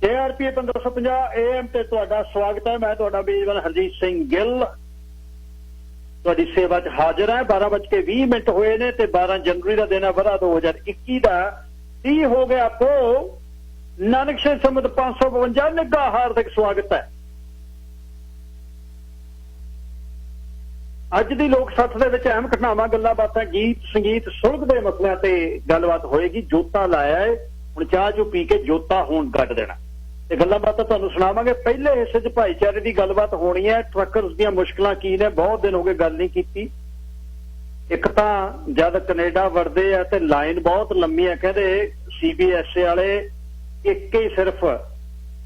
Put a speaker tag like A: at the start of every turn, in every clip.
A: JRP 1550 AM ਤੇ ਤੁਹਾਡਾ ਸਵਾਗਤ ਹੈ। ਮੈਂ ਤੁਹਾਡਾ ਮੇਜ਼ਬਾਨ ਹਰਜੀਤ ਸਿੰਘ ਗਿੱਲ ਤੁਹਾਡੀ ਸੇਵਾ 'ਚ ਹਾਜ਼ਰ ਹਾਂ। 12:20 ਹੋਏ ਨੇ ਤੇ 12 ਜਨਵਰੀ ਦਾ ਦਿਨ ਹੈ, ਵਰ੍ਹਾ 2021 ਦਾ 30 ਹੋ ਗਿਆ ਪੋ ਨਾਨਕ ਸ਼ਾਹ ਸੰਮਤ 552 ਨਿੱਘਾ ਹਾਰਦਿਕ ਸਵਾਗਤ ਹੈ। ਅੱਜ ਦੀ ਲੋਕ ਸੱਥ ਦੇ ਵਿੱਚ ਅਹਿਮ ਘਟਨਾਵਾਂ, ਗੱਲਾਂ ਬਾਤਾਂ, ਗੀਤ ਸੰਗੀਤ, ਸੁਲਗ ਦੇ ਮਸਲਿਆਂ ਤੇ ਗੱਲਬਾਤ ਹੋਏਗੀ। ਜੋਤਾ ਲਾਇਆ ਹੈ, ਹੁਣ ਚਾਹ ਚੂ ਪੀ ਕੇ ਜੋਤਾ ਹੋਣ ਕੱਢ ਦੇਣਾ ਤੇ ਗੱਲਾਂ ਬਾਤਾਂ ਤੁਹਾਨੂੰ ਸੁਣਾਵਾਂਗੇ। ਪਹਿਲੇ ਹਿੱਸੇ 'ਚ ਭਾਈਚਾਰੇ ਦੀ ਗੱਲਬਾਤ ਹੋਣੀ ਹੈ। ਟਰੱਕਰਸ ਦੀਆਂ ਮੁਸ਼ਕਲਾਂ ਕੀ ਨੇ, ਬਹੁਤ ਦਿਨ ਹੋ ਗਏ ਗੱਲ ਨਹੀਂ ਕੀਤੀ। ਇੱਕ ਤਾਂ ਜਦ ਕੈਨੇਡਾ ਵੜਦੇ ਆ ਤੇ ਲਾਈਨ ਬਹੁਤ ਲੰਮੀ ਹੈ, ਕਹਿੰਦੇ CBSA ਵਾਲੇ ਇੱਕ ਹੀ ਸਿਰਫ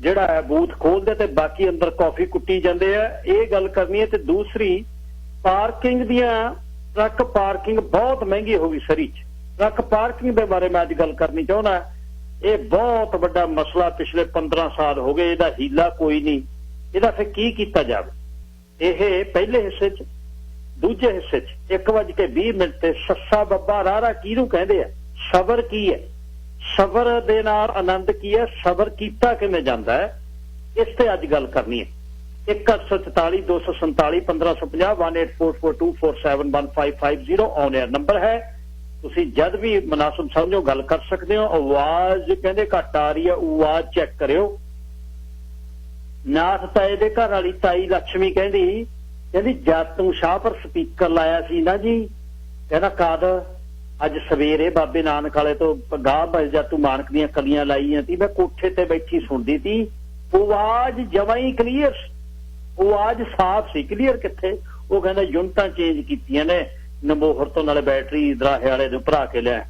A: ਜਿਹੜਾ ਹੈ ਬੂਥ ਖੋਲਦੇ ਤੇ ਬਾਕੀ ਅੰਦਰ ਕਾਫੀ ਕੁੱਟੀ ਜਾਂਦੇ ਆ। ਇਹ ਗੱਲ ਕਰਨੀ ਹੈ। ਤੇ ਦੂਸਰੀ ਪਾਰਕਿੰਗ ਦੀਆਂ, ਟਰੱਕ ਪਾਰਕਿੰਗ ਬਹੁਤ ਮਹਿੰਗੀ ਹੋ ਗਈ ਸਰੀ 'ਚ। ਟਰੱਕ ਪਾਰਕਿੰਗ ਦੇ ਬਾਰੇ ਮੈਂ ਅੱਜ ਗੱਲ ਕਰਨੀ ਚਾਹੁੰਦਾ। ਇਹ ਬਹੁਤ ਵੱਡਾ ਮਸਲਾ, ਪਿਛਲੇ 15 ਸਾਲ ਹੋ ਗਏ, ਇਹਦਾ ਹੀਲਾ ਕੋਈ ਨਹੀਂ। ਇਹਦਾ ਫਿਰ ਕੀ ਕੀਤਾ ਜਾਵੇ? ਇਹ ਪਹਿਲੇ ਹਿੱਸੇ 'ਚ। ਦੂਜੇ ਹਿੱਸੇ 'ਚ 1:20 ਤੇ ਸੱਸਾ ਬੱਬਾ ਰਾਰਾ ਕਿਹਨੂੰ ਕਹਿੰਦੇ ਆ, ਸਬਰ ਕੀ ਹੈ, ਸਬਰ ਦੇ ਨਾਲ ਆਨੰਦ ਕੀ ਹੈ, ਸਬਰ ਕੀਤਾ ਕਿਵੇਂ ਜਾਂਦਾ ਹੈ, ਇਸ ਤੇ ਅੱਜ ਗੱਲ ਕਰਨੀ ਹੈ। 1844 247 1550 184424715550 ਔਨ 에ਅਰ ਨੰਬਰ ਹੈ। ਤੁਸੀਂ ਜਦ ਵੀ ਮੁਨਾਸਬ ਸਮਝੋ ਗੱਲ ਕਰ ਸਕਦੇ ਹੋ। ਆਵਾਜ਼ ਕਹਿੰਦੇ ਘੱਟ ਆ ਰਹੀ ਹੈ, ਆਵਾਜ਼ ਚੈੱਕ ਕਰਿਓ। ਨਾਥ ਤਾਏ ਦੇ ਘਰ ਵਾਲੀ ਤਾਈ ਲక్ష్ਮੀ ਕਹਿੰਦੀ ਜਦ ਤੂੰ ਸ਼ਾਹ ਪਰ ਸਪੀਕਰ ਲਾਇਆ ਸੀ ਨਾ ਜੀ, ਕਹਿੰਦਾ ਕਦ? ਅੱਜ ਸਵੇਰੇ ਬਾਬੇ ਨਾਨਕ ਵਾਲੇ ਤੋਂ ਗਾਹ ਬਜ ਜਾ ਤੂੰ ਮਾਨਕ ਦੀਆਂ ਕਲੀਆਂ ਲਾਈਆਂ ਤੀ, ਮੈਂ ਕੋਠੇ ਤੇ ਬੈਠੀ ਸੁਣਦੀ ਤੀ। ਆਵਾਜ਼ ਜਮਾਂ ਹੀ ਕਲੀਅਰ, ਆਵਾਜ਼ ਸਾਫ਼ ਸੀ। ਕਲੀਅਰ ਕਿੱਥੇ? ਉਹ ਕਹਿੰਦਾ ਯੂਨਿਟਾਂ ਚੇਂਜ ਕੀਤੀਆਂ ਨੇ, ਨਮੋਹਰ ਤੋਂ ਨਾਲੇ ਬੈਟਰੀ ਦਰਾਹੇ ਵਾਲੇ ਨੂੰ ਭਰਾ ਕੇ ਲਿਆ,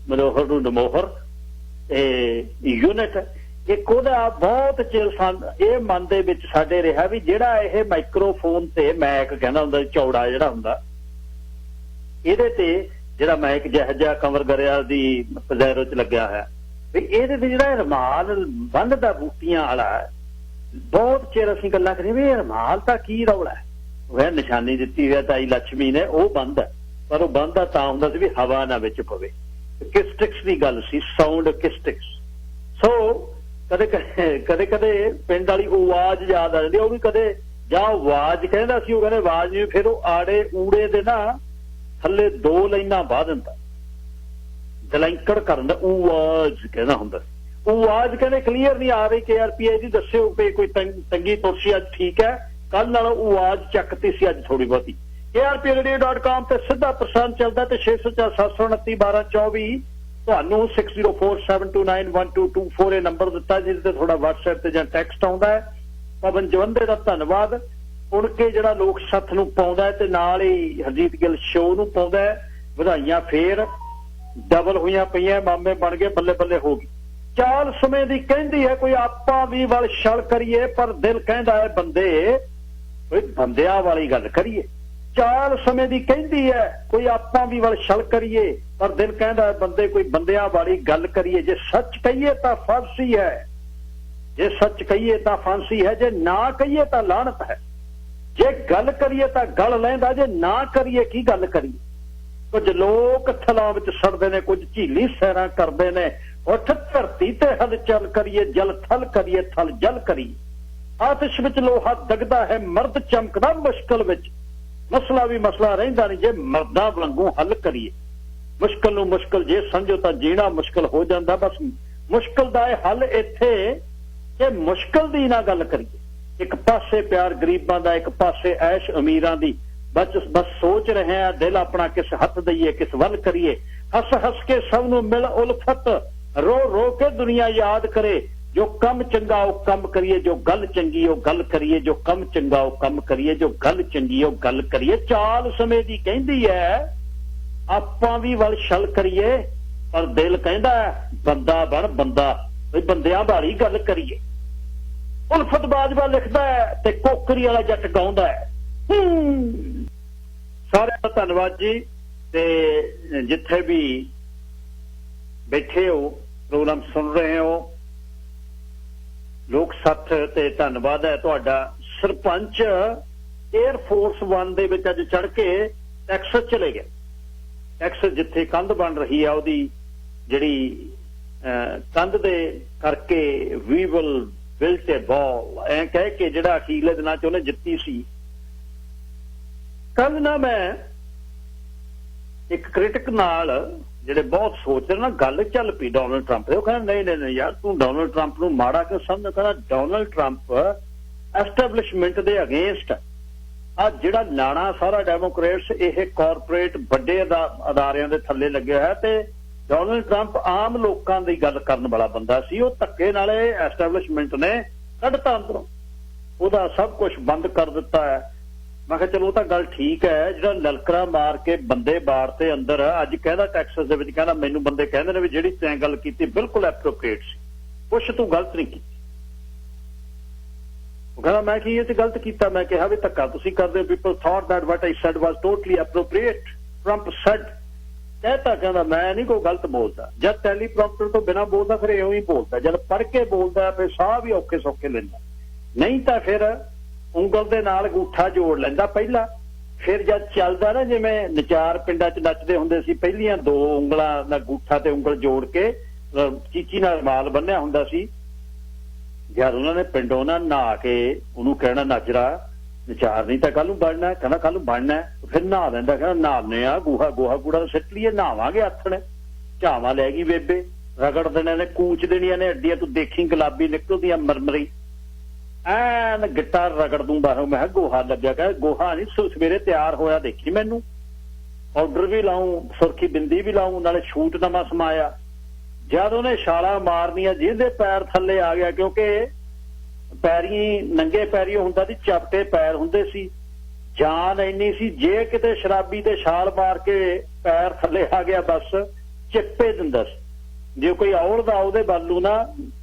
A: ਮਨੋਹਰ ਨੂੰ ਨਮੋਹਰ ਯੂਨਿਟ। ਇੱਕ ਉਹਦਾ ਬਹੁਤ ਚਿਰ ਇਹ ਮਨ ਦੇ ਵਿੱਚ ਸਾਡੇ ਰਿਹਾ ਵੀ ਜਿਹੜਾ ਇਹ ਮਾਈਕ੍ਰੋਫੋਨ ਤੇ ਮੈਕ ਕਹਿੰਦਾ ਹੁੰਦਾ ਚੌੜਾ ਜਿਹੜਾ ਹੁੰਦਾ, ਇਹਦੇ ਤੇ ਜਿਹੜਾ ਮੈਕ ਜਿਹਾ ਕੰਵਰ ਗਰਿਆਲ ਦੀ ਪਜ਼ੈਰੋ 'ਚ ਲੱਗਿਆ ਹੋਇਆ, ਵੀ ਇਹਦੇ ਤੇ ਜਿਹੜਾ ਰੁਮਾਲ ਬੰਨਦਾ ਬੂਟੀਆਂ ਵਾਲਾ, ਬਹੁਤ ਚਿਰ ਅਸੀਂ ਗੱਲਾਂ ਕਰੀਆਂ ਵੀ ਇਹ ਰੁਮਾਲ ਤਾਂ ਕੀ ਰੌਲਾ ਹੈ। ਉਹ ਨਿਸ਼ਾਨੀ ਦਿੱਤੀ ਹੋਈ ਤਾਈ ਲక్ష్ਮੀ ਨੇ, ਉਹ ਬੰਦ ਹੈ, ਪਰ ਉਹ ਬੰਦਾ ਤਾਂ ਹੁੰਦਾ ਸੀ ਵੀ ਹਵਾ ਨਾ ਵਿੱਚ ਪਵੇ। ਕਿਸਟਿਕਸ ਦੀ ਗੱਲ ਸੀ, ਸਾਊਂਡ ਕਿਸਟਿਕਸ। ਸੋ ਕਦੇ ਕਦੇ ਪਿੰਡ ਵਾਲੀ ਆਵਾਜ਼ ਯਾਦ ਆ ਜਾਂਦੀ। ਉਹ ਵੀ ਕਦੇ ਜਾਂ ਆਵਾਜ਼ ਕਹਿੰਦਾ ਸੀ, ਉਹ ਕਹਿੰਦੇ ਆਵਾਜ਼ ਨਹੀਂ, ਫਿਰ ਉਹ ਆੜੇ ਊੜੇ ਦੇ ਨਾ ਥੱਲੇ 2 ਲਾਈਨਾਂ ਬਾਹ ਦਿੰਦਾ, ਦਲੈਂਕੜ ਕਰਨ ਦਾ ਆਵਾਜ਼ ਕਹਿੰਦਾ ਹੁੰਦਾ। ਆਵਾਜ਼ ਕਹਿੰਦੇ ਕਲੀਅਰ ਨਹੀਂ ਆ ਰਹੀ KRPA ਦੀ, ਦੱਸਿਓ ਵੀ ਕੋਈ ਤੰਗੀ ਤੁਰਸੀ ਅੱਜ ਠੀਕ ਹੈ, ਕੱਲ ਨਾਲੋਂ ਆਵਾਜ਼ ਚੱਕਤੀ ਸੀ ਅੱਜ ਥੋੜੀ ਬਹੁਤੀ। KRPRadio.com ਤੇ ਸਿੱਧਾ ਪ੍ਰਸਾਰਣ ਚੱਲਦਾ ਤੇ 604 729 1224 ਤੁਹਾਨੂੰ 6047291224 ਇਹ ਨੰਬਰ ਦਿੱਤਾ, ਜਿਹਦੇ ਤੇ ਥੋੜਾ WhatsApp ਤੇ ਜਾਂ ਟੈਕਸਟ ਆਉਂਦਾ ਹੈ। ਪਵਨ ਜਵੰਦੇ ਦਾ ਧੰਨਵਾਦ, ਉੜ ਕੇ ਜਿਹੜਾ ਲੋਕ ਸੱਥ ਨੂੰ ਪਾਉਂਦਾ ਹੈ ਤੇ ਨਾਲ ਹੀ ਹਰਜੀਤ ਗਿੱਲ ਸ਼ੋਅ ਨੂੰ ਪਾਉਂਦਾ ਹੈ। ਵਧਾਈਆਂ ਫੇਰ ਡਬਲ ਹੋਈਆਂ ਪਈਆਂ, ਮਾਮੇ ਬਣ ਗਏ, ਬੱਲੇ ਬੱਲੇ ਹੋ ਗਈ। ਚਾਲ ਸਮੇਂ ਦੀ ਕਹਿੰਦੀ ਹੈ ਕੋਈ ਆਪਾਂ ਵੀ ਵੱਲ ਛਲ ਕਰੀਏ, ਪਰ ਦਿਲ ਕਹਿੰਦਾ ਹੈ ਬੰਦੇ ਕੋਈ ਬੰਦਿਆਂ ਵਾਲੀ ਗੱਲ ਕਰੀਏ। ਚਾਲ ਸਮੇਂ ਦੀ ਕਹਿੰਦੀ ਹੈ ਕੋਈ ਆਪਾਂ ਵੀ ਵੱਲ ਛਲ ਕਰੀਏ, ਪਰ ਦਿਲ ਕਹਿੰਦਾ ਹੈ ਬੰਦੇ ਕੋਈ ਬੰਦਿਆਂ ਵਾਲੀ ਗੱਲ ਕਰੀਏ। ਜੇ ਸੱਚ ਕਹੀਏ ਤਾਂ ਫਾਂਸੀ ਹੈ, ਜੇ ਸੱਚ ਕਹੀਏ ਤਾਂ ਫਾਂਸੀ ਹੈ, ਜੇ ਨਾ ਕਹੀਏ ਤਾਂ ਲਾਹਨਤ ਹੈ। ਜੇ ਗੱਲ ਕਰੀਏ ਤਾਂ ਗਲ ਲੈਂਦਾ, ਜੇ ਨਾ ਕਰੀਏ ਕੀ ਗੱਲ ਕਰੀਏ। ਕੁਝ ਲੋਕ ਥਲਾਂ ਵਿੱਚ ਸੜਦੇ ਨੇ, ਕੁਝ ਝੀਲੀ ਸੈਰਾਂ ਕਰਦੇ ਨੇ। ਉੱਠ ਧਰਤੀ ਤੇ ਹਲਚਲ ਕਰੀਏ, ਜਲ ਥਲ ਕਰੀਏ, ਥਲ ਜਲ ਕਰੀਏ। ਆਤਿਸ਼ ਵਿੱਚ ਲੋਹਾ ਦਗਦਾ ਹੈ, ਮਰਦ ਚਮਕਦਾ ਮੁਸ਼ਕਲ ਵਿੱਚ। ਮਸਲਾ ਵੀ ਮਸਲਾ ਰਹਿੰਦਾ ਨਹੀਂ ਜੇ ਮਰਦਾਂ ਵਾਂਗੂ ਹੱਲ ਕਰੀਏ। ਮੁਸ਼ਕਲ ਨੂੰ ਮੁਸ਼ਕਲ ਜੇ ਸਮਝੋ ਤਾਂ ਜੀਣਾ ਮੁਸ਼ਕਲ ਹੋ ਜਾਂਦਾ। ਬਸ ਮੁਸ਼ਕਲ ਦਾ ਇਹ ਹੱਲ ਇੱਥੇ ਕਿ ਮੁਸ਼ਕਲ ਦੀ ਨਾ ਗੱਲ ਕਰੀਏ। ਇੱਕ ਪਾਸੇ ਪਿਆਰ ਗਰੀਬਾਂ ਦਾ, ਇੱਕ ਪਾਸੇ ਐਸ਼ ਅਮੀਰਾਂ ਦੀ। ਬਸ ਸੋਚ ਰਹੇ ਆ ਦਿਲ ਆਪਣਾ ਕਿਸ ਹੱਥ ਦਈਏ, ਕਿਸ ਵੱਲ ਕਰੀਏ। ਹੱਸ ਹੱਸ ਕੇ ਸਭ ਨੂੰ ਮਿਲ ਉਲਫਤ, ਰੋ ਰੋ ਕੇ ਦੁਨੀਆ ਯਾਦ ਕਰੇ। ਜੋ ਕੰਮ ਚੰਗਾ ਉਹ ਕੰਮ ਕਰੀਏ, ਜੋ ਗੱਲ ਚੰਗੀ ਉਹ ਗੱਲ ਕਰੀਏ, ਜੋ ਕੰਮ ਚੰਗਾ ਉਹ ਕੰਮ ਕਰੀਏ, ਜੋ ਗੱਲ ਚੰਗੀ ਉਹ ਗੱਲ ਕਰੀਏ। ਚਾਲ ਸਮੇਂ ਦੀ ਕਹਿੰਦੀ ਹੈ ਆਪਾਂ ਵੀ ਵੱਲ ਛਲ ਕਰੀਏ, ਪਰ ਦਿਲ ਕਹਿੰਦਾ ਬੰਦਾ ਬਣ ਬੰਦਾ, ਵੀ ਬੰਦਿਆਂ ਵਾਲੀ ਗੱਲ ਕਰੀਏ। ਉਲਫਤ ਬਾਜਵਾ ਲਿਖਦਾ ਹੈ ਤੇ ਕੋਕਰੀ ਵਾਲਾ ਜੱਟ ਗਾਉਂਦਾ ਹੈ। ਸਾਰਿਆਂ ਦਾ ਧੰਨਵਾਦ ਜੀ। ਤੇ ਜਿੱਥੇ ਵੀ ਬੈਠੇ ਹੋ, ਪ੍ਰੋਗਰਾਮ ਸੁਣ ਰਹੇ ਹੋ, ਲੋਕ ਸੱਥ ਤੇ ਧੰਨਵਾਦ ਹੈ ਤੁਹਾਡਾ। ਸਰਪੰਚ 에ਅਰਫੋਰਸ 1 ਦੇ ਵਿੱਚ ਅੱਜ ਚੜ ਕੇ ਟੈਕਸਸ ਚਲੇ ਗਏ। ਟੈਕਸਸ ਜਿੱਥੇ ਕੰਧ ਬਣ ਰਹੀ ਆ, ਉਹਦੀ ਜਿਹੜੀ ਕੰਧ ਦੇ ਕਰਕੇ ਵੀ ਵਿਲ ਬਿਲਟ ਏ ਬਾਲ ਐ ਕਹਿ ਕੇ ਜਿਹੜਾ ਅਖੀਰਲੇ ਦਿਨਾਂ 'ਚ ਉਹਨੇ ਜਿੱਤੀ ਸੀ। ਕੱਲ ਨਾ ਮੈਂ ਇੱਕ ਕ੍ਰਿਟਿਕ ਨਾਲ ਜਿਹੜੇ ਬਹੁਤ ਸੋਚਦੇ ਨਾ ਗੱਲ ਚੱਲ ਪਈ ਡੋਨਲਡ ਟਰੰਪ ਦੇ, ਉਹ ਕਹਿੰਦਾ ਨਹੀਂ ਯਾਰ ਤੂੰ ਡੋਨਲਡ ਟਰੰਪ ਨੂੰ ਮਾੜਾ ਕਿਉਂ ਸਮਝਦਾ? ਕਹਿੰਦਾ ਡੋਨਲਡ ਟਰੰਪ ਐਸਟੈਬਲਿਸ਼ਮੈਂਟ ਦੇ ਅਗੇਂਸਟ ਆ ਜਿਹੜਾ ਲਾਣਾ ਸਾਰਾ ਡੈਮੋਕ੍ਰੇਟਸ ਇਹ ਕਾਰਪੋਰੇਟ ਵੱਡੇ ਅਦਾਰਿਆਂ ਦੇ ਥੱਲੇ ਲੱਗਿਆ ਹੈ ਤੇ ਡੋਨਲਡ ਟਰੰਪ ਆਮ ਲੋਕਾਂ ਦੀ ਗੱਲ ਕਰਨ ਵਾਲਾ ਬੰਦਾ ਸੀ। ਉਹ ਧੱਕੇ ਨਾਲ ਐਸਟੈਬਲਿਸ਼ਮੈਂਟ ਨੇ ਕੱਢਤਾ ਅੰਦਰੋਂ, ਉਹਦਾ ਸਭ ਕੁਝ ਬੰਦ ਕਰ ਦਿੱਤਾ ਹੈ। ਮੈਂ ਕਿਹਾ ਚਲੋ ਉਹ ਤਾਂ ਗੱਲ ਠੀਕ ਹੈ, ਜਿਹੜਾ ਲਲਕਰਾ ਮਾਰ ਕੇ ਬੰਦੇ ਬਾੜ ਤੇ ਅੰਦਰ ਅੱਜ ਕਹਿੰਦਾ ਟੈਕਸਸ ਦੇ ਵਿੱਚ ਕਹਿੰਦਾ ਮੈਨੂੰ ਬੰਦੇ ਕਹਿੰਦੇ ਨੇ ਵੀ ਜਿਹੜੀ ਤੈਂ ਗੱਲ ਕੀਤੀ ਬਿਲਕੁਲ ਐਪਰੋਪ੍ਰੀਏਟ ਸੀ, ਕੁਛ ਤੂੰ ਗਲਤ ਨਹੀਂ ਕੀਤੀ। ਉਹ ਕਹਿੰਦਾ ਮੈਂ ਕੀ ਇਹ 'ਚ ਗਲਤ ਕੀਤਾ? ਮੈਂ ਕਿਹਾ ਵੀ ਧੱਕਾ ਤੁਸੀਂ ਕਰਦੇ ਹੋ। People thought that what I said was totally appropriate. Trump said ਕਹਿਤਾ, ਕਹਿੰਦਾ ਮੈਂ ਨਹੀਂ ਕੋਈ ਗਲਤ ਬੋਲਦਾ। ਜਦ ਟੈਲੀਪ੍ਰੋਂਪਟਰ ਤੋਂ ਬਿਨਾਂ ਬੋਲਦਾ ਫਿਰ ਇਉਂ ਹੀ ਬੋਲਦਾ, ਜਦ ਪੜ੍ਹ ਕੇ ਬੋਲਦਾ ਫਿਰ ਸਾਹ ਵੀ ਔਖੇ ਸੌਖੇ ਲੈਂਦਾ, ਨਹੀਂ ਤਾਂ ਫਿਰ ਉਂਗਲ ਦੇ ਨਾਲ ਅੰਗੂਠਾ ਜੋੜ ਲੈਂਦਾ ਪਹਿਲਾਂ। ਫਿਰ ਜਦ ਚੱਲਦਾ ਨਾ ਜਿਵੇਂ ਨਚਾਰ ਪਿੰਡਾਂ 'ਚ ਨੱਚਦੇ ਹੁੰਦੇ ਸੀ, ਪਹਿਲੀਆਂ 2 ਉਂਗਲਾਂ ਦਾ ਅੰਗੂਠਾ ਤੇ ਉਂਗਲ ਜੋੜ ਕੇ ਚੀਚੀ ਨਾਲ ਰੁਮਾਲ ਬੰਨਿਆ ਹੁੰਦਾ ਸੀ। ਜਦ ਉਹਨਾਂ ਨੇ ਪਿੰਡੋਂ ਨਾ ਨਹਾ ਕੇ ਉਹਨੂੰ ਕਹਿਣਾ ਨਾਜਰਾ ਨਚਾਰ ਨਹੀਂ ਤਾਂ ਕੱਲ ਨੂੰ ਬਣਨਾ, ਕਹਿੰਦਾ ਕੱਲ ਨੂੰ ਬਣਨਾ। ਫਿਰ ਨਹਾ ਲੈਂਦਾ, ਕਹਿੰਦਾ ਨਹਾਉਂਦੇ ਆ ਗੋਹਾ ਕੂੜਾ ਸਿੱਟ ਲਈਏ, ਨਹਾਵਾਂਗੇ ਆਥਣ। ਝਾਵਾਂ ਲੈ ਗਈ ਬੇਬੇ, ਰਗੜ ਦੇਣੇ ਨੇ, ਕੂਚ ਦੇਣੀਆਂ ਨੇ ਅੱਡੀਆਂ, ਤੂੰ ਦੇਖੀ ਗੁਲਾਬੀ ਨਿਕਲਦੀਆਂ ਮਰਮਰੀ ਐਨ ਗਿੱਟਾ ਰਗੜ ਦੂੰ ਬਾਹਰੋਂ। ਮੈਂ ਕਿਹਾ ਗੋਹਾ ਲੱਗਿਆ? ਕਹਿੰਦਾ ਗੋਹਾ ਨਹੀਂ, ਸਵੇਰੇ ਤਿਆਰ ਹੋਇਆ ਦੇਖੀ ਮੈਨੂੰ, ਪਾਊਡਰ ਵੀ ਲਾਊਂ, ਸੁਰਖੀ ਬਿੰਦੀ ਵੀ ਲਾਊਂ, ਨਾਲੇ ਛੂਟ ਨਵਾਂ ਸਮਾਇਆ। ਜਦ ਉਹਨੇ ਛਾਲਾਂ ਮਾਰਨੀਆਂ ਜਿਹਦੇ ਪੈਰ ਥੱਲੇ ਆ ਗਿਆ, ਕਿਉਂਕਿ ਪੈਰੀ ਨੰਗੇ ਪੈਰੀ ਹੁੰਦਾ ਸੀ, ਚਪਟੇ ਪੈਰ ਹੁੰਦੇ ਸੀ, ਜਾਨ ਇੰਨੀ ਸੀ ਜੇ ਕਿਤੇ ਸ਼ਰਾਬੀ ਤੇ ਛਾਲ ਮਾਰ ਕੇ ਪੈਰ ਥੱਲੇ ਆ ਗਿਆ ਬਸ ਚਿੱਪੇ ਦਿੰਦਾ ਸੀ। ਜੇ ਕੋਈ ਔਲਦਾ ਉਹਦੇ ਬਾਲੂ ਨਾ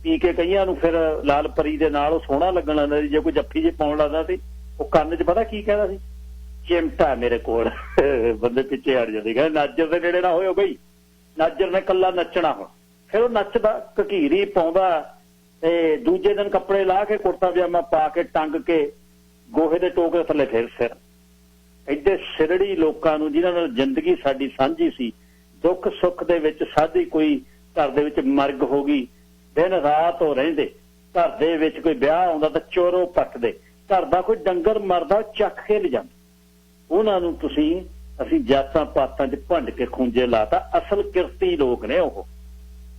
A: ਪੀ ਕੇ ਕਈਆਂ ਨੂੰ ਫਿਰ ਲਾਲ ਪਰੀ ਦੇ ਨਾਲ ਉਹ ਸੋਹਣਾ ਲੱਗਣ ਲੱਗਦਾ ਸੀ। ਜੇ ਕੋਈ ਜੱਫੀ ਜੇ ਪਾਉਣ ਲੱਗਦਾ ਸੀ ਉਹ ਕੰਨ 'ਚ ਪਤਾ ਕੀ ਕਹਿੰਦਾ ਸੀ? ਚਿਮਟਾ ਮੇਰੇ ਕੋਲ। ਬੰਦੇ ਪਿੱਛੇ ਹਟ ਜਾਂਦੇ, ਕਹਿੰਦੇ ਨਾਜਰ ਦੇ ਨੇੜੇ ਨਾ ਹੋਇਓ ਬਈ, ਨਾਜਰ ਨੇ ਕੱਲਾ ਨੱਚਣਾ ਹੁਣ। ਫਿਰ ਉਹ ਨੱਚਦਾ, ਘਕੀਰੀ ਪਾਉਂਦਾ ਤੇ ਦੂਜੇ ਦਿਨ ਕੱਪੜੇ ਲਾ ਕੇ ਕੁੜਤਾ ਪਜਾਮਾ ਪਾ ਕੇ ਟੰਗ ਕੇ ਗੋਹੇ ਦੇ ਟੋਕਰੇ ਥੱਲੇ ਫਿਰ ਸਿਰ। ਐਡੇ ਸਿਰੜੀ ਲੋਕਾਂ ਨੂੰ ਜਿਨ੍ਹਾਂ ਨਾਲ ਜ਼ਿੰਦਗੀ ਸਾਡੀ ਸਾਂਝੀ ਸੀ, ਦੁੱਖ ਸੁੱਖ ਦੇ ਵਿੱਚ ਸਾਡੀ ਕੋਈ ਘਰ ਦੇ ਵਿੱਚ ਮਰਗ ਹੋ ਗਈ, ਦਿਨ ਰਾਤ ਉਹ ਰਹਿੰਦੇ, ਘਰ ਦੇ ਵਿੱਚ ਕੋਈ ਵਿਆਹ ਆਉਂਦਾ ਤਾਂ ਚੋਰੋਂ ਪੱਟਦੇ, ਘਰ ਦਾ ਕੋਈ ਡੰਗਰ ਮਰਦਾ ਚੱਕ ਕੇ ਲਿਜਾਂਦੇ। ਉਹਨਾਂ ਨੂੰ ਅਸੀਂ ਜਾਤਾਂ ਪਾਤਾਂ 'ਚ ਭੰਡ ਕੇ ਖੂੰਜੇ ਲਾਤਾ। ਅਸਲ ਕਿਰਤੀ ਲੋਕ ਨੇ ਉਹ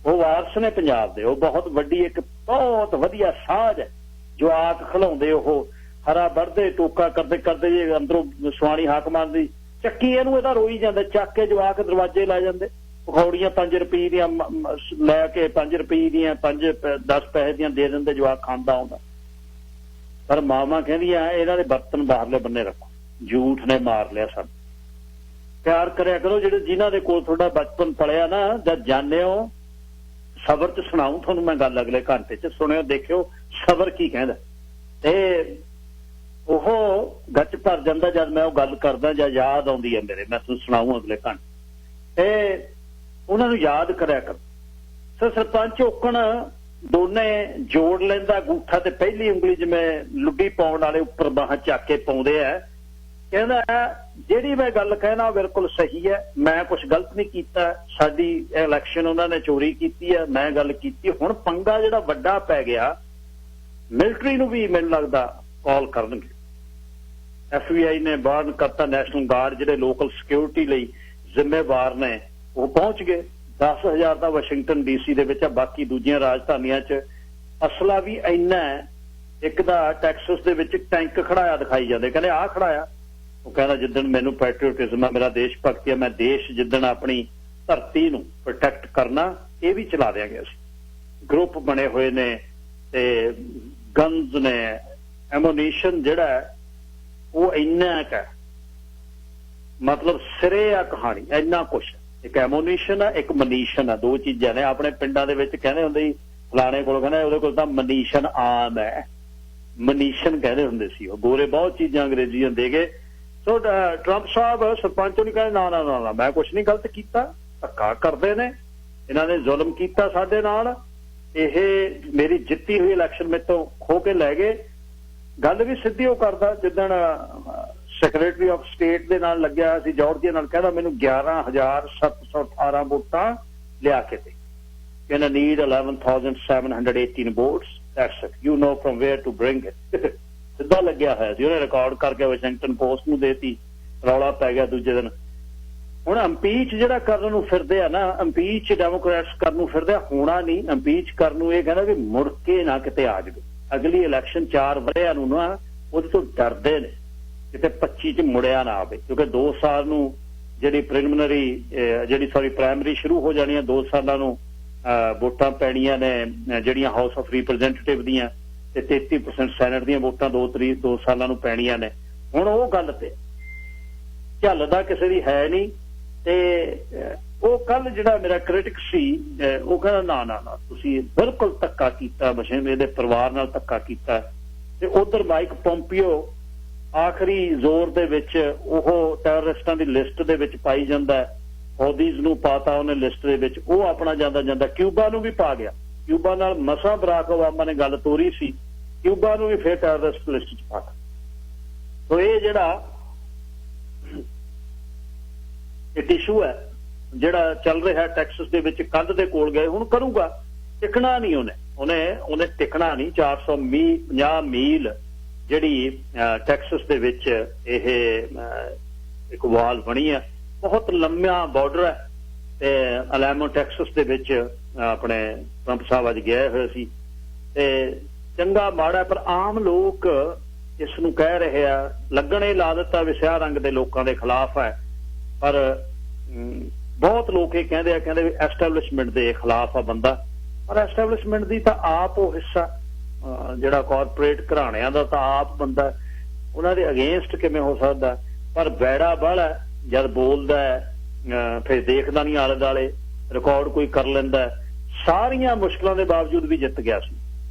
A: ਵਾਰਸ ਨੇ ਪੰਜਾਬ ਦੇ। ਉਹ ਬਹੁਤ ਵੱਡੀ ਇੱਕ ਬਹੁਤ ਵਧੀਆ ਸਾਜ਼ ਹੈ। ਜਵਾਕ ਖਿਲਾਉਂਦੇ, ਉਹ ਹਰਾ ਵੱਢਦੇ, ਟੋਕਾ ਕਰਦੇ ਕਰਦੇ ਜੇ ਅੰਦਰੋਂ ਸੁਆਣੀ ਹਾਕ ਮਾਰਦੀ ਚੱਕੀ ਇਹਨੂੰ, ਇਹਦਾ ਰੋਈ ਜਾਂਦਾ, ਚੱਕ ਕੇ ਜਵਾਕ ਦਰਵਾਜ਼ੇ ਲਾ ਜਾਂਦੇ। ਪਕੌੜੀਆਂ 5 ਰੁਪਏ ਦੀਆਂ ਲੈ ਕੇ 5 ਰੁਪਏ ਦੀਆਂ 10 ਪੈਸੇ ਦੀਆਂ ਦੇ ਦਿੰਦੇ, ਜਵਾਕ ਖਾਂਦਾ ਆਉਂਦਾ। ਪਰ ਮਾਵਾਂ ਕਹਿੰਦੀਆਂ ਇਹਨਾਂ ਦੇ ਬਰਤਨ ਬਾਹਰਲੇ ਬੰਨੇ ਰੱਖੋ, ਝੂਠ ਨੇ ਮਾਰ ਲਿਆ ਸਾਨੂੰ। ਪਿਆਰ ਕਰਿਆ ਕਰੋ ਜਿਹੜੇ ਜਿਨ੍ਹਾਂ ਦੇ ਕੋਲ ਤੁਹਾਡਾ ਬਚਪਨ ਪਲਿਆ ਨਾ। ਜਦ ਜਾਂਦੇ ਹੋ ਸਬਰ 'ਚ ਸੁਣਾਉ ਤੁਹਾਨੂੰ ਮੈਂ ਗੱਲ, ਅਗਲੇ ਘੰਟੇ 'ਚ ਸੁਣਿਓ, ਦੇਖਿਓ ਸਬਰ ਕੀ ਕਹਿੰਦਾ। ਤੇ ਉਹ ਗੱਚ ਭਰ ਜਾਂਦਾ ਜਦ ਮੈਂ ਉਹ ਗੱਲ ਕਰਦਾ ਜਾਂ ਯਾਦ ਆਉਂਦੀ ਹੈ ਮੇਰੇ, ਮੈਂ ਤੁਹਾਨੂੰ ਸੁਣਾਊ ਅਗਲੇ ਘੰਟੇ। ਤੇ ਉਹਨਾਂ ਨੂੰ ਯਾਦ ਕਰਿਆ ਕਰ। ਸਰਪੰਚ ਔਕਣ ਦੋਨੇ ਜੋੜ ਲੈਂਦਾ ਅੰਗੂਠਾ ਤੇ ਪਹਿਲੀ ਉਂਗਲੀ, ਜਿਵੇਂ ਲੁੱਡੀ ਪਾਉਣ ਵਾਲੇ ਉੱਪਰ ਬਾਹਾਂ ਚੱਕ ਕੇ ਪਾਉਂਦੇ ਆ। ਕਹਿੰਦਾ ਜਿਹੜੀ ਮੈਂ ਗੱਲ ਕਹਿਣਾ ਬਿਲਕੁਲ ਸਹੀ ਹੈ, ਮੈਂ ਕੁਛ ਗਲਤ ਨਹੀਂ ਕੀਤਾ, ਸਾਡੀ ਇਲੈਕਸ਼ਨ ਉਹਨਾਂ ਨੇ ਚੋਰੀ ਕੀਤੀ ਹੈ, ਮੈਂ ਗੱਲ ਕੀਤੀ। ਹੁਣ ਪੰਗਾ ਜਿਹੜਾ ਵੱਡਾ ਪੈ ਗਿਆ, ਮਿਲਟਰੀ ਨੂੰ ਵੀ ਮੈਨੂੰ ਲੱਗਦਾ ਕਾਲ ਕਰਨਗੇ। FBI ਨੇ ਬਾਰਨ ਕਰਤਾ, ਨੈਸ਼ਨਲ ਗਾਰਡ ਜਿਹੜੇ ਲੋਕਲ ਸਿਕਿਉਰਿਟੀ ਲਈ ਜ਼ਿੰਮੇਵਾਰ ਨੇ ਉਹ ਪਹੁੰਚ ਗਏ। 10,000 ਦਾ ਵਾਸ਼ਿੰਗਟਨ DC ਦੇ ਵਿੱਚ ਆ, ਬਾਕੀ ਦੂਜੀਆਂ ਰਾਜਧਾਨੀਆਂ 'ਚ ਅਸਲਾ ਵੀ ਇੰਨਾ। ਇੱਕ ਦਾ ਟੈਕਸਸ ਦੇ ਵਿੱਚ ਟੈਂਕ ਖੜਾਇਆ ਦਿਖਾਈ ਜਾਂਦੇ, ਕਹਿੰਦੇ ਆਹ ਖੜਾਇਆ। ਉਹ ਕਹਿੰਦਾ ਜਿੱਦਣ ਮੈਨੂੰ ਪੈਟਰੀਓਟਿਜ਼ਮ ਆ, ਮੇਰਾ ਦੇਸ਼ ਭਗਤੀ ਆ, ਮੈਂ ਦੇਸ਼ ਜਿੱਦਣ ਆਪਣੀ ਧਰਤੀ ਨੂੰ ਪ੍ਰੋਟੈਕਟ ਕਰਨਾ, ਇਹ ਵੀ ਚਲਾ ਦਿਆਂਗੇ ਅਸੀਂ। ਗਰੁੱਪ ਬਣੇ ਹੋਏ ਨੇ ਤੇ ਗਨਜ਼ ਨੇ, ਐਮੋਨੀਸ਼ਨ ਜਿਹੜਾ ਉਹ ਇੰਨਾ ਕੁ ਮਤਲਬ ਸਿਰੇ ਆ ਕਹਾਣੀ, ਇੰਨਾ ਕੁਛ। ਇੱਕ ਐਮੋਨੀਸ਼ਨ ਆ, ਇੱਕ ਮਨੀਸ਼ਨ ਆ, 2 ਚੀਜ਼ਾਂ ਨੇ। ਆਪਣੇ ਪਿੰਡਾਂ ਦੇ ਵਿੱਚ ਕਹਿੰਦੇ ਹੁੰਦੇ ਸੀ ਫਲਾਣੇ ਕੋਲ, ਕਹਿੰਦੇ ਉਹਦੇ ਕੋਲ ਤਾਂ ਮਨੀਸ਼ਨ ਆਮ ਹੈ, ਮਨੀਸ਼ਨ ਕਹਿੰਦੇ ਹੁੰਦੇ ਸੀ ਉਹ। ਗੋਰੇ ਬਹੁਤ ਚੀਜ਼ਾਂ ਅੰਗਰੇਜ਼ੀਆਂ ਦੇ ਗਏ। ਸੋ ਟਰੰਪ ਸਾਹਿਬ ਸਰਪੰਚ ਨੂੰ ਕਹਿੰਦੇ ਨਾ ਨਾ ਨਾ ਮੈਂ ਕੁਛ ਨਹੀਂ ਗਲਤ ਕੀਤਾ, ਧੱਕਾ ਕਰਦੇ ਨੇ, ਇਹਨਾਂ ਨੇ ਜ਼ੁਲਮ ਕੀਤਾ ਸਾਡੇ ਨਾਲ, ਇਹ ਮੇਰੀ ਜਿੱਤੀ ਹੋਈ ਇਲੈਕਸ਼ਨ ਮੇਰੇ ਤੋਂ ਖੋ ਕੇ ਲੈ ਗਏ। ਗੱਲ ਵੀ ਸਿੱਧੀ ਉਹ ਕਰਦਾ ਜਿੱਦਣ ਸੈਕਟਰੀ ਆਫ ਸਟੇਟ ਦੇ ਨਾਲ ਲੱਗਿਆ ਸੀ ਜਾਰਜੀਆ ਨਾਲ, ਕਹਿੰਦਾ ਮੈਨੂੰ 11,718 ਵੋਟਾਂ ਲਿਆ ਕੇ ਦੇ, gonna need 11,718 votes. That's it. You know from where to bring it. ਸਿੱਧਾ ਲੱਗਿਆ ਹੋਇਆ ਸੀ, ਉਹਨੇ ਰਿਕਾਰਡ ਕਰਕੇ ਵਾਸ਼ਿੰਗਟਨ ਪੋਸਟ ਨੂੰ ਦੇਤੀ, ਰੌਲਾ ਪੈ ਗਿਆ ਦੂਜੇ ਦਿਨ। ਹੁਣ ਅੰਪੀਚ ਜਿਹੜਾ ਕਰਨ ਨੂੰ ਫਿਰਦੇ ਆ ਨਾ, ਅੰਪੀਚ ਡੈਮੋਕ੍ਰੈਟਸ ਕਰਨ ਨੂੰ ਫਿਰਦੇ ਆ, ਹੋਣਾ ਨਹੀਂ। ਅੰਪੀਚ ਕਰਨ ਨੂੰ ਇਹ ਕਹਿੰਦਾ ਵੀ ਮੁੜ ਕੇ ਨਾ ਕਿਤੇ ਆ ਜਾਵੇ, ਅਗਲੀ ਇਲੈਕਸ਼ਨ 4 ਵਰ੍ਹਿਆਂ ਨੂੰ ਨਾ ਉਹਦੇ ਤੋਂ ਡਰਦੇ ਨੇ ਕਿਤੇ 25 ਚ ਮੁੜਿਆ ਨਾ ਆਵੇ, ਕਿਉਂਕਿ 2 ਸਾਲ ਨੂੰ ਜਿਹੜੀ ਪ੍ਰਾਇਮਰੀ ਸ਼ੁਰੂ ਹੋ ਜਾਣੀ ਹੈ, 2 ਸਾਲਾਂ ਨੂੰ ਵੋਟਾਂ ਪੈਣੀਆਂ ਨੇ ਜਿਹੜੀਆਂ ਹਾਊਸ ਆਫ ਰਿਪਰੈਜ਼ੈਂਟੇਟਿਵ ਦੀਆਂ, ਤੇ 33% ਸੈਨੇਟ ਦੀਆਂ ਵੋਟਾਂ 2 ਸਾਲਾਂ ਨੂੰ ਪੈਣੀਆਂ ਨੇ। ਹੁਣ ਉਹ ਗੱਲ ਤੇ ਝੱਲਦਾ ਕਿਸੇ ਦੀ ਹੈ ਨਹੀਂ। ਤੇ ਉਹ ਕੱਲ ਜਿਹੜਾ ਮੇਰਾ ਕ੍ਰਿਟਿਕ ਸੀ ਉਹ ਕਹਿੰਦਾ ਨਾ ਤੁਸੀਂ ਬਿਲਕੁਲ ਧੱਕਾ ਕੀਤਾ, ਬਸ਼ੇਮੇ ਦੇ ਪਰਿਵਾਰ ਨਾਲ ਧੱਕਾ ਕੀਤਾ। ਤੇ ਉਧਰ ਮਾਈਕ ਪੋਂਪੀਓ ਆਖਰੀ ਜ਼ੋਰ ਦੇ ਵਿੱਚ ਉਹ ਟੈਰਰਿਸਟਾਂ ਦੀ ਲਿਸਟ ਦੇ ਵਿੱਚ ਪਾਈ ਜਾਂਦਾ, ਹੌਦੀਜ਼ ਨੂੰ ਪਾਤਾ ਉਹਨੇ ਲਿਸਟ ਦੇ ਵਿੱਚ, ਉਹ ਆਪਣਾ ਜਾਂਦਾ ਕਿਊਬਾ ਨੂੰ ਵੀ ਪਾ ਗਿਆ। ਕਿਊਬਾ ਨਾਲ ਮਸਾਂ ਬਰਾਕ ਓਬਾਮਾ ਨੇ ਗੱਲ ਤੋਰੀ ਸੀ, ਕਿਊਬਾ ਨੂੰ ਵੀ ਫਿਰ ਟੈਰਰਿਸਟ ਲਿਸਟ 'ਚ ਪਾਤਾ। ਸੋ ਇਹ ਜਿਹੜਾ ਇੱਕ ਇਸ਼ੂ ਹੈ ਜਿਹੜਾ ਚੱਲ ਰਿਹਾ ਟੈਕਸਸ ਦੇ ਵਿੱਚ, ਕੰਧ ਦੇ ਕੋਲ ਗਏ, ਹੁਣ ਕਰੂਗਾ, ਟਿਕਣਾ ਨਹੀਂ ਉਹਨੇ ਟਿਕਣਾ ਨਹੀਂ। 450 ਮੀਲ ਜਿਹੜੀ ਟੈਕਸਸ ਦੇ ਵਿੱਚ ਇਹ ਇੱਕ ਵਾਲ ਬਣੀ ਹੈ, ਬਹੁਤ ਲੰਮਾ ਬਾਰਡਰ ਹੈ। ਤੇ ਅਲਾਮੋ ਟੈਕਸਸ ਦੇ ਵਿੱਚ ਆਪਣੇ ਟਰੰਪ ਸਾਹਿਬ ਅੱਜ ਗਏ ਹੋਏ ਸੀ। ਤੇ ਚੰਗਾ ਮਾੜਾ, ਪਰ ਆਮ ਲੋਕ ਇਸ ਨੂੰ ਕਹਿ ਰਹੇ ਆ, ਲੱਗਣੇ ਲਾ ਦਿੱਤਾ ਵੀ ਸਿਆਹ ਰੰਗ ਦੇ ਲੋਕਾਂ ਦੇ ਖਿਲਾਫ ਹੈ, ਪਰ ਬਹੁਤ ਲੋਕ ਇਹ ਕਹਿੰਦੇ ਵੀ ਐਸਟੈਬਲਿਸ਼ਮੈਂਟ ਦੇ ਖਿਲਾਫ ਆ ਬੰਦਾ। ਪਰ ਐਸਟੈਬਲਿਸ਼ਮੈਂਟ ਦੀ ਤਾਂ ਆਪ ਉਹ ਹਿੱਸਾ, ਜਿਹੜਾ ਕਾਰਪੋਰੇਟ ਘਰਾਣਿਆਂ ਦਾ ਤਾਂ ਆਪ ਬੰਦਾ, ਉਹਨਾਂ ਦੇ ਅਗੇਂਸਟ ਕਿਵੇਂ ਹੋ ਸਕਦਾ। ਪਰ ਬੈੜਾ ਬਾਹਲਾ ਜਦ ਬੋਲਦਾ ਫਿਰ ਦੇਖਦਾ ਨਹੀਂ ਆਲੇ ਦੁਆਲੇ, ਰਿਕਾਰਡ ਕੋਈ ਕਰ ਲੈਂਦਾ। ਸਾਰੀਆਂ ਮੁਸ਼ਕਲਾਂ ਦੇ ਬਾਵਜੂਦ ਵੀ ਜਿੱਤ ਗਿਆ ਸੀ,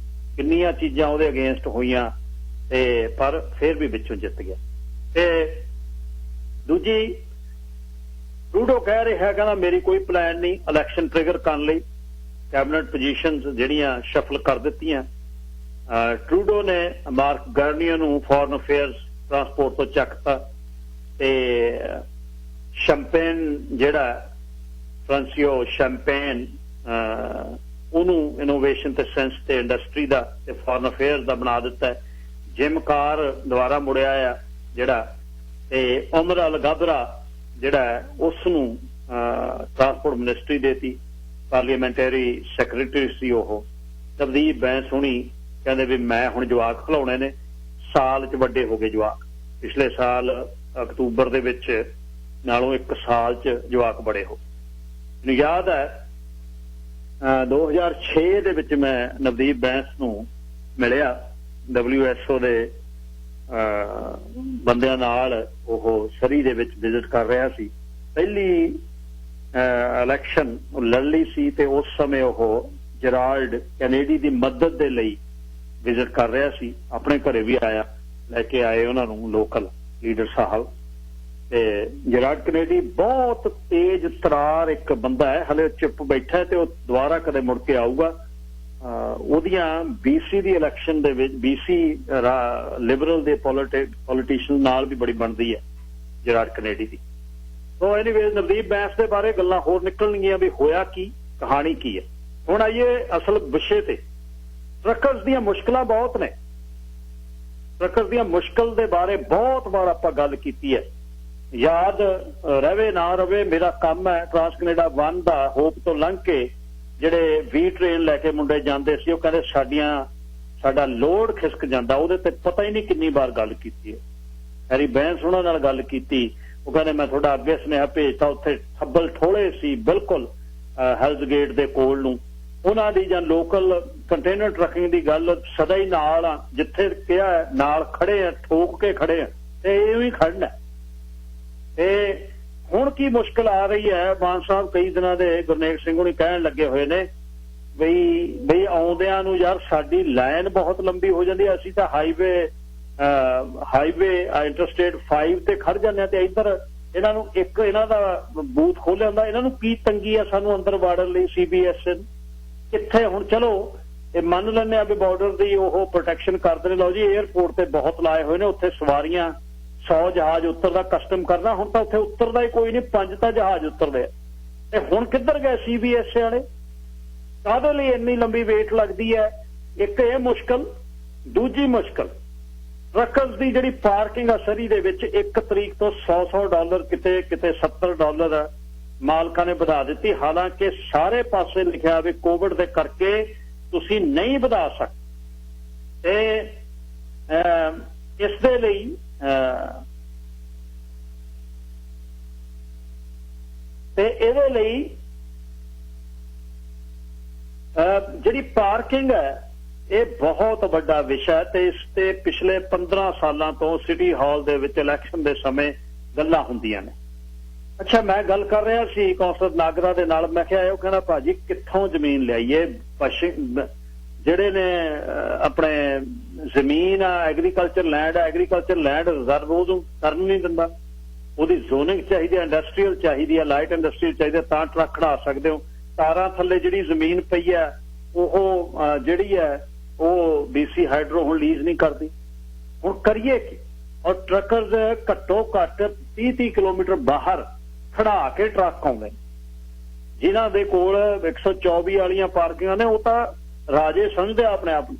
A: ਕਿੰਨੀਆਂ ਚੀਜ਼ਾਂ ਉਹਦੇ ਅਗੇਂਸਟ ਹੋਈਆਂ, ਤੇ ਪਰ ਫਿਰ ਵੀ ਵਿੱਚੋਂ ਜਿੱਤ ਗਿਆ। ਤੇ ਦੂਜੀ, ਟਰੂਡੋ ਕਹਿ ਰਿਹਾ, ਕਹਿੰਦਾ ਮੇਰੀ ਕੋਈ ਪਲਾਨ ਨਹੀਂ ਇਲੈਕਸ਼ਨ ਟ੍ਰਿਗਰ ਕਰਨ ਲਈ, ਕੈਬਨਿਟ ਪੋਜੀਸ਼ਨਸ ਜਿਹੜੀਆਂ ਸ਼ਫਲ ਕਰ ਦਿੱਤੀਆਂ। ਟਰੂਡੋ ਨੇ ਮਾਰਕ ਗਾਰਨੀਅਰ ਨੂੰ ਫੋਰਨ ਅਫੇਅਰਸ ਟਰਾਂਸਪੋਰਟ ਤੋਂ ਚੱਕਤਾ, ਤੇ ਸ਼ੈਂਪੇਨ ਜਿਹੜਾ ਫ੍ਰਾਂਸੀਓ ਸ਼ੈਂਪੇਨ ਉਹਨੂੰ ਇਨੋਵੇਸ਼ਨ ਤੇ ਸਾਇੰਸ ਤੇ ਇੰਡਸਟਰੀ ਦਾ ਤੇ ਫੋਰਨ ਅਫੇਅਰਸ ਦਾ ਬਣਾ ਦਿੱਤਾ। ਜਿਮ ਕਾਰ ਦੁਬਾਰਾ ਮੁੜਿਆ ਆ ਜਿਹੜਾ, ਤੇ ਉਮਰ ਅਲ ਗਾਬਰਾ ਜਿਹੜਾ ਉਸ ਨੂੰ ਟਰਾਂਸਪੋਰਟ ਮਿਨਿਸਟਰੀ ਦੇਤੀ, ਪਾਰਲੀਮੈਂਟਰੀ ਸੈਕਟਰੀ ਸੀ ਉਹ। ਨਵਦੀਪ ਬੈਂਸ ਹੁਣੀ ਕਹਿੰਦੇ ਵੀ ਮੈਂ ਹੁਣ ਜਵਾਕ ਖਿਲਾਉਣੇ ਨੇ, ਸਾਲ 'ਚ ਵੱਡੇ ਹੋ ਗਏ ਜਵਾਕ। ਪਿਛਲੇ ਸਾਲ ਅਕਤੂਬਰ ਦੇ ਵਿੱਚ ਨਾਲੋਂ 1 ਸਾਲ 'ਚ ਜਵਾਕ ਬੜੇ ਹੋ। ਮੈਨੂੰ ਯਾਦ ਹੈ 2006 ਦੇ ਵਿੱਚ ਮੈਂ ਨਵਦੀਪ ਬੈਂਸ ਨੂੰ ਮਿਲਿਆ WHO ਦੇ ਬੰਦਿਆਂ ਨਾਲ, ਉਹ ਸਰੀ ਦੇ ਵਿੱਚ ਵਿਜ਼ਿਟ ਕਰ ਰਿਹਾ ਸੀ। ਪਹਿਲੀ ਇਲੈਕਸ਼ਨ ਲੜ ਲਈ ਸੀ, ਤੇ ਉਸ ਸਮੇਂ ਉਹ ਜੈਰਾਲਡ ਕੈਨੇਡੀ ਦੀ ਮਦਦ ਦੇ ਲਈ ਵਿਜ਼ਿਟ ਕਰ ਰਿਹਾ ਸੀ। ਆਪਣੇ ਘਰੇ ਵੀ ਆਇਆ, ਲੈ ਕੇ ਆਏ ਉਹਨਾਂ ਨੂੰ ਲੋਕਲ ਲੀਡਰ ਸਾਹਿਬ। ਤੇ ਜੈਰਾਲਡ ਕੈਨੇਡੀ ਬਹੁਤ ਤੇਜ਼ ਤਰਾਰ ਇੱਕ ਬੰਦਾ ਹੈ, ਹਲੇ ਚੁੱਪ ਬੈਠਾ, ਤੇ ਉਹ ਦੁਬਾਰਾ ਕਦੇ ਮੁੜ ਕੇ ਆਊਗਾ। ਉਹਦੀਆਂ BC ਦੀ ਇਲੈਕਸ਼ਨ ਦੇ ਵਿੱਚ BC ਲਿਬਰਲ ਦੇ ਪੋਲੀਟੀਸ਼ੀਅਨ ਨਾਲ ਵੀ ਬੜੀ ਬਣਦੀ ਹੈ ਜੈਰਾਲਡ ਕੈਨੇਡੀ ਦੀ। ਸੋ ਐਨੀਵੇਜ਼ ਨਵਦੀਪ ਬੈਂਸ ਦੇ ਬਾਰੇ ਗੱਲਾਂ ਹੋਰ ਨਿਕਲਣਗੀਆਂ ਵੀ ਹੋਇਆ ਕੀ, ਕਹਾਣੀ ਕੀ ਹੈ। ਹੁਣ ਆਈਏ ਅਸਲ ਵਿਸ਼ੇ ਤੇ। ਟਰੱਕਰਸ ਦੀਆਂ ਮੁਸ਼ਕਲਾਂ ਬਹੁਤ ਨੇ, ਟਰੱਕਰਸ ਦੀਆਂ ਮੁਸ਼ਕਲ ਦੇ ਬਾਰੇ ਬਹੁਤ ਵਾਰ ਆਪਾਂ ਗੱਲ ਕੀਤੀ ਹੈ। ਯਾਦ ਰਵੇ ਨਾ ਰਵੇ, ਮੇਰਾ ਕੰਮ ਹੈ ਟਰਾਂਸ ਕੈਨੇਡਾ 1 ਦਾ ਹੋਪ ਤੋਂ ਲੰਘ ਕੇ ਜਿਹੜੇ ਵੀ ਟ੍ਰੇਨ ਲੈ ਕੇ ਮੁੰਡੇ ਜਾਂਦੇ ਸੀ, ਉਹ ਕਹਿੰਦੇ ਸਾਡਾ ਲੋਡ ਖਿਸਕ ਜਾਂਦਾ। ਉਹਦੇ ਤੇ ਪਤਾ ਹੀ ਨਹੀਂ ਕਿੰਨੀ ਵਾਰ ਗੱਲ ਕੀਤੀ ਹੈ। ਹੈਰੀ ਬੈਂਸ ਉਹਨਾਂ ਨਾਲ ਗੱਲ ਕੀਤੀ, ਉਹ ਕਹਿੰਦੇ ਮੈਂ ਤੁਹਾਡਾ ਅੱਗੇ ਸੁਨੇਹਾ ਭੇਜਤਾ, ਉੱਥੇ ਠੱਬਲ ਠੋਲੇ ਸੀ ਬਿਲਕੁਲ ਹੈਲਜ਼ ਗੇਟ ਦੇ ਕੋਲ ਨੂੰ। ਉਹਨਾਂ ਦੀ ਜਾਂ ਲੋਕਲ ਕੰਟੇਨਰ ਟਰੱਕਿੰਗ ਦੀ ਗੱਲ ਸਦਾ ਹੀ ਨਾਲ ਆ, ਜਿੱਥੇ ਕਿਹਾ ਨਾਲ ਖੜੇ ਆ, ਠੋਕ ਕੇ ਖੜੇ ਆ, ਤੇ ਇਉਂ ਹੀ ਖੜਨਾ। ਤੇ ਹੁਣ ਕੀ ਮੁਸ਼ਕਲ ਆ ਰਹੀ ਹੈ, ਮਾਨ ਸਾਹਿਬ ਕਈ ਦਿਨਾਂ ਦੇ ਗੁਰਨੇਕ ਸਿੰਘ ਹੁਣੀ ਕਹਿਣ ਲੱਗੇ ਹੋਏ ਨੇ ਬਈ ਆਉਂਦਿਆਂ ਨੂੰ ਯਾਰ ਸਾਡੀ ਲਾਈਨ ਬਹੁਤ ਲੰਬੀ ਹੋ ਜਾਂਦੀ ਹੈ, ਅਸੀਂ ਤਾਂ ਹਾਈਵੇ ਇੰਟਰਸਟੇਟ 5 ਤੇ ਖੜ ਜਾਂਦੇ ਹਾਂ, ਤੇ ਇੱਧਰ ਇਹਨਾਂ ਨੂੰ ਇੱਕ ਇਹਨਾਂ ਦਾ ਬੂਥ ਖੋਲਿਆ ਹੁੰਦਾ, ਇਹਨਾਂ ਨੂੰ ਕੀ ਤੰਗੀ ਆ ਸਾਨੂੰ ਅੰਦਰ ਵਾੜਨ ਲਈ। CBS ਕਿੱਥੇ ਹੁਣ, ਚਲੋ ਇਹ ਮੰਨ ਲੈਂਦੇ ਆ ਵੀ ਬਾਰਡਰ ਦੀ ਉਹ ਪ੍ਰੋਟੈਕਸ਼ਨ ਕਰਦੇ ਨੇ। ਲਓ ਜੀ, ਏਅਰਪੋਰਟ ਤੇ ਬਹੁਤ ਲਾਏ ਹੋਏ ਨੇ, ਉੱਥੇ ਸਵਾਰੀਆਂ 100 ਜਹਾਜ਼ ਉਤਰਦਾ ਕਸਟਮ ਕਰਨਾ, ਹੁਣ ਤਾਂ ਉੱਥੇ ਉਤਰਦਾ ਹੀ ਕੋਈ ਨਹੀਂ, 5 ਤਾਂ ਜਹਾਜ਼ ਉਤਰਦੇ ਆ। ਤੇ ਹੁਣ ਕਿੱਧਰ ਗਏ CBS ਵਾਲੇ? ਕਾਹਦੇ ਲਈ ਇੰਨੀ ਲੰਬੀ ਵੇਟ ਲੱਗਦੀ ਹੈ? ਇੱਕ ਇਹ ਮੁਸ਼ਕਲ, ਦੂਜੀ ਮੁਸ਼ਕਲ ਟਰੱਕਰਸ ਦੀ ਜਿਹੜੀ ਪਾਰਕਿੰਗ ਆ ਸਰੀ ਦੇ ਵਿੱਚ 1 ਤਰੀਕ ਤੋਂ $100 ਕਿਤੇ ਕਿਤੇ $70 ਮਾਲਕਾਂ ਨੇ ਵਧਾ ਦਿੱਤੀ। ਹਾਲਾਂਕਿ ਸਾਰੇ ਪਾਸੇ ਲਿਖਿਆ ਵੀ ਕੋਵਿਡ ਦੇ ਕਰਕੇ ਤੁਸੀਂ ਨਹੀਂ ਵਧਾ ਸਕਦੇ। ਇਸ ਦੇ ਲਈ ਤੇ ਇਹਦੇ ਲਈ ਜਿਹੜੀ ਪਾਰਕਿੰਗ ਹੈ ਇਹ ਬਹੁਤ ਵੱਡਾ ਵਿਸ਼ਾ ਹੈ ਤੇ ਇਸ ਤੇ ਪਿਛਲੇ 15 ਸਾਲਾਂ ਤੋਂ ਸਿਟੀ ਹਾਲ ਦੇ ਵਿੱਚ ਇਲੈਕਸ਼ਨ ਦੇ ਸਮੇਂ ਗੱਲਾਂ ਹੁੰਦੀਆਂ ਨੇ। ਅੱਛਾ, ਮੈਂ ਗੱਲ ਕਰ ਰਿਹਾ ਸੀ ਕੌਂਸਲਰ ਨਾਗਰਾ ਦੇ ਨਾਲ, ਮੈਂ ਕਿਹਾ ਉਹ ਕਹਿੰਦਾ ਭਾਜੀ ਕਿੱਥੋਂ ਜ਼ਮੀਨ ਲਿਆਈਏ, ਜਿਹੜੇ ਨੇ ਆਪਣੇ ਜ਼ਮੀਨ ਆ ਐਗਰੀਕਲਚਰ ਲੈਂਡ ਰਿਜ਼ਰਵ ਉਹਨੂੰ ਕਰਨ ਨਹੀਂ ਦਿੰਦਾ, ਉਹਦੀ ਜ਼ੋਨਿੰਗ ਚਾਹੀਦੀ ਹੈ, ਇੰਡਸਟਰੀਅਲ ਚਾਹੀਦੀ ਹੈ, ਲਾਈਟ ਇੰਡਸਟਰੀਅਲ ਚਾਹੀਦੀ ਹੈ, ਤਾਂ ਟਰੱਕ ਖੜਾ ਸਕਦੇ ਹੋ। ਤਾਰਾਂ ਥੱਲੇ ਜਿਹੜੀ ਜ਼ਮੀਨ ਪਈ ਹੈ ਉਹ ਜਿਹੜੀ ਹੈ ਉਹ BC ਹਾਈਡਰੋ ਹੁਣ ਲੀਜ਼ ਨਹੀਂ ਕਰਦੀ। ਹੁਣ ਕਰੀਏ ਕੀ? ਔਰ ਟਰੱਕਰਸ ਘੱਟੋ ਘੱਟ 30 ਕਿਲੋਮੀਟਰ ਬਾਹਰ ਖੜਾ ਕੇ ਟਰੱਕ ਆਉਂਦੇ ਜਿਨ੍ਹਾਂ ਦੇ ਕੋਲ 124 ਵਾਲੀਆਂ ਪਾਰਕਿੰਗਾਂ ਨੇ, ਉਹ ਤਾਂ ਰਾਜੇ ਸਮਝਦੇ ਆਪਣੇ ਆਪ ਨੂੰ।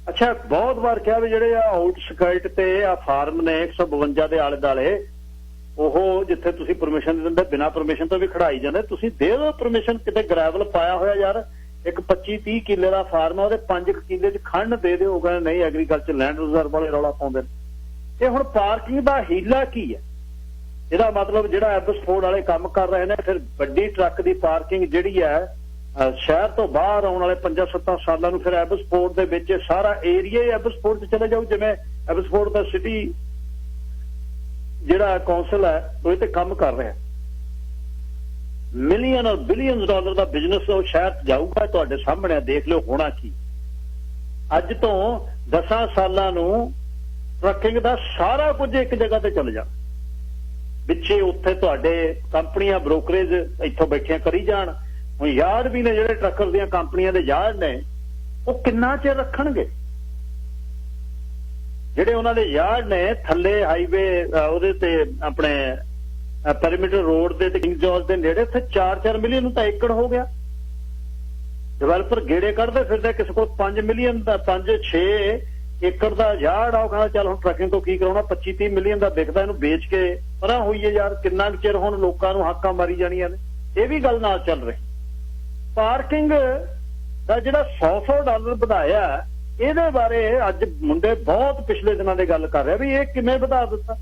A: ਅੱਛਾ, ਬਹੁਤ ਵਾਰ ਕਿਹਾ ਵੀ ਜਿਹੜੇ ਆ ਆਊਟਸਕਰਟ ਤੇ ਆ ਫਾਰਮ ਨੇ 152 ਦੇ ਆਲੇ ਦੁਆਲੇ, ਉਹ ਜਿੱਥੇ ਤੁਸੀਂ ਪਰਮਿਸ਼ਨ ਦੇ ਦਿੰਦੇ ਬਿਨਾਂ ਪਰਮਿਸ਼ਨ ਤੋਂ ਵੀ ਖੜਾਈ ਜਾਂਦੇ, ਤੁਸੀਂ ਦੇ ਦਿਓ ਪਰਮਿਸ਼ਨ। ਕਿਤੇ ਗ੍ਰੈਵਲ ਪਾਇਆ ਹੋਇਆ ਯਾਰ, ਇੱਕ 25-30 ਕਿੱਲੇ ਦਾ ਫਾਰਮ ਆ, ਉਹਦੇ 5 ਕਿੱਲੇ 'ਚ ਖੰਡ ਦੇ ਦਿਓ। ਉਹ ਕਹਿੰਦੇ ਨਹੀਂ ਐਗਰੀਕਲਚਰ ਲੈਂਡ ਰਿਜ਼ਰਵ ਵਾਲੇ ਰੌਲਾ ਪਾਉਂਦੇ ਨੇ। ਤੇ ਹੁਣ ਪਾਰਕਿੰਗ ਦਾ ਹੀਲਾ ਕੀ ਹੈ? ਇਹਦਾ ਮਤਲਬ ਜਿਹੜਾ ਐਬਸਫੋਰਡ ਵਾਲੇ ਕੰਮ ਕਰ ਰਹੇ ਨੇ, ਫਿਰ ਵੱਡੀ ਟਰੱਕ ਦੀ ਪਾਰਕਿੰਗ ਜਿਹੜੀ ਹੈ ਸ਼ਹਿਰ ਤੋਂ ਬਾਹਰ ਆਉਣ ਵਾਲੇ 5-7 ਸਾਲਾਂ ਨੂੰ ਫਿਰ ਐਬਸਫੋਰਡ ਦੇ ਵਿੱਚ ਸਾਰਾ ਏਰੀਆ ਹੀ ਐਬਸਫੋਰਡ 'ਚ ਚਲੇ ਜਾਊ। ਜਿਵੇਂ ਐਬਸਫੋਰਡ ਦਾ ਸਿਟੀ ਜਿਹੜਾ ਕੌਂਸਲ ਹੈ ਉਹ ਇਹ ਤੇ ਕੰਮ ਕਰ ਰਿਹਾ, ਮਿਲੀਅਨ ਔਰ ਬਿਲੀਅਨ ਡਾਲਰ ਦਾ ਬਿਜ਼ਨਸ ਉਹ ਸ਼ਹਿਰ 'ਚ ਜਾਊਗਾ। ਤੁਹਾਡੇ ਸਾਹਮਣੇ ਦੇਖ ਲਿਓ ਹੋਣਾ ਕੀ। ਅੱਜ ਤੋਂ 10 ਸਾਲਾਂ ਨੂੰ ਟਰੱਕਿੰਗ ਦਾ ਸਾਰਾ ਕੁਝ ਇੱਕ ਜਗ੍ਹਾ ਤੇ ਚੱਲ ਜਾ, ਪਿੱਛੇ ਉੱਥੇ ਤੁਹਾਡੇ ਕੰਪਨੀਆਂ ਬ੍ਰੋਕਰੇਜ ਇੱਥੋਂ ਬੈਠੀਆਂ ਕਰੀ ਜਾਣ। ਹੁਣ ਯਾਰਡ ਵੀ ਨੇ ਜਿਹੜੇ ਟਰੱਕਰ ਦੀਆਂ ਕੰਪਨੀਆਂ ਦੇ ਯਾਰਡ ਨੇ, ਉਹ ਕਿੰਨਾ ਚਿਰ ਰੱਖਣਗੇ? ਜਿਹੜੇ ਉਹਨਾਂ ਦੇ ਯਾਰਡ ਨੇ ਥੱਲੇ ਹਾਈਵੇ ਉਹਦੇ ਤੇ ਆਪਣੇ ਪੈਰੀਮੀਟਰ ਰੋਡ ਦੇ ਤੇ ਕਿੰਗ ਜਾਰਜ ਦੇ ਨੇੜੇ, ਉੱਥੇ 4-4 ਮਿਲੀਅਨ ਨੂੰ ਤਾਂ ਏਕੜ ਹੋ ਗਿਆ। ਡਿਵੈਲਪਰ ਗੇੜੇ ਕੱਢਦੇ ਫਿਰਦੇ, ਕਿਸੇ ਕੋਲ 5 ਮਿਲੀਅਨ ਦਾ 5-6 ਏਕੜ ਦਾ ਯਾਰਡ ਆ, ਉਹ ਕਹਿੰਦਾ ਚੱਲ ਹੁਣ ਟਰੱਕਿੰਗ ਤੋਂ ਕੀ ਕਰਾਉਣਾ, 25-30 ਮਿਲੀਅਨ ਦਾ ਵਿਕਦਾ, ਇਹਨੂੰ ਵੇਚ ਕੇ ਪਰਾਂ ਹੋਈਏ ਯਾਰ। ਕਿੰਨਾ ਚਿਰ ਹੁਣ ਲੋਕਾਂ ਨੂੰ ਹਾਕਾਂ ਮਾਰੀ ਜਾਣੀਆਂ ਨੇ। ਇਹ ਵੀ ਗੱਲ ਨਾਲ ਚੱਲ ਰਹੀ। ਪਾਰਕਿੰਗ ਦਾ ਜਿਹੜਾ $100 ਵਧਾਇਆ, ਇਹਦੇ ਬਾਰੇ ਅੱਜ ਮੁੰਡੇ ਬਹੁਤ ਪਿਛਲੇ ਦਿਨਾਂ ਦੀ ਗੱਲ ਕਰ ਰਹੇ ਵੀ ਇਹ ਕਿਵੇਂ ਵਧਾ ਦਿੱਤਾ,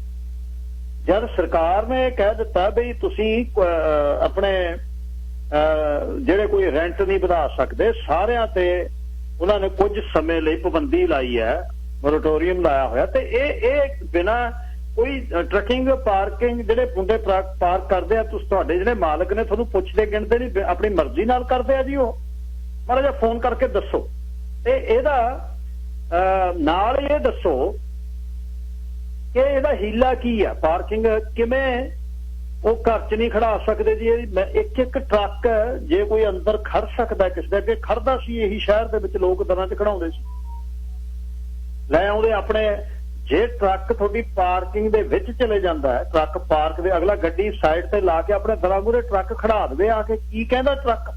A: ਜਦ ਸਰਕਾਰ ਨੇ ਕਹਿ ਦਿੱਤਾ ਵੀ ਤੁਸੀਂ ਆਪਣੇ ਜਿਹੜੇ ਕੋਈ ਰੈਂਟ ਨਹੀਂ ਵਧਾ ਸਕਦੇ, ਸਾਰਿਆਂ ਤੇ ਉਹਨਾਂ ਨੇ ਕੁਝ ਸਮੇਂ ਲਈ ਪਾਬੰਦੀ ਲਾਈ ਹੈ, ਮੋਰਟੋਰੀਅਮ ਲਾਇਆ ਹੋਇਆ। ਤੇ ਇਹ ਬਿਨਾਂ ਕੋਈ ਟਰੱਕਿੰਗ ਪਾਰਕਿੰਗ ਜਿਹੜੇ ਮੁੰਡੇ ਪਾਰਕ ਕਰਦੇ ਆ, ਤੁਸੀਂ ਤੁਹਾਡੇ ਜਿਹੜੇ ਮਾਲਕ ਨੇ ਤੁਹਾਨੂੰ ਪੁੱਛਦੇ ਗਿਣਦੇ ਨਹੀਂ, ਆਪਣੀ ਮਰਜ਼ੀ ਨਾਲ ਕਰਦੇ ਆ ਜੀ। ਉਹ ਮਾੜਾ ਜਿਹਾ ਫੋਨ ਕਰਕੇ ਦੱਸੋ। ਤੇ ਇਹਦਾ ਨਾਲ ਇਹ ਦੱਸੋ ਕਿ ਇਹਦਾ ਹੀਲਾ ਕੀ ਆ, ਪਾਰਕਿੰਗ ਕਿਵੇਂ ਉਹ ਘਰ 'ਚ ਨਹੀਂ ਖੜਾ ਸਕਦੇ ਜੀ। ਇੱਕ ਟਰੱਕ ਜੇ ਕੋਈ ਅੰਦਰ ਖੜ ਸਕਦਾ, ਕਿਸੇ ਦੇ ਅੱਗੇ ਖੜਦਾ ਸੀ ਇਹੀ ਸ਼ਹਿਰ ਦੇ ਵਿੱਚ, ਲੋਕ ਦਰਾਂ 'ਚ ਖੜਾਉਂਦੇ ਸੀ, ਲੈ ਆਉਂਦੇ ਆਪਣੇ। ਜੇ ਟਰੱਕ ਤੁਹਾਡੀ ਪਾਰਕਿੰਗ ਦੇ ਵਿੱਚ ਚਲੇ ਜਾਂਦਾ ਹੈ, ਟਰੱਕ ਪਾਰਕ ਦੇ ਅਗਲਾ ਗੱਡੀ ਸਾਈਡ ਤੇ ਲਾ ਕੇ ਆਪਣੇ ਦਰਾਂ ਮੂਹਰੇ ਟਰੱਕ ਖੜਾ ਦੇਵੇ ਆ ਕੇ, ਕੀ ਕਹਿੰਦਾ ਟਰੱਕ?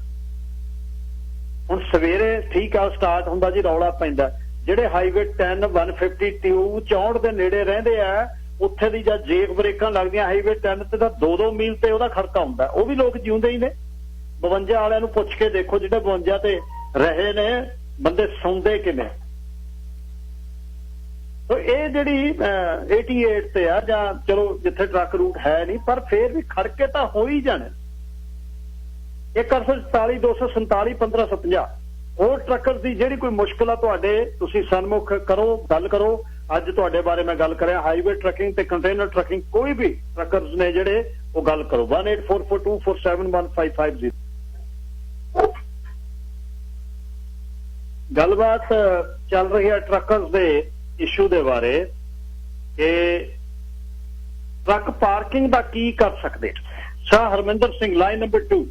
A: ਹੁਣ ਸਵੇਰੇ ਠੀਕ ਆ ਸਟਾਰਟ ਹੁੰਦਾ ਜੀ, ਰੌਲਾ ਪੈਂਦਾ। ਜਿਹੜੇ ਹਾਈਵੇ 10, 152, 64 ਦੇ ਨੇੜੇ ਰਹਿੰਦੇ ਆ, ਉੱਥੇ ਦੀ ਜਦ ਜੇਕ ਬ੍ਰੇਕਾਂ ਲੱਗਦੀਆਂ ਹਾਈਵੇ 10 ਤੇ ਤਾਂ 2-2 ਮੀਲ ਤੇ ਉਹਦਾ ਖੜਕਾ ਹੁੰਦਾ। ਉਹ ਵੀ ਲੋਕ ਜਿਉਂਦੇ ਹੀ ਨੇ। 52 ਵਾਲਿਆਂ ਨੂੰ ਪੁੱਛ ਕੇ ਦੇਖੋ, ਜਿਹੜੇ 52 ਤੇ ਰਹੇ ਨੇ ਬੰਦੇ ਸੌਂਦੇ ਕਿਵੇਂ। ਇਹ ਜਿਹੜੀ 88 ਤੇ ਆ, ਜਾਂ ਚਲੋ ਜਿੱਥੇ ਟਰੱਕ ਰੂਟ ਹੈ ਨਹੀਂ, ਪਰ ਫੇਰ ਵੀ ਖੜਕੇ ਤਾਂ ਹੋ ਹੀ ਜਾਣੇ। 144 247 1550 ਹੋਰ ਟਰੱਕਰ ਦੀ ਜਿਹੜੀ ਕੋਈ ਮੁਸ਼ਕਿਲ ਆ ਤੁਹਾਡੇ, ਤੁਸੀਂ ਸਨਮੁਖ ਕਰੋ, ਗੱਲ ਕਰੋ। ਅੱਜ ਤੁਹਾਡੇ ਬਾਰੇ ਮੈਂ ਗੱਲ ਕਰਿਆ ਹਾਈਵੇ ਟਰੱਕਿੰਗ ਤੇ ਕੰਟੇਨਰ ਟਰੱਕਿੰਗ, ਕੋਈ ਵੀ ਟਰੱਕਰਸ ਨੇ ਜਿਹੜੇ, ਉਹ ਗੱਲ ਕਰੋ 184424715550। ਗੱਲਬਾਤ ਚੱਲ ਰਹੀ ਹੈ ਟਰੱਕਰਸ ਦੇ ਇਸ਼ੂ ਦੇ ਬਾਰੇ ਕਿ ਟਰੱਕ ਪਾਰਕਿੰਗ ਦਾ ਕੀ ਕਰ ਸਕਦੇ। ਸ਼ਾਹ ਹਰਮਿੰਦਰ ਸਿੰਘ, ਲਾਈਨ ਨੰਬਰ 2।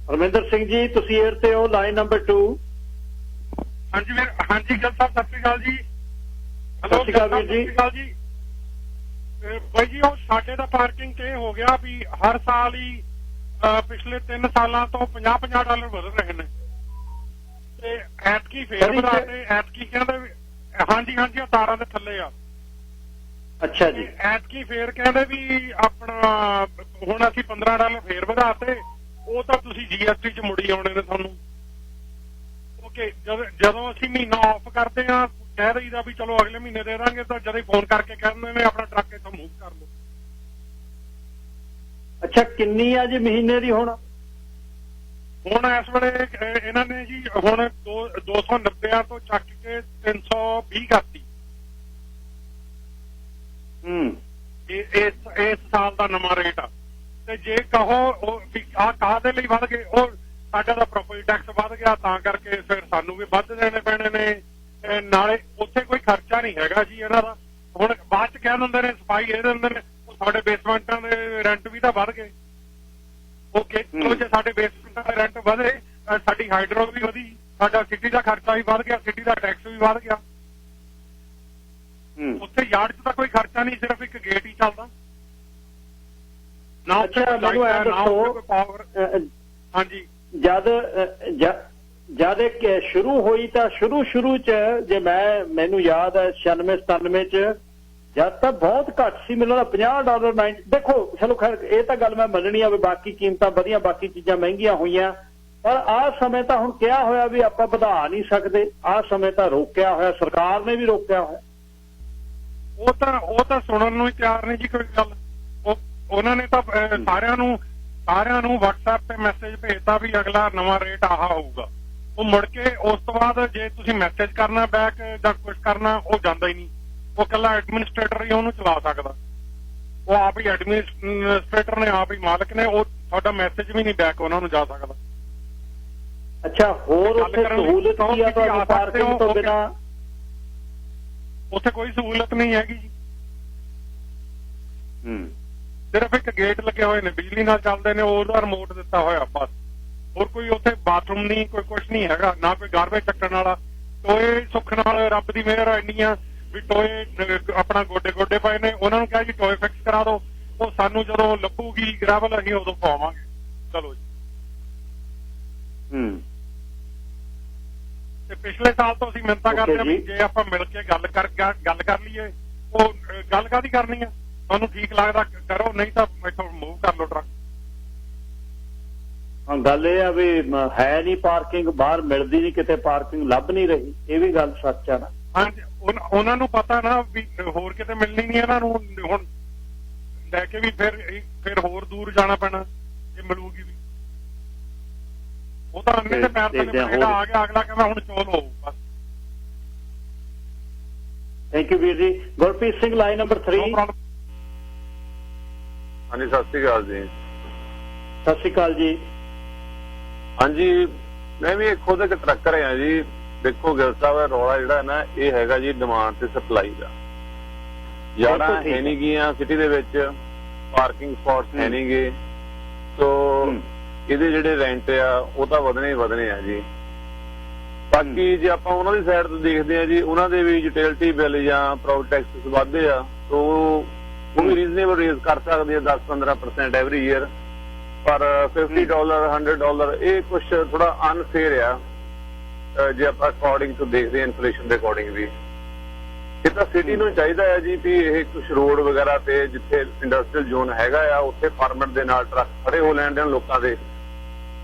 A: ਹਰਮਿੰਦਰ ਸਿੰਘ ਜੀ, ਤੁਸੀਂ ਏਅਰ ਤੇ ਹੋ, ਲਾਈਨ ਨੰਬਰ 2।
B: ਹਾਂਜੀ ਵੀਰ, ਹਾਂਜੀ ਗੱਲ ਸਾਹਿਬ, ਸਤਿ ਸ਼੍ਰੀ ਅਕਾਲ ਜੀ।
A: ਸਤਿ ਸ਼੍ਰੀ ਅਕਾਲ ਵੀਰ ਜੀ।
B: ਬਾਈ ਜੀ ਉਹ ਸਾਡੇ ਦਾ ਪਾਰਕਿੰਗ ਤੇ ਹੋ ਗਿਆ ਵੀ ਹਰ ਸਾਲ ਹੀ ਪਿਛਲੇ 3 ਸਾਲਾਂ ਤੋਂ $50 ਵਧ ਰਹੇ ਨੇ ਤੇ ਐਤਕੀ ਫੇਰ ਵਧਾਤੇ। ਐਤਕੀ ਕਹਿੰਦੇ ਹਾਂਜੀ ਹਾਂਜੀ ਤਾਰਾਂ ਦੇ ਥੱਲੇ ਆ।
A: ਅੱਛਾ ਜੀ।
B: ਐਤਕੀ ਫੇਰ ਕਹਿੰਦੇ ਵੀ ਆਪਣਾ ਹੁਣ ਅਸੀਂ $15 ਫੇਰ ਵਧਾਤੇ। ਉਹ ਤਾਂ ਤੁਸੀਂ GST ਚ ਮੁੜੀ ਆਉਣੇ ਨੇ ਤੁਹਾਨੂੰ। ਓਕੇ ਜਦੋਂ ਅਸੀਂ ਮਹੀਨਾ ਆਫ ਕਰਦੇ ਆ ਕਹਿ ਦਈਦਾ ਵੀ ਚਲੋ ਅਗਲੇ ਮਹੀਨੇ ਦੇ ਦਾਂਗੇ ਤਾਂ ਜਦੋਂ ਫੋਨ ਕਰਕੇ ਕਹਿੰਦੇ ਨੇ ਆਪਣਾ ਟਰੱਕ ਇੱਥੋਂ ਮੂਵ ਕਰ ਲਓ।
A: ਅੱਛਾ ਕਿੰਨੀ ਆ ਜੀ ਮਹੀਨੇ ਦੀ ਹੁਣ
B: ਇਸ ਵੇਲੇ ਇਹਨਾਂ ਨੇ ਜੀ ਹੁਣ 290 ਤੋਂ ਚੱਕ ਕੇ 320 ਕਰਤੀ। ਇਸ ਸਾਲ ਦਾ ਨਵਾਂ ਰੇਟ ਆ। ਤੇ ਜੇ ਕਹੋ ਆਹ ਕਾਹਦੇ ਲਈ ਵੱਧ ਗਏ, ਉਹ ਸਾਡਾ ਤਾਂ ਪ੍ਰੋਪਰਟੀ ਟੈਕਸ ਵੱਧ ਗਿਆ ਤਾਂ ਕਰਕੇ ਫਿਰ ਸਾਨੂੰ ਵੀ ਵੱਧ ਦੇਣੇ ਪੈਣੇ ਨੇ। ਨਾਲੇ ਉੱਥੇ ਕੋਈ ਖਰਚਾ ਨਹੀਂ ਹੈਗਾ ਜੀ ਇਹਨਾਂ ਦਾ। ਹੁਣ ਬਾਅਦ ਚ ਕਹਿ ਦਿੰਦੇ ਨੇ ਸਫਾਈ ਇਹ ਦਿੰਦੇ ਨੇ ਉਹ ਸਾਡੇ ਬੇਸਮੈਂਟਾਂ ਦੇ ਰੈਂਟ ਵੀ ਤਾਂ ਵੱਧ ਗਏ। ਓਕੇ ਜੇ ਸਾਡੇ ਬੇਸਮੈਂਟਾਂ ਦੇ ਰੈਂਟ ਵਧੇ ਸਾਡੀ ਹਾਈਡਰੋ ਵੀ ਵਧੀ, ਸਾਡਾ ਸਿਟੀ ਦਾ ਖਰਚਾ ਵੀ ਵੱਧ ਗਿਆ, ਸਿਟੀ ਦਾ ਟੈਕਸ ਵੀ ਵੱਧ ਗਿਆ। ਉੱਥੇ ਯਾਰਡ 'ਚ ਤਾਂ ਕੋਈ ਖਰਚਾ ਨਹੀਂ, ਸਿਰਫ ਇੱਕ ਗੇਟ ਹੀ ਚੱਲਦਾ ਨਾ। ਕੋਈ ਪਾਵਰ। ਹਾਂਜੀ
A: ਜਦ ਸ਼ੁਰੂ ਹੋਈ ਤਾਂ ਸ਼ੁਰੂ ਚ ਜੇ ਮੈਨੂੰ ਯਾਦ ਹੈ 96-97 ਚ ਜਦ ਤਾਂ ਬਹੁਤ ਘੱਟ ਸੀ, ਮੈਨੂੰ $50 ਦੇਖੋ ਚਲੋ ਖੈਰ ਇਹ ਤਾਂ ਗੱਲ ਮੈਂ ਮੰਨਣੀ ਆ ਵੀ ਬਾਕੀ ਕੀਮਤਾਂ ਵਧੀਆਂ, ਬਾਕੀ ਚੀਜ਼ਾਂ ਮਹਿੰਗੀਆਂ ਹੋਈਆਂ, ਪਰ ਆਹ ਸਮੇਂ ਤਾਂ ਹੁਣ ਕਿਹਾ ਹੋਇਆ ਵੀ ਆਪਾਂ ਵਧਾ ਨਹੀਂ ਸਕਦੇ। ਆਹ ਸਮੇਂ ਤਾਂ ਰੋਕਿਆ ਹੋਇਆ, ਸਰਕਾਰ ਨੇ ਵੀ ਰੋਕਿਆ ਹੋਇਆ।
B: ਉਹ ਤਾਂ ਸੁਣਨ ਨੂੰ ਹੀ ਤਿਆਰ ਨਹੀਂ ਜੀ ਕੋਈ ਗੱਲ। ਉਹਨਾਂ ਨੇ ਤਾਂ ਸਾਰਿਆਂ ਨੂੰ WhatsApp ਤੇ ਮੈਸੇਜ ਭੇਜਤਾ ਵੀ ਅਗਲਾ ਨਵਾਂ ਰੇਟ ਆਹ ਹੋਊਗਾ। ਉਹ ਮੁੜ ਕੇ ਉਸ ਤੋਂ ਬਾਅਦ ਜੇ ਤੁਸੀਂ ਮੈਸੇਜ ਕਰਨਾ ਬੈਕ ਜਾਂ ਕੁਝ ਕਰਨਾ ਉਹ ਜਾਂਦਾ ਹੀ ਨਹੀਂ। ਉਹ ਇਕੱਲਾ ਐਡਮਿਨਿਸਟ੍ਰੇਟਰ ਹੀ ਉਹਨੂੰ ਚਲਾ ਸਕਦਾ। ਉਹ ਆਪ ਹੀ ਐਡਮਿਨਿਸਟ੍ਰੇਟਰ ਨੇ, ਆਪ ਹੀ ਮਾਲਕ ਨੇ, ਉਹ ਤੁਹਾਡਾ ਮੈਸੇਜ ਵੀ ਨਹੀਂ ਬੈਕ ਉਹਨਾਂ ਨੂੰ ਜਾ ਸਕਦਾ।
A: ਅੱਛਾ ਹੋਰ ਉੱਥੇ ਸਹੂਲਤ ਕੀ ਆ ਤੁਹਾਨੂੰ ਪਾਰਕਿੰਗ ਤੋਂ ਬਿਨਾਂ?
B: ਉੱਥੇ ਕੋਈ ਸਹੂਲਤ ਨਹੀਂ ਹੈਗੀ ਜੀ। ਸਿਰਫ ਇੱਕ ਗੇਟ ਲੱਗੇ ਹੋਏ ਨੇ, ਬਿਜਲੀ ਨਾਲ ਚੱਲਦੇ ਨੇ, ਉਹਦਾ ਰਿਮੋਟ ਦਿੱਤਾ ਹੋਇਆ ਬਸ। ਹੋਰ ਕੋਈ ਉੱਥੇ ਬਾਥਰੂਮ ਨਹੀਂ, ਕੋਈ ਕੁਛ ਨਹੀਂ ਹੈਗਾ, ਨਾ ਕੋਈ ਗਾਰਬੇਜ ਚੱਕਣ ਵਾਲਾ। ਟੋਏ ਸੁੱਖ ਨਾਲ ਰੱਬ ਦੀ ਮਿਹਰ ਇੰਨੀਆਂ ਵੀ ਟੋਏ ਆਪਣਾ ਗੋਡੇ ਪਏ ਨੇ। ਉਹਨਾਂ ਨੂੰ ਕਿਹਾ ਜੀ ਟੋਏ ਫਿਕਸ ਕਰਾ ਦਿਓ। ਉਹ ਸਾਨੂੰ ਜਦੋਂ ਲੱਭੂਗੀ ਗ੍ਰੈਵਲ ਅਸੀਂ ਉਦੋਂ ਪਾਵਾਂਗੇ। ਚਲੋ ਜੀ। ਤੇ ਪਿਛਲੇ ਸਾਲ ਤੋਂ ਅਸੀਂ ਮਿਹਨਤਾਂ ਕਰਦੇ ਹਾਂ ਵੀ ਜੇ ਆਪਾਂ ਮਿਲ ਕੇ ਗੱਲ ਕਰ ਲਈਏ। ਉਹ ਗੱਲ ਕਾਹਦੀ ਕਰਨੀ ਆ? ਤੁਹਾਨੂੰ ਠੀਕ ਲੱਗਦਾ ਕਰੋ, ਨਹੀਂ ਤਾਂ ਇੱਥੋਂ ਮੂਵ ਕਰ ਲਓ ਟਰੱਕ।
A: ਹਾਂ ਗੱਲ ਇਹ ਆ ਵੀ ਹੈ ਨਹੀਂ ਪਾਰਕਿੰਗ, ਬਾਹਰ ਮਿਲਦੀ ਨਹੀਂ, ਕਿਤੇ ਪਾਰਕਿੰਗ ਲੱਭ ਨਹੀਂ ਰਹੀ। ਇਹ ਵੀ ਗੱਲ ਸੱਚ ਆ ਨਾ।
B: ਹਾਂਜੀ ਉਹਨਾਂ ਨੂੰ ਪਤਾ ਨਾ ਵੀ ਹੋਰ ਕਿਤੇ ਮਿਲਣੀ ਨਹੀਂ ਇਹਨਾਂ ਨੂੰ। ਹੁਣ ਲੈ ਕੇ ਵੀ ਫਿਰ ਹੋਰ ਦੂਰ ਜਾਣਾ ਪੈਣਾ ਜੇ ਮਿਲੂਗੀ ਵੀ। ਉਹ ਤਾਂ ਅੰਨੇ ਤੇ ਪੈਰ ਤੇ ਆ ਗਿਆ, ਅਗਲਾ ਕਹਿੰਦਾ ਹੁਣ ਚੋਲ ਹੋਊ ਬਸ।
A: ਥੈਂਕ ਯੂ ਵੀਰ ਜੀ। Gurpreet Singh line number 3।
C: ਹਾਂਜੀ ਸਤਿ ਸ਼੍ਰੀ ਅਕਾਲ ਜੀ।
A: ਸਤਿ ਸ਼੍ਰੀ ਅਕਾਲ ਜੀ।
C: ਹਾਂਜੀ ਮੈਂ ਵੀ ਖੁਦ ਇੱਕ ਟਰੱਕਰ ਆ ਜੀ। ਦੇਖੋ ਗਿਲ ਸਾਹਿਬ ਰੌਲਾ ਜਿਹੜਾ ਨਾ ਇਹ ਹੈਗਾ ਜੀ ਡਿਮਾਂਡ ਤੇ ਸਪਲਾਈ ਦਾ। ਯਾਰਾਂ ਹੈ ਨਹੀਂ ਗੀਆਂ ਸਿਟੀ ਦੇ ਵਿੱਚ, ਪਾਰਕਿੰਗ ਸਪਾਟਸ ਹੈ ਨਹੀਂ ਗੇ, ਸੋ ਇਹਦੇ ਜਿਹੜੇ ਰੈਂਟ ਆ ਉਹ ਤਾਂ ਵਧਣੇ ਹੀ ਵਧਣੇ ਆ ਜੀ। ਬਾਕੀ ਜੇ ਆਪਾਂ ਉਹਨਾਂ ਦੀ ਸਾਈਡ ਤੋਂ ਦੇਖਦੇ ਆ ਜੀ, ਉਹਨਾਂ ਦੇ ਵੀ ਯੂਟਿਲਿਟੀ ਬਿੱਲ ਜਾਂ ਪ੍ਰੋਪਰਟੀ ਟੈਕਸ ਵੱਧਦੇ ਆ, ਸੋ ਉਹ ਵੀ ਰੀਜ਼ਨੇਬਲ ਰੇਜ਼ ਕਰ ਸਕਦੇ ਆ 10-15% ਐਵਰੀ ਈਅਰ। ਪਰ $50 $100 ਇਹ ਕੁਛ ਥੋੜਾ ਅਨਫੇਅਰ ਆ ਜੇ ਆਪਾਂ ਅਕੋਰਡਿੰਗ ਟੂ ਦੇਖਦੇ ਹਾਂ ਇਨਫਲੇਸ਼ਨ ਦੇ ਅਕੋਰਡਿੰਗ ਵੀ। ਇਹ ਤਾਂ ਸਿਟੀ ਨੂੰ ਚਾਹੀਦਾ ਹੈ ਜੀ ਵੀ ਇਹ ਕੁਛ ਰੋਡ ਵਗੈਰਾ ਤੇ ਜਿੱਥੇ ਇੰਡਸਟਰੀਅਲ ਜ਼ੋਨ ਹੈਗਾ ਆ ਉੱਥੇ ਪਰਮਿਟ ਦੇ ਨਾਲ ਟਰੱਕ ਖੜੇ ਹੋ ਲੈਣ ਦੇਣ ਲੋਕਾਂ ਦੇ,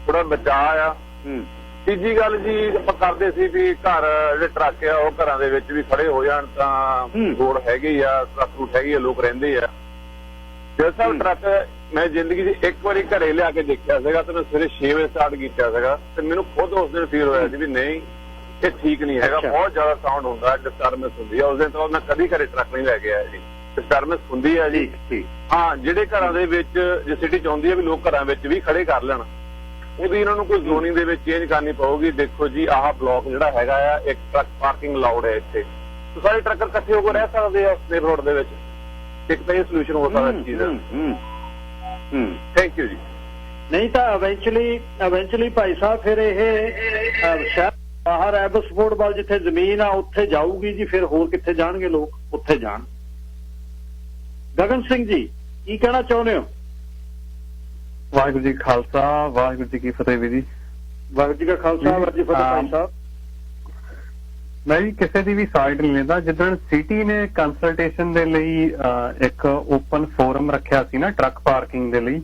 C: ਥੋੜਾ ਬਚਾਅ ਆ। ਤੀਜੀ ਗੱਲ ਜੀ ਆਪਾਂ ਕਰਦੇ ਸੀ ਵੀ ਘਰ ਜਿਹੜੇ ਟਰੱਕ ਆ ਉਹ ਘਰਾਂ ਦੇ ਵਿੱਚ ਵੀ ਖੜੇ ਹੋ ਜਾਣ ਤਾਂ ਰੋਡ ਹੈਗੇ ਆ, ਟਰੱਕ ਰੂਟ ਹੈਗੇ ਆ, ਲੋਕ ਰਹਿੰਦੇ ਆ। ਜੇ ਸਾਹਿਬ ਟਰੱਕ ਮੈਂ ਜ਼ਿੰਦਗੀ 'ਚ ਇੱਕ ਵਾਰੀ ਘਰੇ ਲਿਆ ਕੇ ਦੇਖਿਆ ਸੀਗਾ ਤੇ ਮੈਂ ਸਵੇਰੇ 6 ਵਜੇ ਸਟਾਰਟ ਕੀਤਾ ਸੀਗਾ ਤੇ ਮੈਨੂੰ ਖੁਦ ਉਸ ਦਿਨ ਫੀਲ ਹੋਇਆ ਸੀ ਵੀ ਨਹੀਂ ਇਹ ਠੀਕ ਨਹੀਂ ਹੈਗਾ। ਬਹੁਤ ਜ਼ਿਆਦਾ ਸਾਊਂਡ ਹੁੰਦਾ, ਡਿਸਟਰਬੈਂਸ ਹੁੰਦੀ ਆ। ਉਸ ਦਿਨ ਤੋਂ ਮੈਂ ਕਦੀ ਘਰੇ ਟਰੱਕ ਨਹੀਂ ਲੈ ਕੇ ਆਇਆ ਜੀ। ਡਿਸਟਰਬੈਂਸ ਹੁੰਦੀ ਆ ਜੀ। ਹਾਂ ਜਿਹੜੇ ਘਰਾਂ ਦੇ ਵਿੱਚ ਜੇ ਸਿਟੀ ਚ ਆਉਂਦੀ ਆ ਵੀ ਲੋਕ ਘਰਾਂ ਵਿੱਚ ਵੀ ਖੜੇ ਕਰ ਲੈਣ, ਉਹਦੀ ਇਹਨਾਂ ਨੂੰ ਕੋਈ ਜ਼ੋਨਿੰਗ ਦੇ ਵਿੱਚ ਚੇਂਜ ਕਰਨੀ ਪਊਗੀ। ਦੇਖੋ ਜੀ ਆਹ ਬਲਾਕ ਜਿਹੜਾ ਹੈਗਾ ਆ ਇੱਕ ਟਰੱਕ ਪਾਰਕਿੰਗ ਅਲਾਉਡ ਹੈ ਇੱਥੇ, ਸਾਰੇ ਟਰੱਕਰ ਇਕੱਠੇ ਹੋ ਕੇ ਰਹਿ ਸਕਦੇ ਆ ਨੇਬਰਹੁੱਡ ਦੇ ਵਿੱਚ। ਇੱਕ ਤਾਂ ਇਹ ਸੋਲੂਸ਼ਨ ਹੋ ਸਕਦਾ ਇਸ ਚੀਜ਼ ਦਾ। ਥੈਂਕ ਯੂ ਜੀ।
A: ਨਹੀਂ ਤਾਂ ਇਵੈਂਚੁਅਲੀ ਭਾਈ ਸਾਹਿਬ ਫਿਰ ਇਹ ਸ਼ਹਿਰ ਬਾਹਰ ਐਬਸਫੋਰਡ ਵੱਲ ਜਿੱਥੇ ਜ਼ਮੀਨ ਆ ਉੱਥੇ ਜਾਊਗੀ ਜੀ। ਫਿਰ ਹੋਰ ਕਿੱਥੇ ਜਾਣਗੇ ਲੋਕ? ਉੱਥੇ ਜਾਣ। ਗਗਨ ਸਿੰਘ ਜੀ ਕੀ ਕਹਿਣਾ ਚਾਹੁੰਦੇ ਹੋ?
D: ਵਾਹਿਗੁਰੂ ਜੀ ਖਾਲਸਾ, ਵਾਹਿਗੁਰੂ ਜੀ ਕੀ ਫਤਿਹ ਵੀਰ ਜੀ।
A: ਵਾਹਿਗੁਰੂ ਜੀ ਕਾ ਖਾਲਸਾ, ਵਾਹਿਗੁਰੂ ਜੀ ਕੀ ਫਤਿਹ ਭਾਈ ਸਾਹਿਬ।
D: ਮੈਂ ਵੀ ਕਿਸੇ ਦੀ ਵੀ ਸਾਈਡ ਨਹੀਂ ਲੈਂਦਾ। ਜਿੱਦਣ ਸਿਟੀ ਨੇ ਕੰਸਲਟੇਸ਼ਨ ਦੇ ਲਈ ਇੱਕ ਓਪਨ ਫੋਰਮ ਰੱਖਿਆ ਸੀ ਨਾ ਟਰੱਕ ਪਾਰਕਿੰਗ ਦੇ ਲਈ,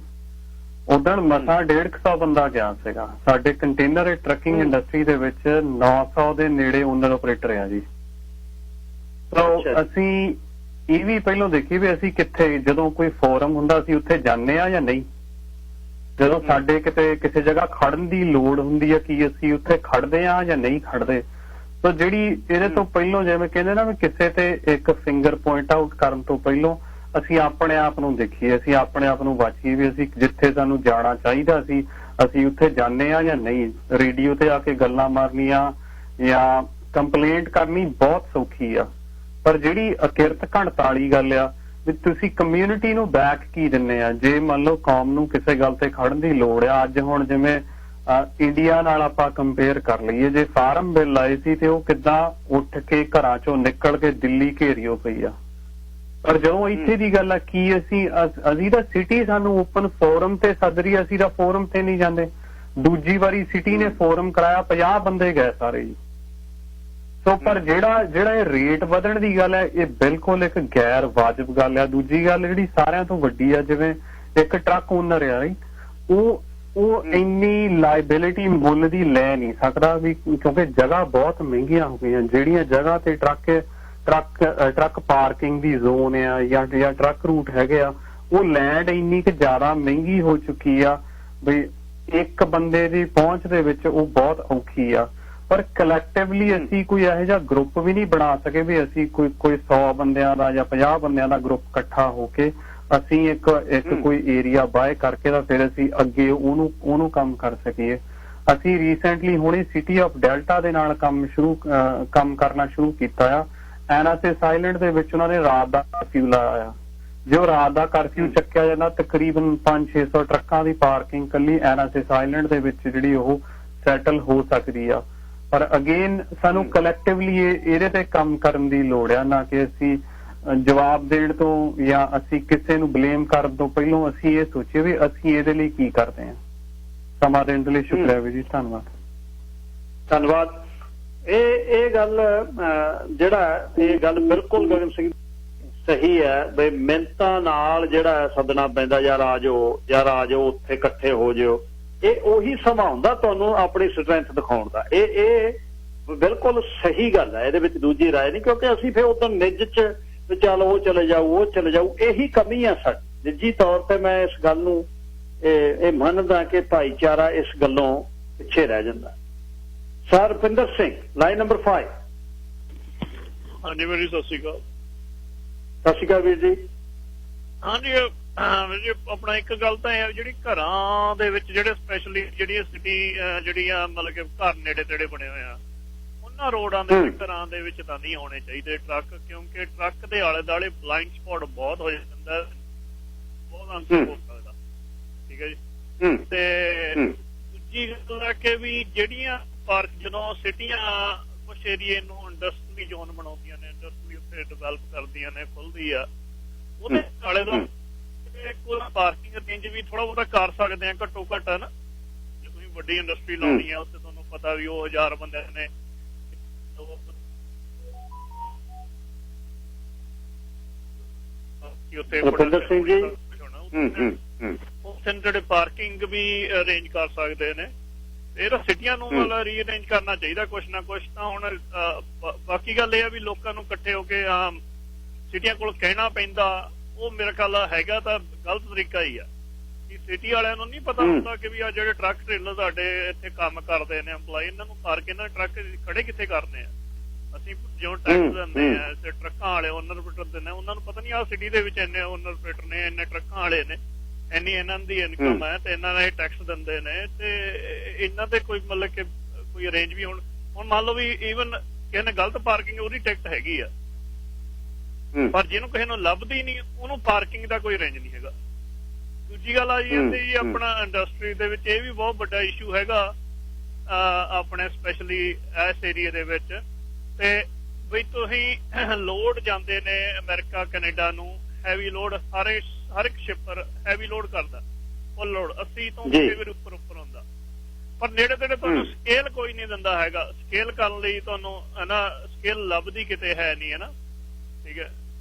D: ਉਦੋਂ ਮਸਾਂ 150 ਬੰਦਾ ਗਿਆ ਸੀਗਾ। ਸਾਡੇ ਕੰਟੇਨਰ ਟਰੱਕਿੰਗ ਇੰਡਸਟਰੀ ਦੇ ਵਿੱਚ 900 ਦੇ ਨੇੜੇ ਓਨਰ ਆਪਰੇਟਰ ਆ ਜੀ। ਤਾਂ ਅਸੀਂ ਇਹ ਵੀ ਪਹਿਲਾਂ ਦੇਖੀ ਵੀ ਅਸੀਂ ਕਿੱਥੇ, ਜਦੋਂ ਕੋਈ ਫੋਰਮ ਹੁੰਦਾ ਅਸੀਂ ਉੱਥੇ ਜਾਂਦੇ ਆ ਜਾਂ ਨਹੀਂ। ਜਦੋਂ ਸਾਡੇ ਕਿਤੇ ਕਿਸੇ ਜਗ੍ਹਾ ਖੜਨ ਦੀ ਲੋੜ ਹੁੰਦੀ ਹੈ ਕਿ ਅਸੀਂ ਉੱਥੇ ਖੜਦੇ ਆ ਜਾਂ ਨਹੀਂ ਖੜਦੇ। ਤਾਂ ਜਿਹੜੀ ਇਹਦੇ ਤੋਂ ਪਹਿਲਾਂ ਜਿਵੇਂ ਕਹਿੰਦੇ ਨਾ ਵੀ ਕਿਸੇ ਤੇ ਇੱਕ ਫਿੰਗਰ ਪੁਆਇੰਟ ਆਊਟ ਕਰਨ ਤੋਂ ਪਹਿਲਾਂ ਅਸੀਂ ਆਪਣੇ ਆਪ ਨੂੰ ਦੇਖੀਏ, ਅਸੀਂ ਆਪਣੇ ਆਪ ਨੂੰ ਵਾਚੀਏ ਵੀ ਅਸੀਂ ਜਿੱਥੇ ਸਾਨੂੰ ਜਾਣਾ ਚਾਹੀਦਾ ਅਸੀਂ ਉੱਥੇ ਜਾਂਦੇ ਆ ਜਾਂ ਨਹੀਂ। ਰੇਡੀਓ ਤੇ ਆ ਕੇ ਗੱਲਾਂ ਮਾਰਨੀਆਂ ਜਾਂ ਕੰਪਲੇਂਟ ਕਰਨੀ ਬਹੁਤ ਸੌਖੀ ਆ, ਪਰ ਜਿਹੜੀ ਅਕਿਰਤ ਘਣਤਾ ਵਾਲੀ ਗੱਲ ਆ ਵੀ ਤੁਸੀਂ ਕਮਿਊਨਿਟੀ ਨੂੰ ਬੈਕ ਕੀ ਦਿੰਦੇ ਆ। ਜੇ ਮੰਨ ਲਓ ਕੌਮ ਨੂੰ ਕਿਸੇ ਗੱਲ ਤੇ ਖੜਨ ਦੀ ਲੋੜ ਆ, ਅੱਜ ਹੁਣ ਜਿਵੇਂ ਇੰਡੀਆ ਨਾਲ ਆਪਾਂ ਕੰਪੇਅਰ ਕਰ ਲਈਏ, ਜੇ ਫਾਰਮ ਬਿੱਲ ਆਏ ਸੀ ਤੇ ਉਹ ਕਿੱਦਾਂ ਉੱਠ ਕੇ ਘਰਾਂ ਚੋਂ ਨਿਕਲ ਕੇ ਦਿੱਲੀ ਘੇਰਿਓ ਪਈ ਆ। ਪਰ ਜਦੋਂ ਇੱਥੇ ਦੀ ਗੱਲ ਆ ਕੀ ਅਸੀਂ ਤਾਂ ਸਿਟੀ ਸਾਨੂੰ ਓਪਨ ਫੋਰਮ ਤੇ ਸੱਦ ਰਹੀ, ਅਸੀਂ ਤਾਂ ਫੋਰਮ ਤੇ ਨਹੀਂ ਜਾਂਦੇ। ਦੂਜੀ ਵਾਰੀ ਸਿਟੀ ਨੇ ਫੋਰਮ ਕਰਾਇਆ 50 ਬੰਦੇ ਗਏ ਸਾਰੇ ਜੀ। ਸੋ ਪਰ ਜਿਹੜਾ ਇਹ ਰੇਟ ਵਧਣ ਦੀ ਗੱਲ ਹੈ ਇਹ ਬਿਲਕੁਲ ਇੱਕ ਗੈਰ ਵਾਜਬ ਗੱਲ ਹੈ। ਦੂਜੀ ਗੱਲ ਜਿਹੜੀ ਸਾਰਿਆਂ ਤੋਂ ਵੱਡੀ ਆ, ਜਿਵੇਂ ਇੱਕ ਟਰੱਕ ਓਨਰ ਆ ਉਹ ਇੰਨੀ ਲਾਇਬਿਲਿਟੀ ਮੁੱਲ ਦੀ ਲੈ ਨਹੀਂ ਸਕਦਾ ਵੀ, ਕਿਉਂਕਿ ਜਗ੍ਹਾ ਬਹੁਤ ਮਹਿੰਗੀਆਂ ਹੋ ਗਈਆਂ। ਜਿਹੜੀਆਂ ਜਗ੍ਹਾ ਤੇ ਟਰੱਕ ਪਾਰਕਿੰਗ ਦੀ ਜ਼ੋਨ ਆ ਜਾਂ ਟਰੱਕ ਰੂਟ ਹੈਗੇ ਆ, ਉਹ ਲੈਂਡ ਇੰਨੀ ਕੁ ਜ਼ਿਆਦਾ ਮਹਿੰਗੀ ਹੋ ਚੁੱਕੀ ਆ ਵੀ ਇੱਕ ਬੰਦੇ ਦੀ ਪਹੁੰਚ ਦੇ ਵਿੱਚ ਉਹ ਬਹੁਤ ਔਖੀ ਆ। ਪਰ ਕਲੈਕਟਿਵਲੀ ਅਸੀਂ ਕੋਈ ਇਹੋ ਜਿਹਾ ਗਰੁੱਪ ਵੀ ਨਹੀਂ ਬਣਾ ਸਕੇ ਵੀ ਅਸੀਂ ਕੋਈ 100 ਬੰਦਿਆਂ ਦਾ ਜਾਂ 50 ਬੰਦਿਆਂ ਦਾ ਗਰੁੱਪ ਇਕੱਠਾ ਹੋ ਕੇ ਅਸੀਂ ਇੱਕ ਕੋਈ ਏਰੀਆ ਬਾਏ ਕਰਕੇ ਤਾਂ ਫਿਰ ਅਸੀਂ ਅੱਗੇ ਉਹਨੂੰ ਕੰਮ ਕਰ ਸਕੀਏ। ਅਸੀਂ ਰੀਸੈਂਟਲੀ ਹੁਣੇ ਸਿਟੀ ਆਫ ਡੈਲਟਾ ਦੇ ਨਾਲ ਕੰਮ ਕਰਨਾ ਸ਼ੁਰੂ ਕੀਤਾ ਆ। ਐਨਐਸਐਸ ਆਈਲੈਂਡ ਦੇ ਵਿੱਚ ਉਹਨਾਂ ਨੇ ਰਾਤ ਦਾ ਕਰਫਿਊ ਲਾਇਆ ਆ। ਜੋ ਰਾਤ ਦਾ ਕਰਫਿਊ ਚੱਕਿਆ ਜਾਂਦਾ, ਤਕਰੀਬਨ 500-600 ਟਰੱਕਾਂ ਦੀ ਪਾਰਕਿੰਗ ਕੱਲੀ ਐਨਐਸਐਸ ਆਈਲੈਂਡ ਦੇ ਵਿੱਚ ਜਿਹੜੀ ਉਹ ਸੈਟਲ ਹੋ ਸਕਦੀ ਆ। ਪਰ ਅਗੇਨ ਸਾਨੂੰ ਕਲੈਕਟਿਵਲੀ ਇਹਦੇ ਤੇ ਕੰਮ ਕਰਨ ਦੀ ਲੋੜ ਆ, ਨਾ ਕਿ ਅਸੀਂ ਜਵਾਬ ਦੇਣ ਤੋਂ ਜਾਂ ਅਸੀਂ ਕਿਸੇ ਨੂੰ ਬਲੇਮ ਕਰਨ ਤੋਂ ਪਹਿਲਾਂ ਅਸੀਂ ਇਹ ਸੋਚੀਏ ਵੀ ਅਸੀਂ ਇਹਦੇ ਲਈ ਕੀ ਕਰਦੇ ਹਾਂ। ਸਮਾਂ ਦੇਣ ਦੇ ਲਈ ਸ਼ੁਕਰੀਆ ਵੀਰ ਜੀ,
A: ਧੰਨਵਾਦ। ਇਹ ਗੱਲ ਬਿਲਕੁਲ ਗਗਨ ਸਿੰਘ ਸਹੀ ਹੈ ਵੀ ਮਿਹਨਤਾਂ ਨਾਲ ਜਿਹੜਾ ਸੱਦਣਾ ਪੈਂਦਾ, ਯਾਰ ਆ ਜਾਓ ਉੱਥੇ ਇਕੱਠੇ ਹੋ ਜਾਓ। ਇਹ ਉਹੀ ਸਮਾਂ ਹੁੰਦਾ ਤੁਹਾਨੂੰ ਆਪਣੀ ਸਟਰੈਂਥ ਦਿਖਾਉਣ ਦਾ। ਇਹ ਬਿਲਕੁਲ ਸਹੀ ਗੱਲ ਹੈ, ਇਹਦੇ ਵਿੱਚ ਦੂਜੀ ਰਾਏ ਨਹੀਂ। ਕਿਉਂਕਿ ਅਸੀਂ ਫਿਰ ਉਦੋਂ ਨਿੱਜ ਚ ਚੱਲ ਉਹ ਚਲੇ ਜਾਊ, ਇਹੀ ਕਮੀ ਆ ਸਾਡੀ। ਨਿੱਜੀ ਤੌਰ ਤੇ ਮੈਂ ਇਸ ਗੱਲ ਨੂੰ ਇਹ ਮੰਨਦਾ ਕਿ ਭਾਈਚਾਰਾ ਇਸ ਗੱਲੋਂ ਪਿੱਛੇ ਰਹਿ ਜਾਂਦਾ। Sir Rupinder Singh, line number 5।
E: ਹਾਂਜੀ ਵੀਰ ਜੀ, ਸਤਿ ਸ਼੍ਰੀ ਅਕਾਲ।
A: ਸਤਿ ਸ਼੍ਰੀ ਅਕਾਲ ਵੀਰ ਜੀ।
E: ਹਾਂਜੀ ਵੀਰ ਜੀ, ਆਪਣਾ ਇੱਕ ਗੱਲ ਤਾਂ ਇਹ ਜਿਹੜੀ ਘਰਾਂ ਦੇ ਵਿੱਚ ਜਿਹੜੇ ਸਪੈਸ਼ਲੀ ਜਿਹੜੀਆਂ ਸਿਟੀ ਜਿਹੜੀਆਂ ਮਤਲਬ ਕਿ ਘਰ ਨੇੜੇ ਤੇੜੇ ਬਣੇ ਹੋਏ ਆ, ਉਹਨਾਂ ਰੋਡਾਂ ਦੇ ਘਰਾਂ ਦੇ ਵਿੱਚ ਤਾਂ ਨਹੀਂ ਆਉਣੇ ਚਾਹੀਦੇ ਟਰੱਕ, ਕਿਉਂਕਿ ਟਰੱਕ ਦੇ ਆਲੇ ਦੁਆਲੇ ਬਲਾਈਂਡ ਸਪੌਟ ਬਹੁਤ ਹੋ ਜਾਂਦਾ, ਬਹੁਤ ਅੰਸਰ ਹੋ ਸਕਦਾ। ਠੀਕ ਹੈ ਜੀ। ਤੇ ਦੂਜੀ ਗੱਲ ਹੈ ਕਿ ਵੀ ਜਿਹੜੀਆਂ ਪਾਰਕ ਜਦੋਂ ਸਿਟੀਆਂ ਕੁਛ ਏਰੀਏ ਨੂੰ ਇੰਡਸਟਰੀ ਜ਼ੋਨ ਬਣਾਉਂਦੀਆਂ ਨੇ, ਇੰਡਸਟਰੀ ਉੱਥੇ ਡਿਵੈਲਪ ਕਰਦੀਆਂ ਨੇ, ਖੁੱਲਦੀ ਆ, ਉਹਦੇ ਆਲੇ ਦੁਆਲੇ ਕੋਈ ਪਾਰਕਿੰਗ ਰੇਂਜ ਵੀ ਥੋੜਾ ਬਹੁਤਾ ਕਰ ਸਕਦੇ ਆ ਘੱਟੋ ਘੱਟ ਨਾ। ਜੇ ਤੁਸੀਂ ਵੱਡੀ ਇੰਡਸਟਰੀ ਲਾਉਣੀ ਆ ਉੱਥੇ ਤੁਹਾਨੂੰ ਪਤਾ ਵੀ ਉਹ 1000 ਬੰਦੇ ਨੇ, ਉੱਥੇ ਜਿਹੜੇ ਪਾਰਕਿੰਗ ਵੀ ਅਰੇਂਜ ਕਰ ਸਕਦੇ ਨੇ। ਇਹ ਤਾਂ ਸਿਟੀਆਂ ਨੂੰ ਮਤਲਬ ਰੀਅਰੇਂਜ ਕਰਨਾ ਚਾਹੀਦਾ ਕੁਛ ਨਾ ਕੁਛ ਤਾਂ। ਹੁਣ ਬਾਕੀ ਗੱਲ ਇਹ ਆ ਵੀ ਲੋਕਾਂ ਨੂੰ ਇਕੱਠੇ ਹੋ ਕੇ ਸਿਟੀਆਂ ਕੋਲ ਕਹਿਣਾ ਪੈਂਦਾ, ਉਹ ਮੇਰਾ ਖਿਆਲ ਹੈਗਾ ਤਾਂ ਗਲਤ ਤਰੀਕਾ ਹੀ ਆ। ਕਿ ਸਿਟੀ ਵਾਲਿਆਂ ਨੂੰ ਨਹੀਂ ਪਤਾ ਹੁੰਦਾ ਕਿ ਵੀ ਆ ਜਿਹੜੇ ਟਰੱਕ ਟ੍ਰੇਲਰ ਸਾਡੇ ਇੱਥੇ ਕੰਮ ਕਰਦੇ ਨੇ ਇੰਪਲਾਈ, ਇਹਨਾਂ ਨੂੰ ਪਾਰ ਕੇ ਇਹਨਾਂ ਟਰੱਕ ਖੜੇ ਕਿੱਥੇ ਕਰਨੇ ਆ। ਅਸੀਂ ਜੋ ਟੈਕਸ ਦਿੰਦੇ ਆ ਤੇ ਟਰੱਕਾਂ ਵਾਲੇ ਓਨਰ ਆਪਰੇਟਰ ਦਿੰਦੇ, ਉਹਨਾਂ ਨੂੰ ਪਤਾ ਨਹੀਂ ਆ ਸਿਟੀ ਦੇ ਵਿੱਚ ਇੰਨੇ ਓਨਰ ਆਪਰੇਟਰ ਨੇ, ਇੰਨੇ ਟਰੱਕਾਂ ਵਾਲੇ ਨੇ, ਇੰਨੀ ਇਹਨਾਂ ਦੀ ਇਨਕਮ ਹੈ ਤੇ ਇਹਨਾਂ ਨੇ ਟੈਕਸ ਦਿੰਦੇ ਨੇ, ਤੇ ਇਹਨਾਂ ਦੇ ਕੋਈ ਮਤਲਬ ਕਿ ਕੋਈ ਅਰੇਂਜ ਵੀ ਹੁਣ ਮੰਨ ਲਓ ਵੀ ਈਵਨ ਕਿਸੇ ਨੇ ਗਲਤ ਪਾਰਕਿੰਗ ਉਹਦੀ ਟਿਕਟ ਹੈਗੀ ਆ, ਪਰ ਜਿਹਨੂੰ ਕਿਸੇ ਨੂੰ ਲੱਭਦੀ ਨਹੀਂ ਉਹਨੂੰ ਪਾਰਕਿੰਗ ਦਾ ਕੋਈ ਅਰੇਂਜ ਨਹੀਂ ਹੈਗਾ। ਦੂਜੀ ਗੱਲ ਆ ਜੀ ਆਪਣਾ ਇੰਡਸਟਰੀ ਦੇ ਵਿੱਚ ਇਹ ਵੀ ਬਹੁਤ ਵੱਡਾ ਇਸ਼ੂ ਹੈਗਾ ਆਪਣੇ ਸਪੈਸ਼ਲੀ ਇਸ ਏਰੀਏ ਦੇ ਵਿੱਚ। ਤੇ ਵੀ ਤੁਸੀਂ ਲੋਡ ਜਾਂਦੇ ਨੇ ਅਮਰੀਕਾ ਕੈਨੇਡਾ ਨੂੰ, ਹੈਵੀ ਲੋਡ ਹਰ ਇੱਕ ਸ਼ਿਪਰ ਹੈਵੀ ਲੋਡ ਕਰਦਾ, ਫੁੱਲ ਲੋਡ 80 ਤੋਂ
A: ਜੀ।
E: ਕਈ ਵਾਰ ਉੱਪਰ ਹੁੰਦਾ, ਪਰ ਨੇੜੇ ਤੇੜੇ ਤੁਹਾਨੂੰ ਸਕੇਲ ਕੋਈ ਨਹੀਂ ਦਿੰਦਾ ਹੈਗਾ। ਸਕੇਲ ਕਰਨ ਲਈ ਤੁਹਾਨੂੰ ਹਨਾ ਸਕੇਲ ਲੱਭਦੀ ਕਿਤੇ ਹੈ ਨਹੀਂ, ਹਨਾ ਠੀਕ ਹੈ।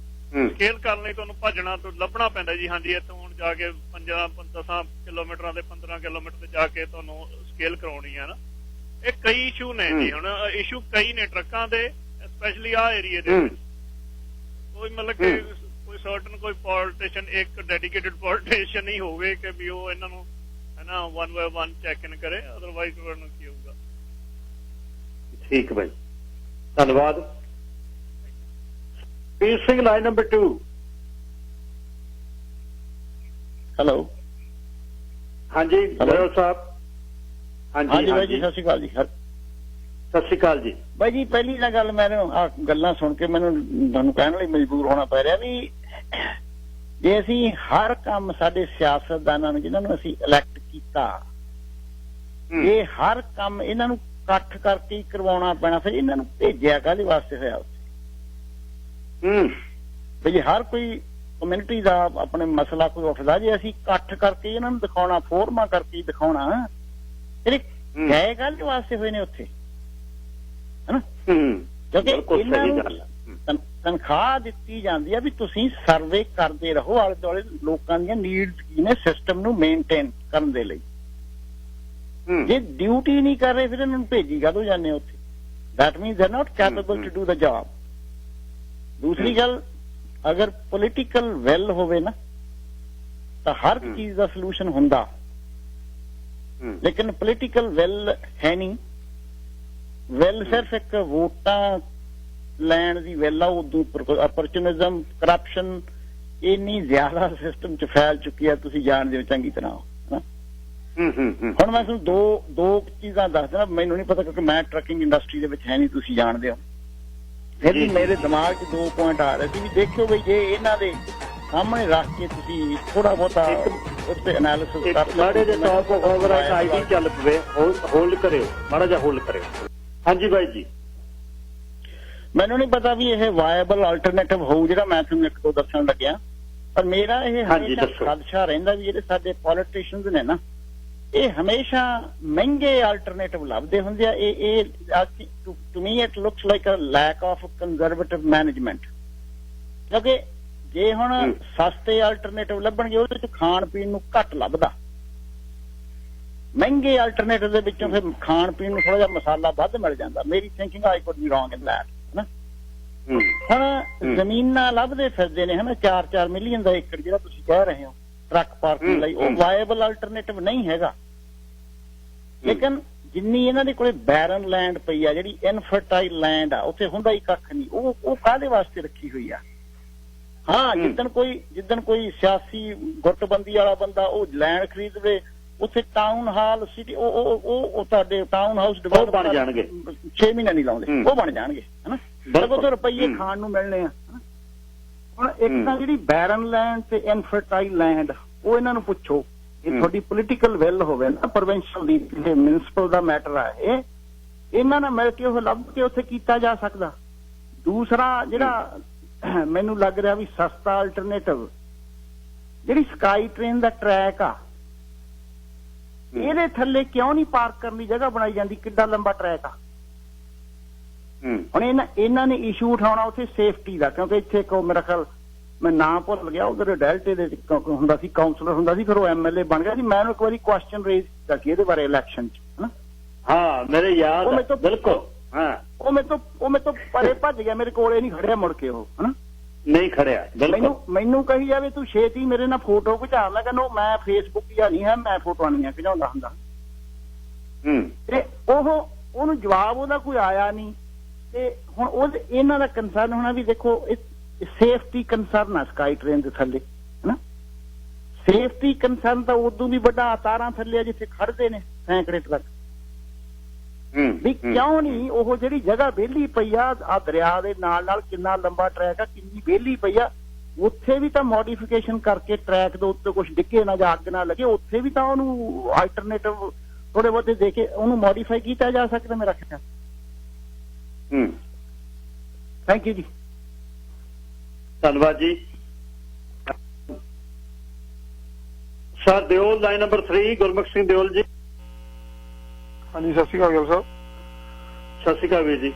E: ਸਕੇਲ ਕਰਨ ਲਈ ਤੁਹਾਨੂੰ ਭੱਜਣਾ ਤੋਂ ਲੱਭਣਾ ਪੈਂਦਾ ਜੀ। ਹਾਂਜੀ, ਇੱਥੋਂ ਹੁਣ ਜਾ ਕੇ 5-10 ਕਿਲੋਮੀਟਰਾਂ ਦੇ 15 ਕਿਲੋਮੀਟਰ ਤੇ ਜਾ ਕੇ ਤੁਹਾਨੂੰ ਸਕੇਲ ਕਰਾਉਣੀ ਹੈ ਨਾ। ਇਹ ਕਈ ਇਸ਼ੂ ਨੇ ਜੀ, ਹੁਣ ਇਸ਼ੂ ਕਈ ਨੇ ਟਰੱਕਾਂ ਦੇ, ਸਪੈਸ਼ਲੀ ਆਹ ਏਰੀਏ ਦੇ ਵਿੱਚ। ਕੋਈ ਮਤਲਬ ਕਿ ਕੋਈ ਸਰਟਨ ਕੋਈ ਪੋਲੀਟੀਸ਼ੀਅਨ, ਇੱਕ ਡੈਡੀਕੇਟਡ ਪੋਲੀਟੀਸ਼ੀਅਨ ਹੀ ਹੋਵੇ ਕਿ ਵੀ ਉਹ ਇਹਨਾਂ ਨੂੰ ਹੈ ਨਾ 1 by 1 ਚੈੱਕ ਇਨ ਕਰੇ, ਅਦਰਵਾਈਜ਼ ਉਹਨੂੰ ਕੀ ਹੋਊਗਾ।
A: ਠੀਕ ਬਾਈ, ਧੰਨਵਾਦ। ਪੀਰ ਸਿੰਘ, ਲਾਈਨ ਨੰਬਰ 2।
F: ਹੈਲੋ,
A: ਹਾਂਜੀ ਗਰੇਵਾਲ ਸਾਹਿਬ।
F: ਹਾਂਜੀ ਬਾਈ ਜੀ, ਸਤਿ ਸ਼੍ਰੀ ਅਕਾਲ ਜੀ।
A: ਸਤਿ ਸ਼੍ਰੀ ਅਕਾਲ ਜੀ।
F: ਬਾਈ ਜੀ, ਪਹਿਲੀ ਤਾਂ ਗੱਲ ਮੈਨੂੰ ਆ ਗੱਲਾਂ ਸੁਣ ਕੇ ਮੈਨੂੰ ਤੁਹਾਨੂੰ ਕਹਿਣ ਲਈ ਮਜਬੂਰ ਹੋਣਾ ਪੈ ਰਿਹਾ ਵੀ ਜੇ ਅਸੀਂ ਹਰ ਕੰਮ ਸਾਡੇ ਸਿਆਸਤਦਾਨਾਂ ਨੂੰ ਜਿਨ੍ਹਾਂ ਨੂੰ ਅਸੀਂ ਇਲੈਕਟ ਕੀਤਾ, ਇਹ ਹਰ ਕੰਮ ਇਹਨਾਂ ਨੂੰ ਇਕੱਠ ਕਰਕੇ ਹੀ ਕਰਵਾਉਣਾ ਪੈਣਾ, ਫਿਰ ਇਹਨਾਂ ਨੂੰ ਭੇਜਿਆ ਕਾਹਦੇ ਵਾਸਤੇ ਹੋਇਆ ਉੱਥੇ? ਵੀ ਜੇ ਹਰ ਕੋਈ ਕਮਿਊਨਿਟੀ ਦਾ ਆਪਣੇ ਮਸਲਾ ਕੋਈ ਉੱਠਦਾ, ਜੇ ਅਸੀਂ ਇਕੱਠ ਕਰਕੇ ਇਹਨਾਂ ਨੂੰ ਦਿਖਾਉਣਾ, ਫੋਰਮਾਂ ਕਰਕੇ ਦਿਖਾਉਣਾ, ਫਿਰ ਗਏ ਕਾਹਦੇ ਵਾਸਤੇ ਹੋਏ ਨੇ ਉੱਥੇ, ਹਨਾ? ਕਿਉਂਕਿ ਇਹਨਾਂ ਨੂੰ ਤਨਖਾਹ ਦਿੱਤੀ ਜਾਂਦੀ ਆ ਵੀ ਤੁਸੀਂ ਸਰਵੇ ਕਰਦੇ ਰਹੋ ਆਲੇ ਦੁਆਲੇ ਲੋਕਾਂ ਦੀਆਂ ਨੀਡਸ ਕੀ ਨੇ, ਸਿਸਟਮ ਨੂੰ ਮੇਨਟੇਨ ਕਰਨ ਦੇ ਲਈ। ਜੇ ਡਿਊਟੀ ਨਹੀਂ ਕਰ ਰਹੇ ਫਿਰ ਇਹਨਾਂ ਨੂੰ ਭੇਜੀ ਕਾਹਦੋਂ ਜਾਂਦੇ ਉੱਥੇ? That means they are not capable to do the job. ਦੂਸਰੀ ਗੱਲ, ਅਗਰ ਪੋਲੀਟੀਕਲ ਵੈਲ ਹੋਵੇ ਨਾ ਤਾਂ ਹਰ ਚੀਜ਼ ਦਾ ਸੋਲੂਸ਼ਨ ਹੁੰਦਾ, ਲੇਕਿਨ ਪੋਲੀਟੀਕਲ ਵੈਲ ਹੈ ਨਹੀਂ। ਵੈਲ ਸਿਰਫ ਇੱਕ ਵੋਟਾਂ ਲੈਣ ਦੀ ਵੈਲ ਆ, ਉਦੋਂ ਅਪਰਚੂਨਿਜ਼ਮ, ਕਰਪਸ਼ਨ ਇੰਨੀ ਜ਼ਿਆਦਾ ਸਿਸਟਮ 'ਚ ਫੈਲ ਚੁੱਕੀ ਆ, ਤੁਸੀਂ ਜਾਣਦੇ ਹੋ ਚੰਗੀ ਤਰ੍ਹਾਂ। ਹੁਣ ਮੈਂ ਤੁਹਾਨੂੰ ਦੋ ਚੀਜ਼ਾਂ ਦੱਸ ਦੇਣਾ, ਮੈਨੂੰ ਨਹੀਂ ਪਤਾ ਕਿਉਂਕਿ ਮੈਂ ਟਰੱਕਿੰਗ ਇੰਡਸਟਰੀ ਦੇ ਵਿੱਚ ਹੈ ਨਹੀਂ, ਤੁਸੀਂ ਜਾਣਦੇ ਹੋ। ਫਿਰ ਵੀ ਮੇਰੇ ਦਿਮਾਗ 'ਚ 2 ਪੁਆਇੰਟ ਆ ਰਹੇ ਸੀ ਵੀ ਦੇਖਿਓ ਬਈ ਜੇ ਇਹਨਾਂ ਦੇ ਸਾਹਮਣੇ ਰੱਖ ਕੇ ਤੁਸੀਂ ਥੋੜਾ ਬਹੁਤਾ ਉੱਤੇ ਐਨਾਲਿਸਿਸ ਕਰ ਲਓ।
A: ਮਾੜੇ ਜਿਹੇ ਟੌਪ ਓਵਰ ਆਈਡੀ ਚੱਲ ਪਵੇ, ਹੋਲਡ ਕਰਿਓ, ਮਾੜਾ ਜਿਹਾ ਹੋਲਡ ਕਰਿਓ। ਹਾਂਜੀ ਬਾਈ ਜੀ,
F: ਮੈਨੂੰ ਨਹੀਂ ਪਤਾ ਵੀ ਇਹ ਵਾਇਬਲ ਅਲਟਰਨੇਟਿਵ ਹੋਊ ਜਿਹੜਾ ਮੈਂ ਤੁਹਾਨੂੰ ਇੱਕ ਦੋ ਦੱਸਣ ਲੱਗਿਆ, ਪਰ ਮੇਰਾ ਇਹ ਹਮੇਸ਼ਾ ਖਦਸ਼ਾ ਰਹਿੰਦਾ ਵੀ ਜਿਹੜੇ ਸਾਡੇ ਪੋਲੀਟੀਸ਼ੀਅਨਸ ਨੇ ਨਾ, ਇਹ ਹਮੇਸ਼ਾ ਮਹਿੰਗੇ ਅਲਟਰਨੇਟਿਵ ਲੱਭਦੇ ਹੁੰਦੇ ਆ। ਇਹ to me it looks like a lack of conservative management. ਕਿਉਂਕਿ ਜੇ ਹੁਣ ਸਸਤੇ ਅਲਟਰਨੇਟਿਵ ਲੱਭਣਗੇ ਉਹਦੇ ਚ ਖਾਣ ਪੀਣ ਨੂੰ ਘੱਟ ਲੱਭਦਾ, ਮਹਿੰਗੇ ਅਲਟਰਨੇਟਿਵ ਦੇ ਵਿੱਚੋਂ ਫਿਰ ਖਾਣ ਪੀਣ ਨੂੰ ਥੋੜਾ ਜਿਹਾ ਮਸਾਲਾ ਵੱਧ ਮਿਲ ਜਾਂਦਾ। ਮੇਰੀ thinking I could be wrong in that. ਹੁਣ ਜ਼ਮੀਨਾਂ ਲੱਭਦੇ ਫਿਰਦੇ ਨੇ ਹਨਾ, 4-4 ਮਿਲੀਅਨ ਦਾ ਏਕੜ ਜਿਹੜਾ ਤੁਸੀਂ ਕਹਿ ਰਹੇ ਹੋ ਟਰੱਕ ਪਾਰਕਿੰਗ ਲਈ, ਉਹ ਵਾਇਬਲ ਅਲਟਰਨੇਟਿਵ ਨਹੀਂ ਹੈਗਾ। ਲੇਕਿਨ ਜਿੰਨੀ ਇਹਨਾਂ ਦੇ ਕੋਲੇ ਬੈਰਨ ਲੈਂਡ ਪਈ ਆ, ਜਿਹੜੀ ਇਨਫਰਟਾਈਲ ਲੈਂਡ ਆ, ਉੱਥੇ ਹੁੰਦਾ ਹੀ ਕੱਖ ਨਹੀਂ। ਉਹ ਕਾਹਦੇ ਵਾਸਤੇ ਰੱਖੀ ਹੋਈ ਆ? ਹਾਂ, ਜਿੱਦਣ ਕੋਈ ਸਿਆਸੀ ਗੁੱਟਬੰਦੀ ਵਾਲਾ ਬੰਦਾ ਉਹ ਲੈਂਡ ਖਰੀਦਵੇ, ਉੱਥੇ ਟਾਊਨ ਹਾਲ ਸਿਟੀ ਉਹ ਤੁਹਾਡੇ ਟਾਊਨ ਹਾਊਸ ਡਿਵੈਲਪ
A: ਬਣ ਜਾਣਗੇ,
F: 6 ਮਹੀਨੇ ਨਹੀਂ ਲਾਉਂਦੇ, ਉਹ ਬਣ ਜਾਣਗੇ ਹਨਾ। ਸਗੋਂ ਰੁਪਈਏ ਖਾਣ ਨੂੰ ਮਿਲਣੇ ਆ। ਹੁਣ ਇੱਕ ਤਾਂ ਜਿਹੜੀ ਬੈਰਨ ਲੈਂਡ ਤੇ ਇਨਫਰਟਾਈਲ ਲੈਂਡ, ਉਹ ਇਹਨਾਂ ਨੂੰ ਪੁੱਛੋ, ਇਹ ਤੁਹਾਡੀ ਪੋਲੀਟੀਕਲ ਵਿਲ ਹੋਵੇ ਨਾ, ਪ੍ਰੋਵਿੰਸ਼ਲ ਦੀ ਮਿਊਨਿਸਪਲ ਦਾ ਮੈਟਰ ਆ, ਇਹ ਇਹਨਾਂ ਨਾਲ ਮਿਲ ਕੇ ਉਹ ਲੱਭ ਕੇ ਉੱਥੇ ਕੀਤਾ ਜਾ ਸਕਦਾ। ਦੂਸਰਾ ਜਿਹੜਾ ਮੈਨੂੰ ਲੱਗ ਰਿਹਾ ਵੀ ਸਸਤਾ ਅਲਟਰਨੇਟਿਵ, ਜਿਹੜੀ ਸਕਾਈ ਟ੍ਰੇਨ ਦਾ ਟਰੈਕ ਆ, ਇਹਦੇ ਥੱਲੇ ਕਿਉਂ ਨਹੀਂ ਪਾਰਕ ਕਰਨ ਦੀ ਜਗ੍ਹਾ ਬਣਾਈ ਜਾਂਦੀ? ਕਿੱਡਾ ਲੰਬਾ ਟਰੈਕ ਆ। ਹੁਣ ਇਹਨਾਂ ਨੇ ਇਸ਼ੂ ਉਠਾਉਣਾ ਉੱਥੇ ਸੇਫਟੀ ਦਾ, ਕਿਉਂਕਿ ਇੱਥੇ ਇੱਕ ਮੇਰਾ ਖਿਆਲ ਮੈਂ ਨਾਂ ਭੁੱਲ ਗਿਆ, ਉਧਰ ਡੈਲਟੇ ਦੇ ਹੁੰਦਾ ਸੀ, ਕਾਉਂਸਲਰ ਹੁੰਦਾ ਸੀ, ਫਿਰ ਉਹ ਐਮਐਲਏ ਬਣ ਗਿਆ ਸੀ। ਮੈਂ ਉਹਨੂੰ ਇੱਕ ਵਾਰੀ ਕੁਐਸਚਨ ਰੇਜ਼ ਕੀਤਾ ਸੀ ਇਹਦੇ ਬਾਰੇ ਇਲੈਕਸ਼ਨ 'ਚ, ਹਨਾ।
A: ਹਾਂ, ਮੇਰੇ ਯਾਦ ਬਿਲਕੁਲ। ਹਾਂ, ਉਹ
F: ਮੇਰੇ ਤੋਂ ਪਰੇ ਭੱਜ ਗਿਆ, ਮੇਰੇ ਕੋਲੇ ਨਹੀਂ ਖੜਿਆ ਮੁੜ ਕੇ ਉਹ, ਹਨਾ।
A: ਨਹੀਂ ਖੜਿਆ।
F: ਮੈਨੂੰ ਕਹੀ ਜਾਵੇ ਤੂੰ ਛੇਤੀ ਮੇਰੇ ਨਾਲ ਫੋਟੋ ਖਿਚਾ ਲੈ, ਕਹਿੰਦਾ ਮੈਂ ਫੇਸਬੁੱਕ ਜਾਂ ਨਹੀਂ ਹੈ, ਮੈਂ ਫੋਟੋਆਂ ਨਹੀਂ ਖਿਚਾਉਂਦਾ ਹੁੰਦਾ। ਤੇ ਉਹਨੂੰ ਜਵਾਬ ਉਹਦਾ ਕੋਈ ਆਇਆ ਨਹੀਂ। ਤੇ ਹੁਣ ਇਹਨਾਂ ਦਾ ਕੰਸਰਨ ਹੋਣਾ ਵੀ ਦੇਖੋ ਸੇਫਟੀ ਕੰਸਰਨ ਆ ਸਕਾਈ ਟ੍ਰੇਨ ਦੇ ਥੱਲੇ, ਹਨਾ। ਸੇਫਟੀ ਕੰਸਰਨ ਤਾਂ ਉਦੋਂ ਵੀ ਵੱਡਾ ਤਾਰਾਂ ਥੱਲੇ ਜਿੱਥੇ ਖੜਦੇ ਨੇ ਸੈਂਕੜੇ ਟਰੱਕ, ਵੀ ਕਿਉਂ ਨਹੀਂ ਉਹ ਜਿਹੜੀ ਜਗ੍ਹਾ ਵਿਹਲੀ ਪਈ ਆ ਦਰਿਆ ਦੇ ਨਾਲ ਕਿੰਨਾ ਲੰਬਾ ਟਰੈਕ ਆ, ਕਿੰਨੀ ਵਿਹਲੀ ਪਈ ਆ, ਉੱਥੇ ਵੀ ਤਾਂ ਮੋਡੀਫਿਕੇਸ਼ਨ ਕਰਕੇ ਟਰੈਕ ਦੇ ਉੱਤੇ ਕੁਝ ਡਿੱਗੇ ਨਾ ਜਾਂ ਅੱਗ ਨਾ ਲੱਗੇ, ਉੱਥੇ ਵੀ ਤਾਂ ਉਹਨੂੰ ਆਲਟਰਨੇਟਿਵ ਥੋੜੇ ਬਹੁਤੇ ਦੇ ਕੇ ਉਹਨੂੰ ਮੋਡੀਫਾਈ ਕੀਤਾ ਜਾ ਸਕਦਾ ਮੇਰਾ ਖਿਆਲ। ਥੈਂਕ ਯੂ ਜੀ,
A: ਧੰਨਵਾਦ ਜੀ। Sir Deol line number 3 Gurmukh Singh Deol ਜੀ।
G: ਹਾਂਜੀ ਸਤਿ ਸ਼੍ਰੀ ਅਕਾਲ ਗਿੱਲ ਸਾਹਿਬ।
A: ਸਤਿ ਸ਼੍ਰੀ ਅਕਾਲ ਵੀਰ ਜੀ।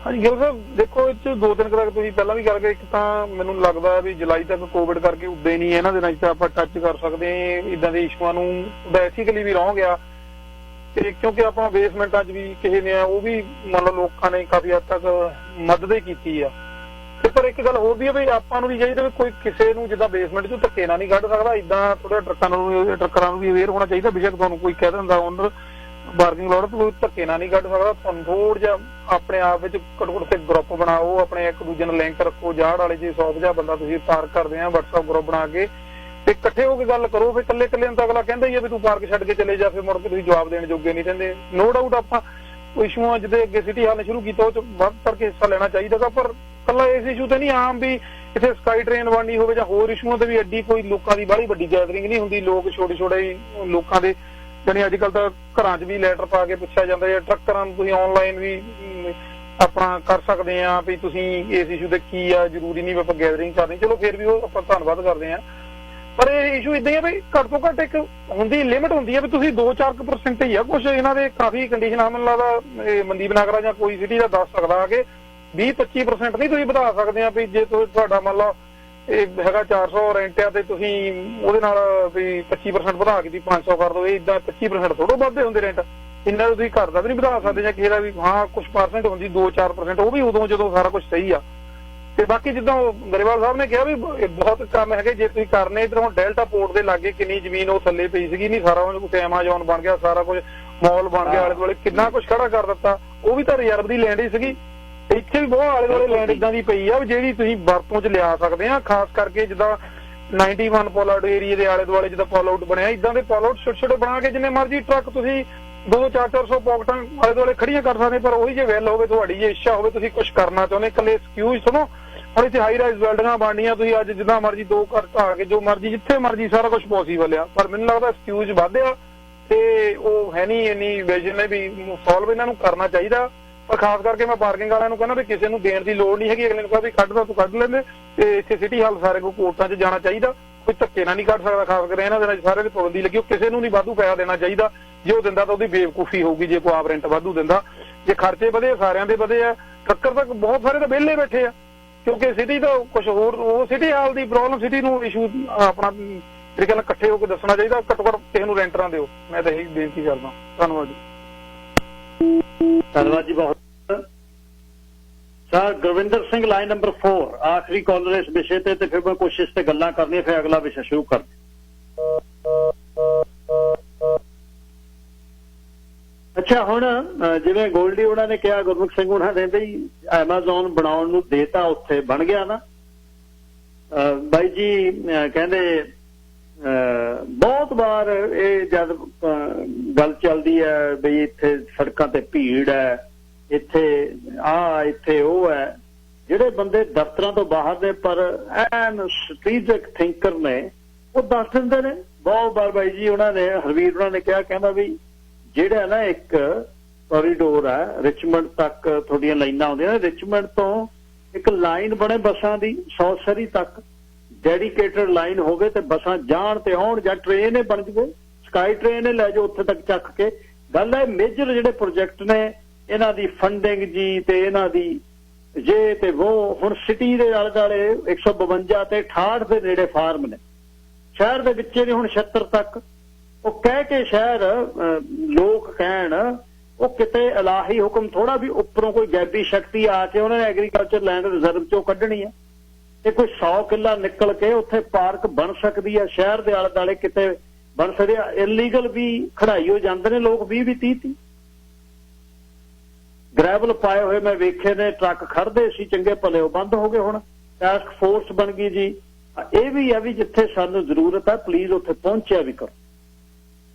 G: ਹਾਂਜੀ ਗਿੱਲ ਸਾਹਿਬ ਦੇਖੋ ਇਹ 'ਚ 2-3 ਕੁ ਤੁਸੀਂ ਪਹਿਲਾਂ ਵੀ ਕਰ ਗਏ। ਇੱਕ ਤਾਂ ਮੈਨੂੰ ਲੱਗਦਾ ਵੀ ਜੁਲਾਈ ਤੱਕ ਕੋਵਿਡ ਕਰਕੇ ਉੱਦਾਂ ਹੀ ਨਹੀਂ ਇਹਨਾਂ ਦਿਨਾਂ 'ਚ ਆਪਾਂ ਟੱਚ ਕਰ ਸਕਦੇ ਇਦਾਂ ਦੇ ਇਸ਼ੂਆਂ ਨੂੰ ਬੇਸਿਕਲੀ ਵੀ ਰਹਿ ਗਿਆ ਤੇ ਕਿਉਂਕਿ ਆਪਾਂ ਬੇਸਮੈਂਟਾਂ 'ਚ ਵੀ ਕਿਸੇ ਨੇ ਉਹ ਵੀ ਮੰਨ ਲਓ ਲੋਕਾਂ ਨੇ ਕਾਫੀ ਹੱਦ ਤੱਕ ਮਦਦ ਹੀ ਕੀਤੀ ਆ ਤੇ ਪਰ ਇੱਕ ਗੱਲ ਹੋਰ ਵੀ ਹੈ ਵੀ ਆਪਾਂ ਨੂੰ ਵੀ ਚਾਹੀਦਾ ਵੀ ਕੋਈ ਕਿਸੇ ਨੂੰ ਜਿੱਦਾਂ ਬੇਸਮੈਂਟ 'ਚੋਂ ਧੱਕੇ ਨਾਲ ਨਹੀਂ ਕੱਢ ਸਕਦਾ ਇਦਾਂ ਥੋੜਾ ਟਰੱਕਰਾਂ ਨੂੰ ਵੀ ਅਵੇਅਰ ਹੋਣਾ ਚਾਹੀਦਾ। ਬੇਸ਼ੱਕ ਤੁਹਾਨੂੰ ਕੋਈ ਕਹਿ ਦਿੰਦਾ ਓਨਰ ਪਾਰਕਿੰਗ ਲੋਟ ਕੋਈ ਧੱਕੇ ਨਾਲ ਨਹੀਂ ਕੱਢ ਸਕਦਾ। ਤੁਹਾਨੂੰ ਥੋੜਾ ਜਿਹਾ ਆਪਣੇ ਆਪ ਵਿੱਚ ਘੱਟੋ ਘੱਟ ਗਰੁੱਪ ਬਣਾਓ, ਆਪਣੇ ਇੱਕ ਦੂਜੇ ਨਾਲ ਲਿੰਕ ਰੱਖੋ। ਜਾੜ ਵਾਲੇ ਜੇ 100 ਜਾਂ ਬੰਦਾ ਤੁਸੀਂ ਪਾਰਕ ਕਰਦੇ ਆ WhatsApp ਗਰੁੱਪ ਬਣਾ ਕੇ ਤੇ ਇਕੱਠੇ ਹੋ ਕੇ ਗੱਲ ਕਰੋ। ਫਿਰ ਇਕੱਲੇ ਨੂੰ ਤਾਂ ਅਗਲਾ ਕਹਿੰਦਾ ਹੀ ਆ ਵੀ ਤੂੰ ਪਾਰਕ ਛੱਡ ਕੇ ਚਲੇ ਜਾ, ਫਿਰ ਮੁੜ ਕੇ ਤੁਸੀਂ ਜਵਾਬ ਦੇਣ ਜੋਗੇ ਨਹੀਂ ਰਹਿੰਦੇ। ਨੋ ਡਾਊਟ ਆਪਾਂ ਇਸ਼ੂਆਂ ਜਿਹਦੇ ਅੱਗੇ ਸਿਟੀ ਹਾਲ ਨੇ ਸ਼ੁਰੂ ਕੀਤਾ ਉਹ 'ਚ ਵੱਧ ਕਰਕੇ ਹਿੱਸਾ ਲੈਣਾ ਚਾਹੀਦਾ ਪਰ ਕੱਲਾ ਇਸ ਇਸ਼ੂ ਤੇ ਨਹੀਂ ਆਮ ਵੀ ਇੱਥੇ ਸਕਾਈ ਟ੍ਰੇਨ ਬਣਨੀ ਹੋਵੇ ਜਾਂ ਹੋਰ ਇਸ਼ੂਆਂ ਤੇ ਵੀ ਐਡੀ ਕੋਈ ਲੋਕਾਂ ਦੀ ਬਾਹਲੀ ਵੱਡੀ ਗੈਦਰਿੰਗ ਨਹੀਂ ਹੁੰਦੀ। ਲੋਕ ਛੋਟੇ ਲੋਕਾਂ ਦੇ ਜਾਨੀ ਅੱਜ ਕੱਲ ਤਾਂ ਘਰਾਂ 'ਚ ਵੀ ਲੈਟਰ ਪਾ ਕੇ ਪੁੱਛਿਆ ਜਾਂਦਾ ਜਾਂ ਟਰੱਕਰਾਂ ਨੂੰ ਤੁਸੀਂ ਆਨਲਾਈਨ ਵੀ ਆਪਣਾ ਕਰ ਸਕਦੇ ਆ ਵੀ ਤੁਸੀਂ ਇਸ ਇਸ਼ੂ ਤੇ ਕੀ ਆ। ਜ਼ਰੂਰੀ ਨਹੀਂ ਵੀ ਆਪਾਂ ਗੈਦਰਿੰਗ ਕਰਨੀ, ਚਲੋ ਫਿਰ ਵੀ ਉਹ ਆਪਾਂ ਧੰਨਵਾਦ ਕਰਦੇ ਆ ਪਰ ਇਹ ਇਸ਼ੂ ਇਦਾਂ ਹੀ ਆ ਵੀ ਘੱਟ ਤੋਂ ਘੱਟ ਇੱਕ ਹੁੰਦੀ ਲਿਮਿਟ ਹੁੰਦੀ ਹੈ ਵੀ ਤੁਸੀਂ 2-4% ਹੀ ਆ। ਕੁਛ ਇਹਨਾਂ ਦੇ ਕਾਫੀ ਕੰਡੀਸ਼ਨਾਂ ਮੈਨੂੰ ਲੱਗਦਾ ਮਨਦੀਪ ਨਗਰਾ ਜਾਂ ਕੋਈ ਸਿਟੀ ਦਾ ਦੱਸ ਸਕਦਾ ਆ ਕਿ 20-25% ਨਹੀਂ ਤੁਸੀਂ ਵਧਾ ਸਕਦੇ ਆ ਵੀ ਜੇ ਤੁਹਾਡਾ ਮੰਨ ਲਓ ਇਹ ਹੈਗਾ 400 ਰੈਂਟ ਆ ਤੇ ਤੁਸੀਂ ਉਹਦੇ ਨਾਲ ਵੀ 25% ਵਧਾ ਕੇ 500 ਕਰ ਦਿਓ। ਇਹ ਇਦਾਂ 25% ਥੋੜ੍ਹੇ ਵੱਧਦੇ ਹੁੰਦੇ ਰੈਂਟ ਇੰਨਾ ਤੁਸੀਂ ਘਰ ਦਾ ਵੀ ਨਹੀਂ ਵਧਾ ਸਕਦੇ ਜਾਂ ਕਿਸੇ ਦਾ ਵੀ ਹਾਂ ਕੁਛ % ਹੁੰਦੀ 2-4% ਉਹ ਵੀ ਉਦੋਂ ਜਦੋਂ ਸਾਰਾ ਕੁਝ ਸਹੀ ਆ। ਤੇ ਬਾਕੀ ਜਿੱਦਾਂ ਗਰੇਵਾਲ ਸਾਹਿਬ ਨੇ ਕਿਹਾ ਵੀ ਬਹੁਤ ਕੰਮ ਹੈਗੇ ਜੇ ਤੁਸੀਂ ਕਰਨੇ। ਇੱਧਰ ਹੁਣ ਡੈਲਟਾ ਪੋਰਟ ਦੇ ਲਾਗੇ ਕਿੰਨੀ ਜ਼ਮੀਨ ਉਹ ਥੱਲੇ ਪਈ ਸੀਗੀ ਨਹੀਂ ਸਾਰਾ ਕੁਝ ਐਮਾਜ਼ੋਨ ਬਣ ਗਿਆ, ਸਾਰਾ ਕੁਝ ਮਾਲ ਬਣ ਗਿਆ, ਆਲੇ ਦੁਆਲੇ ਕਿੰਨਾ ਕੁਝ ਖੜਾ ਕਰ ਦਿੱਤਾ। ਉਹ ਵੀ ਤਾਂ ਰਿਜ਼ਰਵ ਦੀ ਲੈਂਡ ਹੀ ਸੀਗੀ। ਇੱਥੇ ਵੀ ਬਹੁਤ ਆਲੇ ਦੁਆਲੇ ਲੈਂਡ ਇਦਾਂ ਦੀ ਪਈ ਆ ਜਿਹੜੀ ਤੁਸੀਂ ਵਰਤੋਂ 'ਚ ਲਿਆ ਸਕਦੇ ਆ। ਖਾਸ ਕਰਕੇ ਜਿੱਦਾਂ 91 ਪੁਲ ਆਊਟ ਏਰੀਏ ਦੇ ਆਲੇ ਦੁਆਲੇ ਜਿੱਦਾਂ ਪੁਲ ਆਊਟ ਬਣਿਆ ਇਦਾਂ ਦੇ ਪੁਲ ਆਊਟ ਛੋਟੇ ਬਣਾ ਕੇ ਜਿੰਨੇ ਮਰਜ਼ੀ ਟਰੱਕ ਤੁਸੀਂ 200-400 ਪੌਕਟਾਂ ਆਲੇ ਦੁਆਲੇ ਖੜੀਆਂ ਕਰ ਸਕਦੇ। ਪਰ ਉਹੀ ਜੇ ਵੈਲ ਹੋਵੇ ਤੁਹਾਡੀ ਜੇ ਇੱਛਾ ਹੋਵੇ ਤੁਸੀਂ ਕੁਝ ਕਰਨਾ ਚਾਹੁੰਦੇ ਇਕੱਲੇ ਐਕਸਕਿਊਜ਼ ਸੁਣੋ। ਹੁਣ ਇੱਥੇ ਹਾਈ ਰਾਈਜ਼ ਬਿਲਡਿੰਗਾਂ ਬਣਨੀਆਂ ਤੁਸੀਂ ਅੱਜ ਜਿੱਦਾਂ ਮਰਜ਼ੀ 2 ਘਰ ਢਾਹ ਕੇ ਜੋ ਮਰਜ਼ੀ ਜਿੱਥੇ ਮਰਜ਼ੀ ਸਾਰਾ ਕੁਝ ਪੋਸੀਬਲ ਆ ਪਰ ਮੈਨੂੰ ਲੱਗਦਾ ਐਕਸਕਿਊਜ਼ ਵੱਧ ਆ ਤੇ ਉਹ ਹੈ ਨਹੀਂ ਇੰਨੀ ਵਿਜ਼ਨ ਹੈ ਵੀ ਸੋਲਵ ਇਹਨਾਂ ਨੂੰ ਕਰਨਾ ਚਾਹੀਦਾ। ਪਰ ਖਾਸ ਕਰਕੇ ਮੈਂ ਪਾਰਕਿੰਗ ਵਾਲਿਆਂ ਨੂੰ ਕਹਿੰਦਾ ਵੀ ਕਿਸੇ ਨੂੰ ਦੇਣ ਦੀ ਲੋੜ ਨਹੀਂ ਹੈਗੀ। ਅਗਲੇ ਨੂੰ ਕਹਿੰਦਾ ਵੀ ਕੱਢਦਾ ਤੂੰ ਕੱਢ ਲੈਂਦੇ ਤੇ ਇੱਥੇ ਸਿਟੀ ਹਾਲ ਸਾਰੇ ਕੋ ਕੋਰਟਾਂ 'ਚ ਜਾਣਾ ਚਾਹੀਦਾ। ਕੋਈ ਧੱਕੇ ਨਾਲ ਨਹੀਂ ਕੱਢ ਸਕਦਾ। ਖਾਸ ਕਰਕੇ ਇਹਨਾਂ ਦਿਨਾਂ 'ਚ ਸਾਰੇ ਦੀ ਪਾਬੰਦੀ ਲੱਗੀ ਉਹ ਕਿਸੇ ਨੂੰ ਨਹੀਂ ਵਾਧੂ ਪੈਸਾ ਦੇਣਾ ਚਾਹੀਦਾ। ਜੇ ਉਹ ਦਿੰਦਾ ਤਾਂ ਉਹਦੀ ਬੇਵਕੂਫੀ ਹੋਊਗੀ ਜੇ ਕੋਈ ਆਪ ਰੈਂਟ ਵਾਧੂ ਦਿੰਦਾ। ਜੇ ਖਰਚੇ ਵਧੇ ਸਾਰਿਆਂ ਦੇ ਵਧੇ ਆ ਟੱਕਰ ਤੱਕ ਬਹੁਤ ਸਾਰੇ ਤਾਂ ਵਿਹਲੇ ਬੈਠੇ ਆ ਕਿਉਂਕਿ ਸਿਟੀ ਤਾਂ ਕੁਝ ਹੋਰ ਉਹ ਸਿਟੀ ਹਾਲ ਦੀ ਪ੍ਰੋਬਲਮ ਸਿਟੀ ਨੂੰ ਇਸ਼ੂ ਆਪਣਾ ਮੇਰੇ ਖਿਆਲ ਇਕੱਠੇ ਹੋ ਕੇ ਦੱਸਣਾ ਚਾਹੀਦਾ। ਘੱਟੋ ਘੱਟ ਕਿਸੇ ਨੂੰ ਰੈਂਟਰਾਂ ਦਿਓ। ਮੈਂ ਤਾਂ ਇਹੀ ਬੇਨਤੀ ਕਰਦਾ। ਧੰਨਵਾਦ ਜੀ।
A: ਧੰਨਵਾਦ ਜੀ ਬਹੁਤ। Sir Gurvinder Singh line number 4 ਆਖਰੀ ਕਾਲਰ ਇਸ ਵਿਸ਼ੇ ਤੇ ਫਿਰ ਮੈਂ ਕੋਸ਼ਿਸ਼ ਤੇ ਗੱਲਾਂ ਕਰਨੀਆਂ ਫਿਰ ਅਗਲਾ ਵਿਸ਼ਾ ਸ਼ੁਰੂ ਕਰ। ਅੱਛਾ ਹੁਣ ਜਿਵੇਂ ਗੋਲਡੀ ਉਹਨਾਂ ਨੇ ਕਿਹਾ ਗੁਰਮੁਖ ਸਿੰਘ ਉਹਨਾਂ ਨੇ ਵੀ ਐਮਾਜ਼ੋਨ ਬਣਾਉਣ ਨੂੰ ਦੇਤਾ ਉੱਥੇ ਬਣ ਗਿਆ ਨਾ। ਬਾਈ ਜੀ ਕਹਿੰਦੇ ਬਹੁਤ ਵਾਰ ਇਹ ਜਦ ਗੱਲ ਚੱਲਦੀ ਹੈ ਬਈ ਇੱਥੇ ਸੜਕਾਂ ਤੇ ਭੀੜ ਹੈ ਇੱਥੇ ਇੱਥੇ ਉਹ ਹੈ ਜਿਹੜੇ ਬੰਦੇ ਦਫ਼ਤਰਾਂ ਤੋਂ ਬਾਹਰ ਨੇ ਪਰ ਐਨ ਸਟ੍ਰੈਟੇਜਿਕ ਥਿੰਕਰ ਨੇ ਉਹ ਦੱਸ ਦਿੰਦੇ ਨੇ ਬਹੁਤ ਵਾਰ। ਬਾਈ ਜੀ ਉਹਨਾਂ ਨੇ ਹਰਵੀਰ ਉਹਨਾਂ ਨੇ ਕਿਹਾ ਕਹਿੰਦਾ ਵੀ ਜਿਹੜਾ ਨਾ ਇੱਕ ਕੋਰੀਡੋਰ ਹੈ ਰਿਚਮੰਡ ਤੱਕ ਤੁਹਾਡੀਆਂ ਲਾਈਨਾਂ ਆਉਂਦੀਆਂ ਨੇ ਰਿਚਮੰਡ ਤੋਂ ਇੱਕ ਲਾਈਨ ਬਣੇ ਬੱਸਾਂ ਦੀ ਸੌਸਰੀ ਤੱਕ ਡੈਡੀਕੇਟਡ ਲਾਈਨ ਹੋਵੇ ਤੇ ਬੱਸਾਂ ਜਾਣ ਤੇ ਆਉਣ ਜਾਂ ਟ੍ਰੇਨ ਬਣ ਜਵੇ ਸਕਾਈ ਟ੍ਰੇਨ ਲੈ ਜਾਓ ਉੱਥੇ ਤੱਕ ਚੱਕ ਕੇ। ਗੱਲ ਹੈ ਮੇਜਰ ਜਿਹੜੇ ਪ੍ਰੋਜੈਕਟ ਨੇ ਇਹਨਾਂ ਦੀ ਫੰਡਿੰਗ ਜੀ ਤੇ ਇਹਨਾਂ ਦੀ ਜੇ ਤੇ ਉਹ ਹੁਣ ਸਿਟੀ ਦੇ ਆਲੇ ਦੁਆਲੇ 152 ਤੇ 68 ਦੇ ਨੇੜੇ ਫਾਰਮ ਨੇ ਸ਼ਹਿਰ ਦੇ ਵਿੱਚ ਵੀ ਹੁਣ 76 ਤੱਕ ਉਹ ਕਹਿ ਕੇ ਸ਼ਹਿਰ ਲੋਕ ਕਹਿਣ ਉਹ ਕਿਤੇ ਇਲਾਹੀ ਹੁਕਮ ਥੋੜਾ ਵੀ ਉੱਪਰੋਂ ਕੋਈ ਗੈਬੀ ਸ਼ਕਤੀ ਆ ਕੇ ਉਹਨਾਂ ਨੇ ਐਗਰੀਕਲਚਰ ਲੈਂਡ ਰਿਜ਼ਰਵ ਚੋਂ ਕੱਢਣੀ ਹੈ ਤੇ ਕੋਈ 100 ਕਿੱਲਾ ਨਿਕਲ ਕੇ ਉੱਥੇ ਪਾਰਕ ਬਣ ਸਕਦੀ ਹੈ ਸ਼ਹਿਰ ਦੇ ਆਲੇ ਦੁਆਲੇ ਕਿਤੇ ਬਣ ਸਕਦੇ ਆ। ਇਲੀਗਲ ਵੀ ਖੜਾਈ ਹੋ ਜਾਂਦੇ ਨੇ ਲੋਕ 20-30 ਗ੍ਰੈਵਲ ਪਾਏ ਹੋਏ ਮੈਂ ਵੇਖੇ ਨੇ ਟਰੱਕ ਖੜਦੇ ਸੀ ਚੰਗੇ ਭਲੇ ਉਹ ਬੰਦ ਹੋ ਗਏ। ਹੁਣ ਟਾਸਕ ਫੋਰਸ ਬਣ ਗਈ ਜੀ। ਇਹ ਵੀ ਹੈ ਵੀ ਜਿੱਥੇ ਸਾਨੂੰ ਜ਼ਰੂਰਤ ਹੈ ਪਲੀਜ਼ ਉੱਥੇ ਪਹੁੰਚਿਆ ਵੀ ਕਰੋ।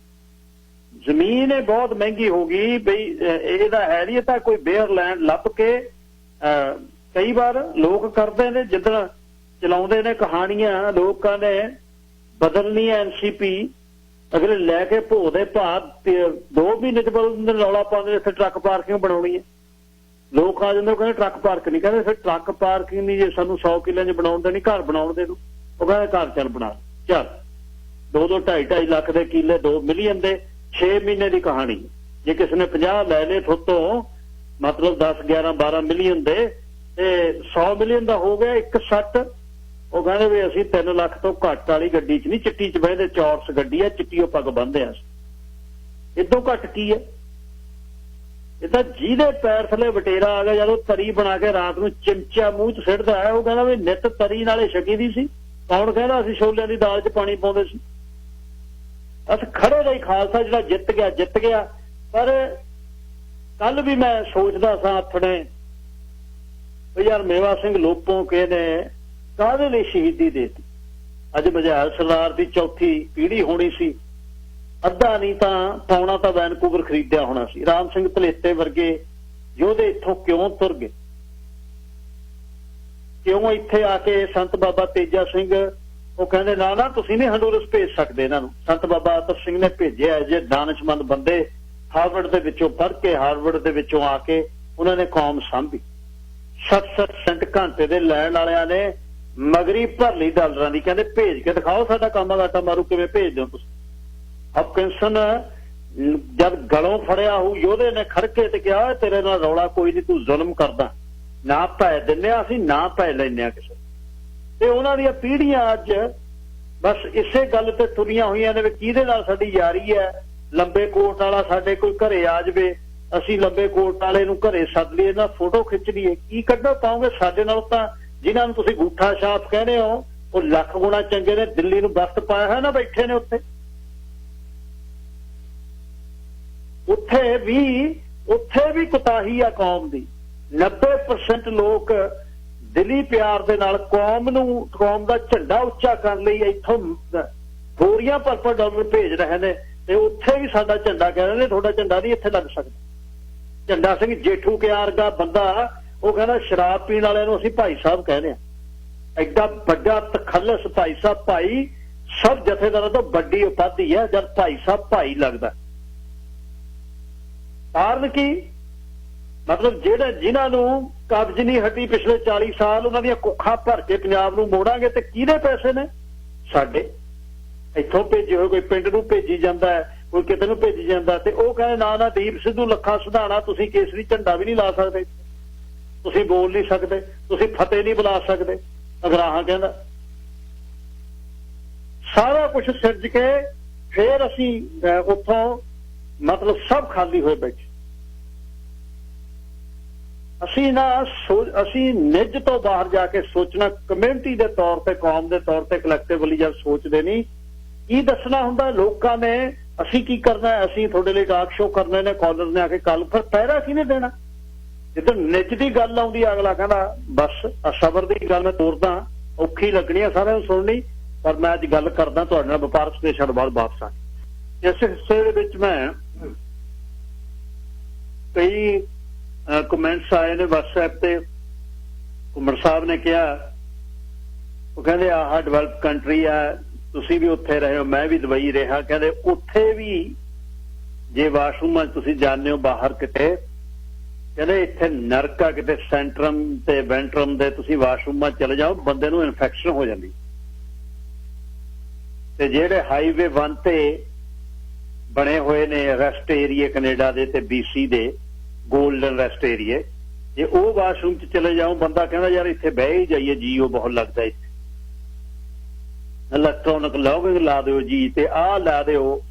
A: ਜ਼ਮੀਨ ਇਹ ਬਹੁਤ ਮਹਿੰਗੀ ਹੋ ਗਈ ਬਈ ਇਹਦਾ ਹੈ ਨਹੀਂ ਤਾਂ ਕੋਈ ਬੇਅਰ ਲੈਂਡ ਲੱਭ ਕੇ ਕਈ ਵਾਰ ਲੋਕ ਕਰਦੇ ਨੇ ਜਿੱਦਣ ਚਲਾਉਂਦੇ ਨੇ ਕਹਾਣੀਆਂ ਲੋਕਾਂ ਨੇ ਬਦਲਣੀ ਹੈ NCP ਅਗਲੇ ਲੈ ਕੇ ਭੋ ਦੇ ਭਾਅ 2 ਮਹੀਨੇ ਚ ਬਦਲ ਰੌਲਾ ਪਾਉਂਦੇ ਇੱਥੇ ਟਰੱਕ ਪਾਰਕਿੰਗ ਬਣਾਉਣੀ ਹੈ। ਲੋਕ ਆ ਜਾਂਦੇ ਕਹਿੰਦੇ ਟਰੱਕ ਪਾਰਕ ਨਹੀਂ ਕਹਿੰਦੇ ਫਿਰ ਟਰੱਕ ਪਾਰਕਿੰਗ ਨਹੀਂ ਜੇ ਸਾਨੂੰ 100 ਕਿੱਲਿਆਂ ਚ ਬਣਾਉਣ ਦੇ ਨਹੀਂ ਘਰ ਬਣਾਉਣ ਦੇ ਨੂੰ ਉਹ ਕਹਿੰਦੇ ਘਰ ਚੱਲ ਬਣਾ ਚੱਲ 2 2.5 ਲੱਖ ਦੇ ਕਿੱਲੇ 2 ਮਿਲੀਅਨ ਦੇ 6 ਮਹੀਨੇ ਦੀ ਕਹਾਣੀ। ਜੇ ਕਿਸੇ ਨੇ 50 ਲੈ ਲਏ ਥੋਤੋਂ ਮਤਲਬ 10 11 12 ਮਿਲੀਅਨ ਦੇ ਤੇ 100 ਮਿਲੀਅਨ ਦਾ ਹੋ ਗਿਆ 160। ਉਹ ਕਹਿੰਦੇ ਵੀ ਅਸੀਂ 3 ਲੱਖ ਤੋਂ ਘੱਟ ਵਾਲੀ ਗੱਡੀ 'ਚ ਨਹੀਂ, ਚਿੱਟੀ 'ਚ ਬਹਿਦੇ, ਚੌਰਸ ਗੱਡੀ ਆ, ਚਿੱਟੀ ਉਹ ਪੱਗ ਬੰਨ੍ਹਦੇ ਆ। ਇਦੋਂ ਘੱਟ ਕੀ ਹੈ? ਇਹ ਤਾਂ ਜਿਹਦੇ ਪੈਰ ਥੱਲੇ ਵਟੇਰਾ ਆ ਗਿਆ, ਜਦੋਂ ਤਰੀ ਬਣਾ ਕੇ ਰਾਤ ਨੂੰ ਚਿਮਚਾ ਮੂੰਹ 'ਚ ਸਿੱਟਦਾ ਹੈ, ਉਹ ਕਹਿੰਦਾ ਵੀ ਨਿੱਤ ਤਰੀ ਨਾਲੇ ਛਕੀ ਦੀ ਸੀ। ਕੌਣ ਕਹਿੰਦਾ ਅਸੀਂ ਛੋਲਿਆਂ ਦੀ ਦਾਲ 'ਚ ਪਾਣੀ ਪਾਉਂਦੇ ਸੀ? ਅਸ ਖੜੇ ਦਾ ਹੀ ਖਾਲਸਾ ਜਿਹੜਾ ਜਿੱਤ ਗਿਆ। ਪਰ ਕੱਲ ਵੀ ਮੈਂ ਸੋਚਦਾ ਸਾਂ ਆਥਣੇ ਵੀ ਯਾਰ ਮੇਵਾ ਸਿੰਘ ਲੋਪੋਂ ਕੇ ਨੇ ਕਾਹਦੇ ਲਈ ਸ਼ਹੀਦੀ ਦੇਤੀ? ਅੱਜ ਬਜਾਜ ਸਰਦਾਰ ਦੀ ਚੌਥੀ ਪੀੜ੍ਹੀ ਹੋਣੀ ਸੀ, ਅੱਧਾ ਨਹੀਂ ਤਾਂ ਪੌਣਾ ਤਾਂ ਵੈਨਕੂਵਰ ਖਰੀਦਿਆ ਹੋਣਾ ਸੀ। ਰਾਮ ਸਿੰਘ ਧਲੇਤੇ ਵਰਗੇ ਯੋਧੇ ਇੱਥੋਂ ਕਿਉਂ ਤੁਰ ਗਏ? ਕਿਉਂ ਇੱਥੇ ਆ ਕੇ ਸੰਤ ਬਾਬਾ ਤੇਜਾ ਸਿੰਘ ਉਹ ਕਹਿੰਦੇ ਨਾ ਤੁਸੀਂ ਨਹੀਂ ਹੰਡੂਰਸ ਭੇਜ ਸਕਦੇ ਇਹਨਾਂ ਨੂੰ। ਸੰਤ ਬਾਬਾ ਅਤਰ ਸਿੰਘ ਨੇ ਭੇਜਿਆ ਜੇ ਦਾਨਸ਼ਮੰਦ ਬੰਦੇ, ਹਾਰਵਰਡ ਦੇ ਵਿੱਚੋਂ ਪੜ੍ਹ ਕੇ, ਹਾਰਵਰਡ ਦੇ ਵਿੱਚੋਂ ਆ ਕੇ ਉਹਨਾਂ ਨੇ ਕੌਮ ਸਾਂਭੀ। 60 ਸੈਂਟ ਘੰਟੇ ਦੇ ਲੈਣ ਵਾਲਿਆਂ ਨੇ ਮਗਰੀ ਭਰ ਲਈ ਡਾਲਰਾਂ ਦੀ। ਕਹਿੰਦੇ ਭੇਜ ਕੇ ਦਿਖਾਓ, ਸਾਡਾ ਕੰਮ ਆਟਾ ਮਾਰੂ, ਕਿਵੇਂ ਭੇਜਦੇ ਹੋ ਤੁਸੀਂ? ਹਪਕਿੰਸਨ ਜਦ ਗਲੋਂ ਫੜਿਆ ਹੋਊ ਯੋਧੇ ਨੇ ਖੜਕੇ ਤੇ ਕਿਹਾ ਤੇਰੇ ਨਾਲ ਰੌਲਾ ਕੋਈ ਨਹੀਂ, ਤੂੰ ਜ਼ੁਲਮ ਕਰਦਾ, ਨਾ ਭੈ ਦਿੰਦੇ ਆ ਅਸੀਂ, ਨਾ ਭੈ ਲੈਂਦੇ ਆ ਕਿਸੇ। ਤੇ ਉਹਨਾਂ ਦੀਆਂ ਪੀੜ੍ਹੀਆਂ ਅੱਜ ਬਸ ਇਸੇ ਗੱਲ ਤੇ ਤੁਰੀਆਂ ਹੋਈਆਂ ਨੇ ਵੀ ਕਿਹਦੇ ਨਾਲ ਸਾਡੀ ਯਾਰੀ ਹੈ। ਲੰਬੇ ਕੋਟ ਵਾਲਾ ਸਾਡੇ ਕੋਈ ਘਰੇ ਆ ਜਾਵੇ, ਅਸੀਂ ਲੰਬੇ ਕੋਟ ਵਾਲੇ ਨੂੰ ਘਰੇ ਸੱਦ ਲਈਏ, ਨਾ ਫੋਟੋ ਖਿੱਚ ਲਈਏ, ਕੀ ਕੱਢੋ ਪਾਓਗੇ? ਸਾਡੇ ਨਾਲ ਤਾਂ ਜਿਨ੍ਹਾਂ ਨੂੰ ਤੁਸੀਂ ਗੂਠਾ ਛਾਪ ਕਹਿੰਦੇ ਹੋ ਉਹ ਲੱਖ ਗੁਣਾ ਚੰਗੇ ਨੇ। ਦਿੱਲੀ ਨੂੰ ਵਕਤ ਪਾਇਆ ਹੋਇਆ ਨਾ, ਬੈਠੇ ਨੇ ਉੱਥੇ ਵੀ ਕੁਤਾਹੀ ਆ ਕੌਮ ਦੀ। 90% ਲੋਕ ਦਿਲੀ ਪਿਆਰ ਦੇ ਨਾਲ ਕੌਮ ਦਾ ਝੰਡਾ ਉੱਚਾ ਕਰਨ ਲਈ ਇੱਥੋਂ ਬੋਰੀਆਂ ਭਰ ਡਾਲਰ ਭੇਜ ਰਹੇ ਨੇ, ਤੇ ਉੱਥੇ ਵੀ ਸਾਡਾ ਝੰਡਾ ਕਹਿ ਰਹੇ ਨੇ ਤੁਹਾਡਾ ਝੰਡਾ ਨਹੀਂ ਇੱਥੇ ਲੱਗ ਸਕਦਾ। ਝੰਡਾ ਸਿੰਘ ਜੇਠੂ ਕਿਆ ਵਰਗਾ ਬੰਦਾ ਉਹ ਕਹਿੰਦਾ ਸ਼ਰਾਬ ਪੀਣ ਵਾਲਿਆਂ ਨੂੰ ਅਸੀਂ ਭਾਈ ਸਾਹਿਬ ਕਹਿੰਦੇ ਆ। ਐਡਾ ਵੱਡਾ ਤਖੱਲਸ ਭਾਈ ਸਾਹਿਬ, ਭਾਈ ਸਭ ਜਥੇਦਾਰਾਂ ਤੋਂ ਵੱਡੀ ਉਪਾਧੀ ਹੈ ਜਦ ਭਾਈ ਸਾਹਿਬ ਭਾਈ ਲੱਗਦਾ। ਕਾਰਨ ਕੀ? ਮਤਲਬ ਜਿਨ੍ਹਾਂ ਨੂੰ ਕਬਜ਼ ਨਹੀਂ ਹਟੀ ਪਿਛਲੇ 40 ਸਾਲ, ਉਹਨਾਂ ਦੀਆਂ ਕੁੱਖਾਂ ਭਰ ਕੇ ਪੰਜਾਬ ਨੂੰ ਮੋੜਾਂਗੇ। ਤੇ ਕਿਹਦੇ ਪੈਸੇ ਨੇ? ਸਾਡੇ। ਇੱਥੋਂ ਭੇਜੇ ਹੋਏ, ਕੋਈ ਪਿੰਡ ਨੂੰ ਭੇਜੀ ਜਾਂਦਾ ਹੈ, ਕੋਈ ਕਿਤੇ ਨੂੰ ਭੇਜੀ ਜਾਂਦਾ, ਤੇ ਉਹ ਕਹਿੰਦੇ ਨਾ ਦੀਪ ਸਿੱਧੂ, ਲੱਖਾ ਸਿਧਾਣਾ, ਤੁਸੀਂ ਕੇਸਰੀ ਝੰਡਾ ਵੀ ਨਹੀਂ ਲਾ ਸਕਦੇ, ਤੁਸੀਂ ਬੋਲ ਨਹੀਂ ਸਕਦੇ, ਤੁਸੀਂ ਫਤਿਹ ਨਹੀਂ ਬੁਲਾ ਸਕਦੇ। ਅਗਰਾਹਾਂ ਕਹਿੰਦਾ ਸਾਰਾ ਕੁਝ ਸਿਰਜ ਕੇ ਫੇਰ ਅਸੀਂ ਉੱਥੋਂ ਮਤਲਬ ਸਭ ਖਾਲੀ ਹੋਏ ਬੈਠੇ। ਅਸੀਂ ਨਿੱਜ ਤੋਂ ਬਾਹਰ ਜਾ ਕੇ ਸੋਚਣਾ, ਕਮਿਊਨਿਟੀ ਦੇ ਤੌਰ ਤੇ, ਕੌਮ ਦੇ ਤੌਰ ਤੇ, ਕਲੈਕਟਿਵਲੀ ਜਦ ਸੋਚਦੇ ਨਹੀਂ, ਕੀ ਦੱਸਣਾ ਹੁੰਦਾ ਲੋਕਾਂ ਨੇ? ਅਸੀਂ ਕੀ ਕਰਨਾ ਹੈ? ਅਸੀਂ ਤੁਹਾਡੇ ਲਈ ਟਾਕ ਸ਼ੋਅ ਕਰਨੇ ਨੇ, ਕਾਲਰ ਨੇ ਆ ਕੇ ਕੱਲ, ਫਿਰ ਪਹਿਰਾ ਕਿਹਨੇ ਦੇਣਾ? ਜਦੋਂ ਨਿੱਜ ਦੀ ਗੱਲ ਆਉਂਦੀ ਅਗਲਾ ਕਹਿੰਦਾ ਬਸ ਸਬਰ ਦੀ ਗੱਲ ਮੈਂ ਤੋਰਦਾ, ਔਖੀ ਲੱਗਣੀ ਆ ਸਾਰਿਆਂ ਨੂੰ ਸੁਣਨੀ, ਪਰ ਮੈਂ ਅੱਜ ਗੱਲ ਕਰਦਾ ਤੁਹਾਡੇ ਨਾਲ ਵਪਾਰਕ ਸਟੇਸ਼ਨ ਬਾਅਦ ਵਾਪਸ ਆ। ਇਸ ਹਿੱਸੇ ਦੇ ਵਿੱਚ ਮੈਂ ਕਈ ਕਮੈਂਟਸ ਆਏ ਨੇ WhatsApp ਤੇ। ਘੁੰਮਣ ਸਾਹਿਬ ਨੇ ਕਿਹਾ, ਉਹ ਕਹਿੰਦੇ ਆਹ ਡਿਵੈਲਪ ਕੰਟਰੀ ਆ, ਤੁਸੀਂ ਵੀ ਉੱਥੇ ਰਹੇ ਹੋ, ਮੈਂ ਵੀ ਦੁਬਈ ਰਿਹਾ, ਕਹਿੰਦੇ ਉੱਥੇ ਵੀ ਜੇ ਵਾਸ਼ਰੂਮਾਂ ਤੁਸੀਂ ਜਾਣਦੇ ਹੋ ਬਾਹਰ ਕਿਤੇ, ਕਹਿੰਦੇ ਇੱਥੇ ਨਰਕ ਆ ਕਿਤੇ, ਸੈਂਟਰਮ ਤੇ ਵੈਂਟਰਮ ਦੇ ਤੁਸੀਂ ਵਾਸ਼ਰੂਮਾਂ ਚਲੇ ਜਾਓ, ਬੰਦੇ ਨੂੰ ਇਨਫੈਕਸ਼ਨ ਹੋ ਜਾਂਦੀ। ਤੇ ਜਿਹੜੇ ਹਾਈਵੇ 1 ਤੇ ਬਣੇ ਹੋਏ ਨੇ ਰੈਸਟ ਏਰੀਏ ਕੈਨੇਡਾ ਦੇ ਤੇ BC ਦੇ ਗੋਲਡਨ ਰੈਸਟ ਏਰੀਏ, ਜੇ ਉਹ ਵਾਸ਼ਰੂਮ 'ਚ ਚਲੇ ਜਾਓ, ਬੰਦਾ ਕਹਿੰਦਾ ਯਾਰ ਇੱਥੇ ਬਹਿ ਹੀ ਜਾਈਏ, ਜੀਓ ਬਹੁਤ ਲੱਗਦਾ ਇੱਥੇ, ਇਲੈਕਟ੍ਰੋਨਿਕ ਲੌਗਿੰਗ ਲਾ ਦਿਓ ਜੀ, ਤੇ ਆਹ ਲਾ ਦਿਓ।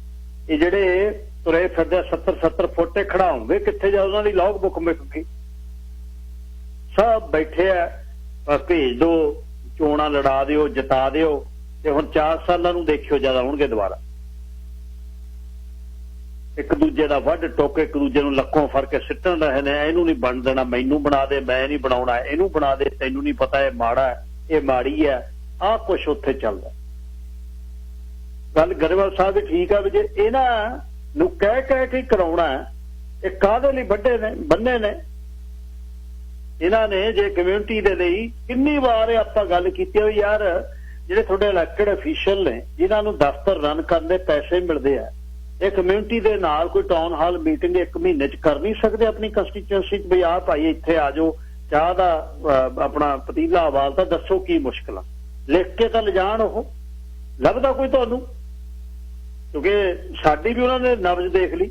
A: ਇਹ ਜਿਹੜੇ ਤੁਰੇ ਫਿਰਦੇ 70 ਫੁੱਟ ਖੜਾਉਂਗੇ ਕਿੱਥੇ ਜਾ? ਉਹਨਾਂ ਦੀ ਲੌਗ ਬੁੱਕ ਮਿਕ ਗਈ, ਸਭ ਬੈਠੇ ਆ, ਭੇਜ ਦਿਓ, ਚੋਣਾਂ ਲੜਾ ਦਿਓ, ਜਿਤਾ ਦਿਓ, ਤੇ ਹੁਣ 4 ਸਾਲਾਂ ਨੂੰ ਦੇਖਿਓ ਜਦ ਆਉਣਗੇ ਦੁਬਾਰਾ। ਇੱਕ ਦੂਜੇ ਦਾ ਵੱਢ ਟੋਕ, ਇੱਕ ਦੂਜੇ ਨੂੰ ਲੱਕੋਂ ਫੜ ਕੇ ਸਿੱਟਣ ਰਹੇ ਨੇ। ਇਹਨੂੰ ਨਹੀਂ ਬਣ ਦੇਣਾ, ਮੈਨੂੰ ਬਣਾ ਦੇ, ਮੈਂ ਨਹੀਂ ਬਣਾਉਣਾ, ਇਹਨੂੰ ਬਣਾ ਦੇ, ਤੈਨੂੰ ਨਹੀਂ ਪਤਾ ਇਹ ਮਾੜਾ ਹੈ, ਇਹ ਮਾੜੀ ਹੈ। ਆਹ ਕੁਛ ਉੱਥੇ ਚੱਲਦਾ। ਗੱਲ ਗਰੇਵਾਲ ਸਾਹਿਬ ਦੀ ਠੀਕ ਆ ਵੀ ਜੇ ਇਹਨਾਂ ਨੂੰ ਕਹਿ ਕੇ ਕਰਾਉਣਾ, ਇਹ ਕਾਹਦੇ ਲਈ ਬੰਨੇ ਨੇ ਇਹਨਾਂ ਨੇ? ਜੇ ਕਮਿਊਨਿਟੀ ਦੇ ਲਈ ਕਿੰਨੀ ਵਾਰ ਆਪਾਂ ਗੱਲ ਕੀਤੀ ਹੋਈ ਯਾਰ, ਜਿਹੜੇ ਤੁਹਾਡੇ ਇਲੈਕਟਡ ਅਫੀਸ਼ੀਅਲ ਨੇ, ਜਿਨ੍ਹਾਂ ਨੂੰ ਦਫ਼ਤਰ ਰਨ ਕਰਨ ਦੇ ਪੈਸੇ ਮਿਲਦੇ ਆ, ਇਹ ਕਮਿਊਨਿਟੀ ਦੇ ਨਾਲ ਕੋਈ ਟਾਊਨ ਹਾਲ ਮੀਟਿੰਗ 1 ਮਹੀਨੇ 'ਚ ਕਰ ਨਹੀਂ ਸਕਦੇ ਆਪਣੀ ਕੰਸਟੀਚੁਐਂਸੀ 'ਚ? ਵੀ ਆਹ ਭਾਈ ਇੱਥੇ ਆ ਜਾਓ, ਚਾਹ ਦਾ ਆਪਣਾ ਪਤੀਲਾ ਉਬਾਲ ਤਾਂ ਦੱਸੋ ਕੀ ਮੁਸ਼ਕਿਲ ਆ, ਲਿਖ ਕੇ ਤਾਂ ਲਿਜਾਣ। ਉਹ ਲੱਭਦਾ ਕੋਈ ਤੁਹਾਨੂੰ? ਕਿਉਂਕਿ ਸਾਡੀ ਵੀ ਉਹਨਾਂ ਨੇ ਨਬਜ਼ ਦੇਖ ਲਈ।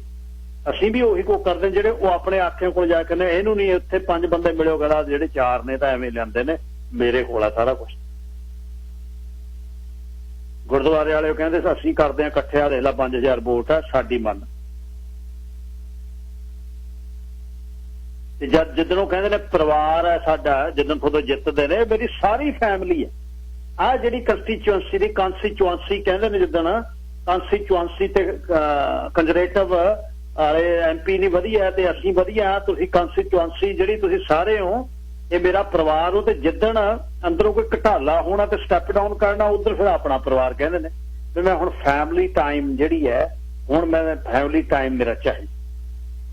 A: ਅਸੀਂ ਵੀ ਉਹੀ ਕੋ ਕਰਦੇ ਜਿਹੜੇ ਉਹ ਆਪਣੇ ਆਖਿਆਂ ਕੋਲ ਜਾ ਕੇ ਨੇ ਇਹਨੂੰ ਨਹੀਂ ਇੱਥੇ 5 ਬੰਦੇ ਮਿਲਿਓ ਕਹਿੰਦਾ ਜਿਹੜੇ 4 ਨੇ ਤਾਂ ਐਵੇਂ ਲਿਆਂਦੇ ਨੇ, ਮੇਰੇ ਕੋਲ ਆ ਸਾਰਾ ਕੁਝ। ਗੁਰਦੁਆਰੇ ਵਾਲੇ ਕਹਿੰਦੇ ਅਸੀਂ ਕਰਦੇ ਹਾਂ ਇਕੱਠੇ, ਆ ਦੇਖ ਲਾ 5000 ਵੋਟ ਹੈ ਸਾਡੀ ਮੰਨ। ਤੇ ਜਦ ਜਿੱਦਣ ਉਹ ਕਹਿੰਦੇ ਨੇ ਪਰਿਵਾਰ ਹੈ ਸਾਡਾ, ਜਿੱਦਣ ਤੁਹਾਡੇ ਜਿੱਤਦੇ ਨੇ ਮੇਰੀ ਸਾਰੀ ਫੈਮਿਲੀ ਹੈ। ਆਹ ਜਿਹੜੀ ਕੰਸਟੀਚੁਐਂਸੀ ਦੀ ਕੰਸਟੀਚੁਐਂਸੀ ਕਹਿੰਦੇ ਨੇ, ਜਿੱਦਣ ਕੰਸਟੀਚੁਐਂਸੀ ਤੇ ਕੰਜ਼ਰਵੇਟਿਵ ਵਾਲੇ MP ਨਹੀਂ ਵਧੀਆ ਤੇ ਅਸੀਂ ਵਧੀਆ, ਤੁਸੀਂ ਕੰਸਟੀਚੁਐਂਸੀ ਜਿਹੜੀ ਤੁਸੀਂ ਸਾਰੇ ਹੋ ਇਹ ਮੇਰਾ ਪਰਿਵਾਰ ਹੋ। ਤੇ ਜਿੱਦਣ ਅੰਦਰੋਂ ਕੋਈ ਘਟਾਲਾ ਹੋਣਾ ਤੇ ਸਟੈਪ ਡਾਊਨ ਕਰਨਾ, ਉਧਰ ਫਿਰ ਆਪਣਾ ਪਰਿਵਾਰ ਕਹਿੰਦੇ ਨੇ ਵੀ ਮੈਂ ਹੁਣ ਫੈਮਿਲੀ ਟਾਈਮ ਜਿਹੜੀ ਹੈ, ਹੁਣ ਮੈਂ ਫੈਮਿਲੀ ਟਾਈਮ ਮੇਰਾ ਚਾਹੀਦਾ।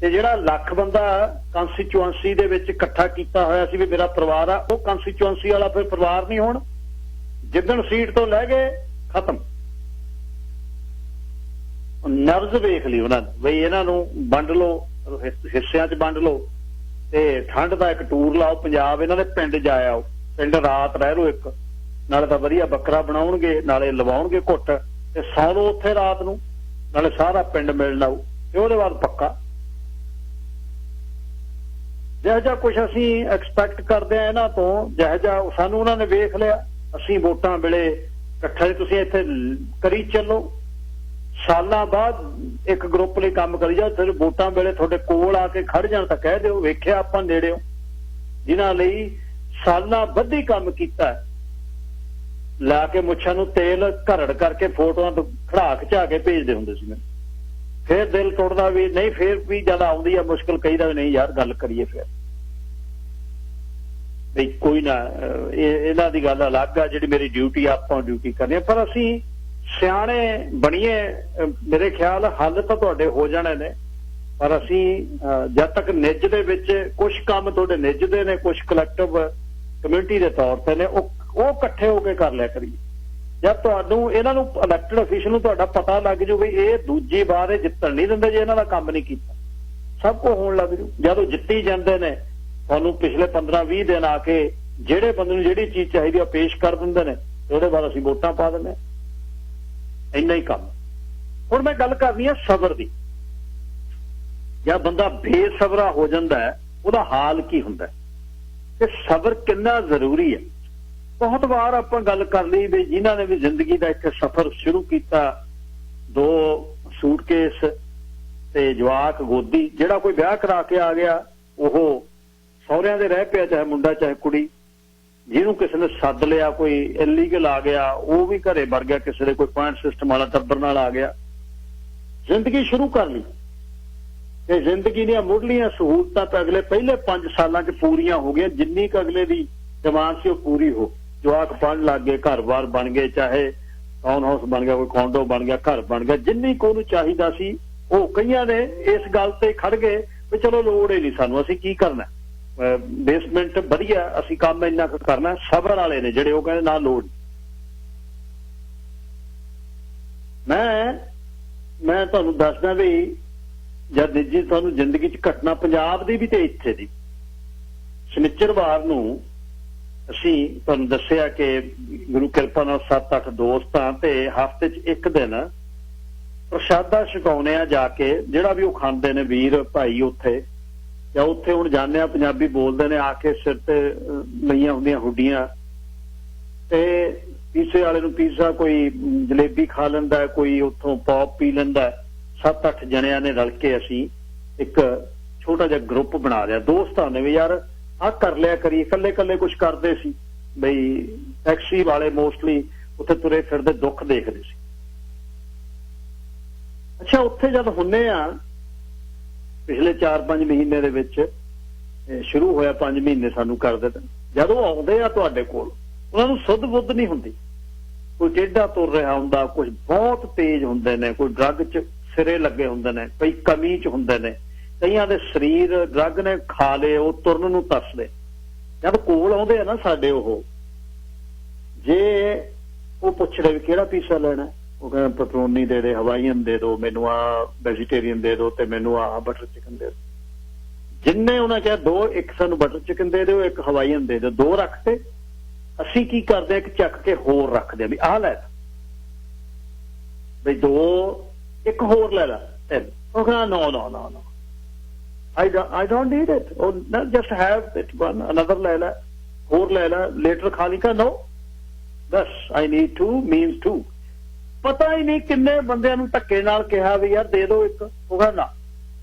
A: ਤੇ ਜਿਹੜਾ ਲੱਖ ਬੰਦਾ ਕੰਸਟੀਚੁਐਂਸੀ ਦੇ ਵਿੱਚ ਇਕੱਠਾ ਕੀਤਾ ਹੋਇਆ ਸੀ ਵੀ ਮੇਰਾ ਪਰਿਵਾਰ ਆ, ਉਹ ਕੰਸਟੀਚੁਐਂਸੀ ਵਾਲਾ ਫਿਰ ਪਰਿਵਾਰ ਨਹੀਂ ਹੋਣ। ਜਿੱਦਣ ਸੀਟ ਤੋਂ ਲੈ ਗਏ ਖਤਮ। ਨਰਜ਼ ਵੇਖ ਲਈ ਉਹਨਾਂ ਨੇ ਬਈ ਇਹਨਾਂ ਨੂੰ ਵੰਡ ਲਓ, ਹਿੱਸਿਆਂ 'ਚ ਵੰਡ ਲਓ ਤੇ ਠੰਡ ਦਾ ਇੱਕ ਟੂਰ ਲਾਓ ਪੰਜਾਬ, ਇਹਨਾਂ ਦੇ ਪਿੰਡ ਜਾ ਆਓ, ਪਿੰਡ ਰਾਤ ਰਹਿ ਲਓ ਇੱਕ, ਨਾਲੇ ਤਾਂ ਵਧੀਆ ਬੱਕਰਾ ਬਣਾਉਣਗੇ, ਨਾਲੇ ਲਵਾਉਣਗੇ ਘੁੱਟ ਤੇ ਸੌਂ ਲਓ ਉੱਥੇ ਰਾਤ ਨੂੰ, ਨਾਲੇ ਸਾਰਾ ਪਿੰਡ ਮਿਲਣ ਆਊ ਤੇ ਉਹਦੇ ਬਾਅਦ ਪੱਕਾ। ਜਿਹੋ ਜਿਹਾ ਕੁਛ ਅਸੀਂ ਐਕਸਪੈਕਟ ਕਰਦੇ ਆ ਇਹਨਾਂ ਤੋਂ, ਜਿਹੋ ਜਿਹਾ ਸਾਨੂੰ ਉਹਨਾਂ ਨੇ ਵੇਖ ਲਿਆ। ਅਸੀਂ ਵੋਟਾਂ ਵੇਲੇ ਇਕੱਠੇ ਤੁਸੀਂ ਇੱਥੇ ਕਰੀ ਚੱਲੋ, ਸਾਲਾਂ ਬਾਅਦ ਇੱਕ ਗਰੁੱਪ ਲਈ ਕੰਮ ਕਰੀ ਜਾਓ, ਫਿਰ ਵੋਟਾਂ ਵੇਲੇ ਤੁਹਾਡੇ ਕੋਲ ਆ ਕੇ ਖੜ ਜਾਣ ਤਾਂ ਕਹਿ ਦਿਓ ਵੇਖਿਆ ਆਪਾਂ ਨੇੜਿਓ, ਜਿਨ੍ਹਾਂ ਲਈ ਸਾਲਾਂ ਬੱਧੀ ਕੰਮ ਕੀਤਾ, ਲਾ ਕੇ ਮੁੱਛਾਂ ਨੂੰ ਤੇਲ ਘਰੜ ਕਰਕੇ ਫੋਟੋਆਂ ਖੜਾ ਖਿਚਾ ਕੇ ਭੇਜਦੇ ਹੁੰਦੇ ਸੀ। ਮੈਨੂੰ ਫਿਰ ਦਿਲ ਟੁੱਟਦਾ ਵੀ ਨਹੀਂ, ਫਿਰ ਵੀ ਜਦ ਆਉਂਦੀ ਆ ਮੁਸ਼ਕਲ ਕਹੀਦਾ ਵੀ ਨਹੀਂ ਯਾਰ ਗੱਲ ਕਰੀਏ ਫਿਰ ਵੀ ਕੋਈ ਨਾ, ਇਹਨਾਂ ਦੀ ਗੱਲ ਅਲੱਗ ਆ, ਜਿਹੜੀ ਮੇਰੀ ਡਿਊਟੀ ਆਪਾਂ ਡਿਊਟੀ ਕਰਨੀ ਆ। ਪਰ ਅਸੀਂ ਸਿਆਣੇ ਬਣੀਏ, ਮੇਰੇ ਖਿਆਲ ਹੱਲ ਤਾਂ ਤੁਹਾਡੇ ਹੋ ਜਾਣੇ ਨੇ, ਪਰ ਅਸੀਂ ਜਦ ਤੱਕ ਨਿੱਜ ਦੇ ਵਿੱਚ ਕੁਝ ਕੰਮ ਤੁਹਾਡੇ ਨਿੱਜ ਦੇ ਨੇ, ਕੁਝ ਕਲੈਕਟਿਵ ਕਮਿਊਨਿਟੀ ਦੇ ਤੌਰ ਤੇ ਨੇ, ਉਹ ਇਕੱਠੇ ਹੋ ਕੇ ਕਰ ਲਿਆ ਕਰੀਏ। ਜਦ ਤੁਹਾਨੂੰ ਇਹਨਾਂ ਨੂੰ ਇਲੈਕਟਡ ਅਫੀਸ਼ਲ ਨੂੰ ਤੁਹਾਡਾ ਪਤਾ ਲੱਗ ਜੂ ਵੀ ਇਹ ਦੂਜੀ ਵਾਰ ਇਹ ਜਿੱਤਣ ਨਹੀਂ ਦਿੰਦੇ, ਜੇ ਇਹਨਾਂ ਦਾ ਕੰਮ ਨਹੀਂ ਕੀਤਾ ਸਭ ਕੁਝ ਹੋਣ ਲੱਗ ਜੂ। ਜਦੋਂ ਜਿੱਤੀ ਜਾਂਦੇ ਨੇ ਤੁਹਾਨੂੰ ਪਿਛਲੇ 15-20 ਦਿਨ ਆ ਕੇ ਜਿਹੜੇ ਬੰਦੇ ਨੂੰ ਜਿਹੜੀ ਚੀਜ਼ ਚਾਹੀਦੀ ਆ ਪੇਸ਼ ਕਰ ਦਿੰਦੇ ਨੇ, ਉਹਦੇ ਬਾਅਦ ਅਸੀਂ ਵੋਟਾਂ ਪਾ ਦਿੰਦੇ ਹਾਂ। ਇੰਨਾ ਹੀ ਕੰਮ। ਹੁਣ ਮੈਂ ਗੱਲ ਕਰਨੀ ਆ ਸਬਰ ਦੀ। ਜਾਂ ਬੰਦਾ ਬੇਸਬਰਾ ਹੋ ਜਾਂਦਾ ਹੈ ਉਹਦਾ ਹਾਲ ਕੀ ਹੁੰਦਾ ਤੇ ਸਬਰ ਕਿੰਨਾ ਜ਼ਰੂਰੀ ਹੈ। ਬਹੁਤ ਵਾਰ ਆਪਾਂ ਗੱਲ ਕਰ ਲਈ ਵੀ ਜਿਨ੍ਹਾਂ ਨੇ ਵੀ ਜ਼ਿੰਦਗੀ ਦਾ ਇੱਕ ਸਫ਼ਰ ਸ਼ੁਰੂ ਕੀਤਾ, 2 ਸੂਟਕੇਸ ਤੇ ਜਵਾਕ ਗੋਦੀ, ਜਿਹੜਾ ਕੋਈ ਵਿਆਹ ਕਰਾ ਕੇ ਆ ਗਿਆ ਉਹ ਸਹੁਰਿਆਂ ਦੇ ਰਹਿ ਪਿਆ, ਚਾਹੇ ਮੁੰਡਾ ਚਾਹੇ ਕੁੜੀ, ਜਿਹਨੂੰ ਕਿਸੇ ਨੇ ਸੱਦ ਲਿਆ, ਕੋਈ ਇਲੀਗਲ ਆ ਗਿਆ ਉਹ ਵੀ ਘਰੇ ਵੜ ਗਿਆ, ਕਿਸੇ ਦੇ ਕੋਈ ਪੁਆਇੰਟ ਸਿਸਟਮ ਵਾਲਾ ਟੱਬਰ ਨਾਲ ਆ ਗਿਆ, ਜ਼ਿੰਦਗੀ ਸ਼ੁਰੂ ਕਰ ਲਈ ਤੇ ਜ਼ਿੰਦਗੀ ਦੀਆਂ ਮੁੱਢਲੀਆਂ ਸਹੂਲਤਾਂ ਤਾਂ ਅਗਲੇ ਪਹਿਲੇ 5 ਸਾਲਾਂ 'ਚ ਪੂਰੀਆਂ ਹੋ ਗਈਆਂ, ਜਿੰਨੀ ਕੁ ਅਗਲੇ ਦੀ ਡਿਮਾਂਡ ਸੀ ਉਹ ਪੂਰੀ ਹੋ। ਜਵਾਕ ਪੜ੍ਹਨ ਲੱਗ ਗਏ, ਘਰ-ਬਾਰ ਬਣ ਗਏ, ਚਾਹੇ ਟਾਊਨ ਹਾਊਸ ਬਣ ਗਿਆ, ਕੋਈ ਕੌਂਡੋ ਬਣ ਗਿਆ, ਘਰ ਬਣ ਗਿਆ, ਜਿੰਨੀ ਕੁ ਉਹਨੂੰ ਚਾਹੀਦਾ ਸੀ। ਉਹ ਕਈਆਂ ਨੇ ਇਸ ਗੱਲ ਤੇ ਖੜ ਗਏ ਵੀ ਚਲੋ ਲੋੜ ਹੀ ਨਹੀਂ ਸਾਨੂੰ, ਅਸੀਂ ਕੀ ਕਰਨਾ, ਬੇਸਮੈਂਟ ਵਧੀਆ, ਅਸੀਂ ਕੰਮ ਇੰਨਾ ਕੁ ਕਰਨਾ। ਸਬਰ ਵਾਲੇ ਨੇ ਜਿਹੜੇ ਉਹ ਕਹਿੰਦੇ ਨਾ ਲੋੜ। ਮੈਂ ਤੁਹਾਨੂੰ ਦੱਸਦਾ ਵੀ ਜਦ ਨਿੱਜੀ ਤੁਹਾਨੂੰ ਜ਼ਿੰਦਗੀ 'ਚ ਘਟਨਾ ਪੰਜਾਬ ਦੀ ਵੀ ਤੇ ਇੱਥੇ ਦੀ, ਸ਼ਨੀਚਰਵਾਰ ਨੂੰ ਅਸੀਂ ਤੁਹਾਨੂੰ ਦੱਸਿਆ ਕਿ ਗੁਰੂ ਕਿਰਪਾ ਨਾਲ 7-8 ਦੋਸਤ ਆ ਤੇ ਹਫ਼ਤੇ 'ਚ ਇੱਕ ਦਿਨ ਪ੍ਰਸ਼ਾਦਾ ਛਕਾਉਣੇ ਆ ਜਾ ਕੇ, ਜਿਹੜਾ ਵੀ ਉਹ ਖਾਂਦੇ ਨੇ ਵੀਰ ਭਾਈ ਉੱਥੇ, ਜਾਂ ਉੱਥੇ ਹੁਣ ਜਾਂਦੇ ਆ ਪੰਜਾਬੀ ਬੋਲਦੇ ਨੇ, ਆ ਕੇ ਸਿਰ ਤੇ ਲਈਆਂ ਹੁੰਦੀਆਂ ਹੁੱਡੀਆਂ ਤੇ ਪੀਸੇ ਵਾਲੇ ਨੂੰ ਪੀਜ਼ਾ, ਕੋਈ ਜਲੇਬੀ ਖਾ ਲੈਂਦਾ, ਕੋਈ ਉੱਥੋਂ ਪੌਪ ਪੀ ਲੈਂਦਾ। 7-8 ਜਣਿਆਂ ਨੇ ਰਲ ਕੇ ਅਸੀਂ ਇੱਕ ਛੋਟਾ ਜਿਹਾ ਗਰੁੱਪ ਬਣਾ ਲਿਆ ਦੋਸਤਾਂ ਨੇ ਵੀ ਯਾਰ ਆਹ ਕਰ ਲਿਆ ਕਰੀਏ। ਇਕੱਲੇ ਕੁਝ ਕਰਦੇ ਸੀ ਬਈ, ਟੈਕਸੀ ਵਾਲੇ ਮੋਸਟਲੀ ਉੱਥੇ ਤੁਰੇ ਫਿਰਦੇ ਦੁੱਖ ਦੇਖਦੇ ਸੀ। ਅੱਛਾ, ਉੱਥੇ ਜਦ ਹੁੰਨੇ ਆ ਪਿਛਲੇ 4-5 ਮਹੀਨੇ ਦੇ ਵਿੱਚ ਸ਼ੁਰੂ ਹੋਇਆ, 5 ਮਹੀਨੇ ਸਾਨੂੰ ਕਰਦੇ, ਜਦੋਂ ਆਉਂਦੇ ਆ ਤੁਹਾਡੇ ਕੋਲ ਉਹਨਾਂ ਨੂੰ ਸੁੱਧ ਬੁੱਧ ਨਹੀਂ ਹੁੰਦੀ। ਕੋਈ ਟੇਢਾ ਤੁਰ ਰਿਹਾ ਹੁੰਦਾ, ਕੁਝ ਬਹੁਤ ਤੇਜ਼ ਹੁੰਦੇ ਨੇ, ਕੋਈ ਡਰੱਗ 'ਚ ਸਿਰੇ ਲੱਗੇ ਹੁੰਦੇ ਨੇ, ਕਈ ਕਮੀ 'ਚ ਹੁੰਦੇ ਨੇ, ਕਈਆਂ ਦੇ ਸਰੀਰ ਡਰੱਗ ਨੇ ਖਾ ਲਏ, ਉਹ ਤੁਰਨ ਨੂੰ ਤਰਸਦੇ। ਜਦ ਕੋਲ ਆਉਂਦੇ ਆ ਨਾ ਸਾਡੇ, ਉਹ ਜੇ ਉਹ ਪੁੱਛਦੇ ਵੀ ਕਿਹੜਾ ਪੀਸਾ ਲੈਣਾ, ਉਹ ਕਹਿੰਦਾ ਪਤਰੋਨੀ ਦੇ ਦੇ, ਹਵਾਈਅਨ ਦੇ ਦਿਓ, ਮੈਨੂੰ ਆ ਵੈਜੀਟੇਰੀਅਨ ਦੇ ਦਿਓ ਤੇ ਮੈਨੂੰ ਆ ਬਟਰ ਚਿਕਨ ਦੇ ਦਿਓ। ਜਿੰਨੇ ਉਹਨਾਂ ਕਿਹਾ 2, ਇੱਕ ਸਾਨੂੰ ਬਟਰ ਚਿਕਨ ਦੇ ਦਿਓ, ਇੱਕ ਹਵਾਈਅਨ ਦੇ ਦਿਓ, 2 ਰੱਖਤੇ। ਅਸੀਂ ਕੀ ਕਰਦੇ, ਇੱਕ ਚੱਕ ਕੇ ਹੋਰ ਰੱਖਦੇ ਆ ਵੀ ਆਹ ਲੈ ਬਈ 2 ਇੱਕ ਹੋਰ ਲੈ ਲੈ 10 ਉਹ ਕਹਿੰਦਾ no I don't need it or not just have it one another ਲੈ ਲੈ ਹੋਰ ਲੈ ਲੈ later ਖਾ ਲਈ ਕਾ no bus I need to means to ਪਤਾ ਹੀ ਨਹੀਂ ਕਿੰਨੇ ਬੰਦਿਆਂ ਨੂੰ ਧੱਕੇ ਨਾਲ ਕਿਹਾ ਵੀ ਯਾਰ ਦੇ ਦਿਓ ਇੱਕ ਉਹ ਕਹਿੰਦਾ ਨਾ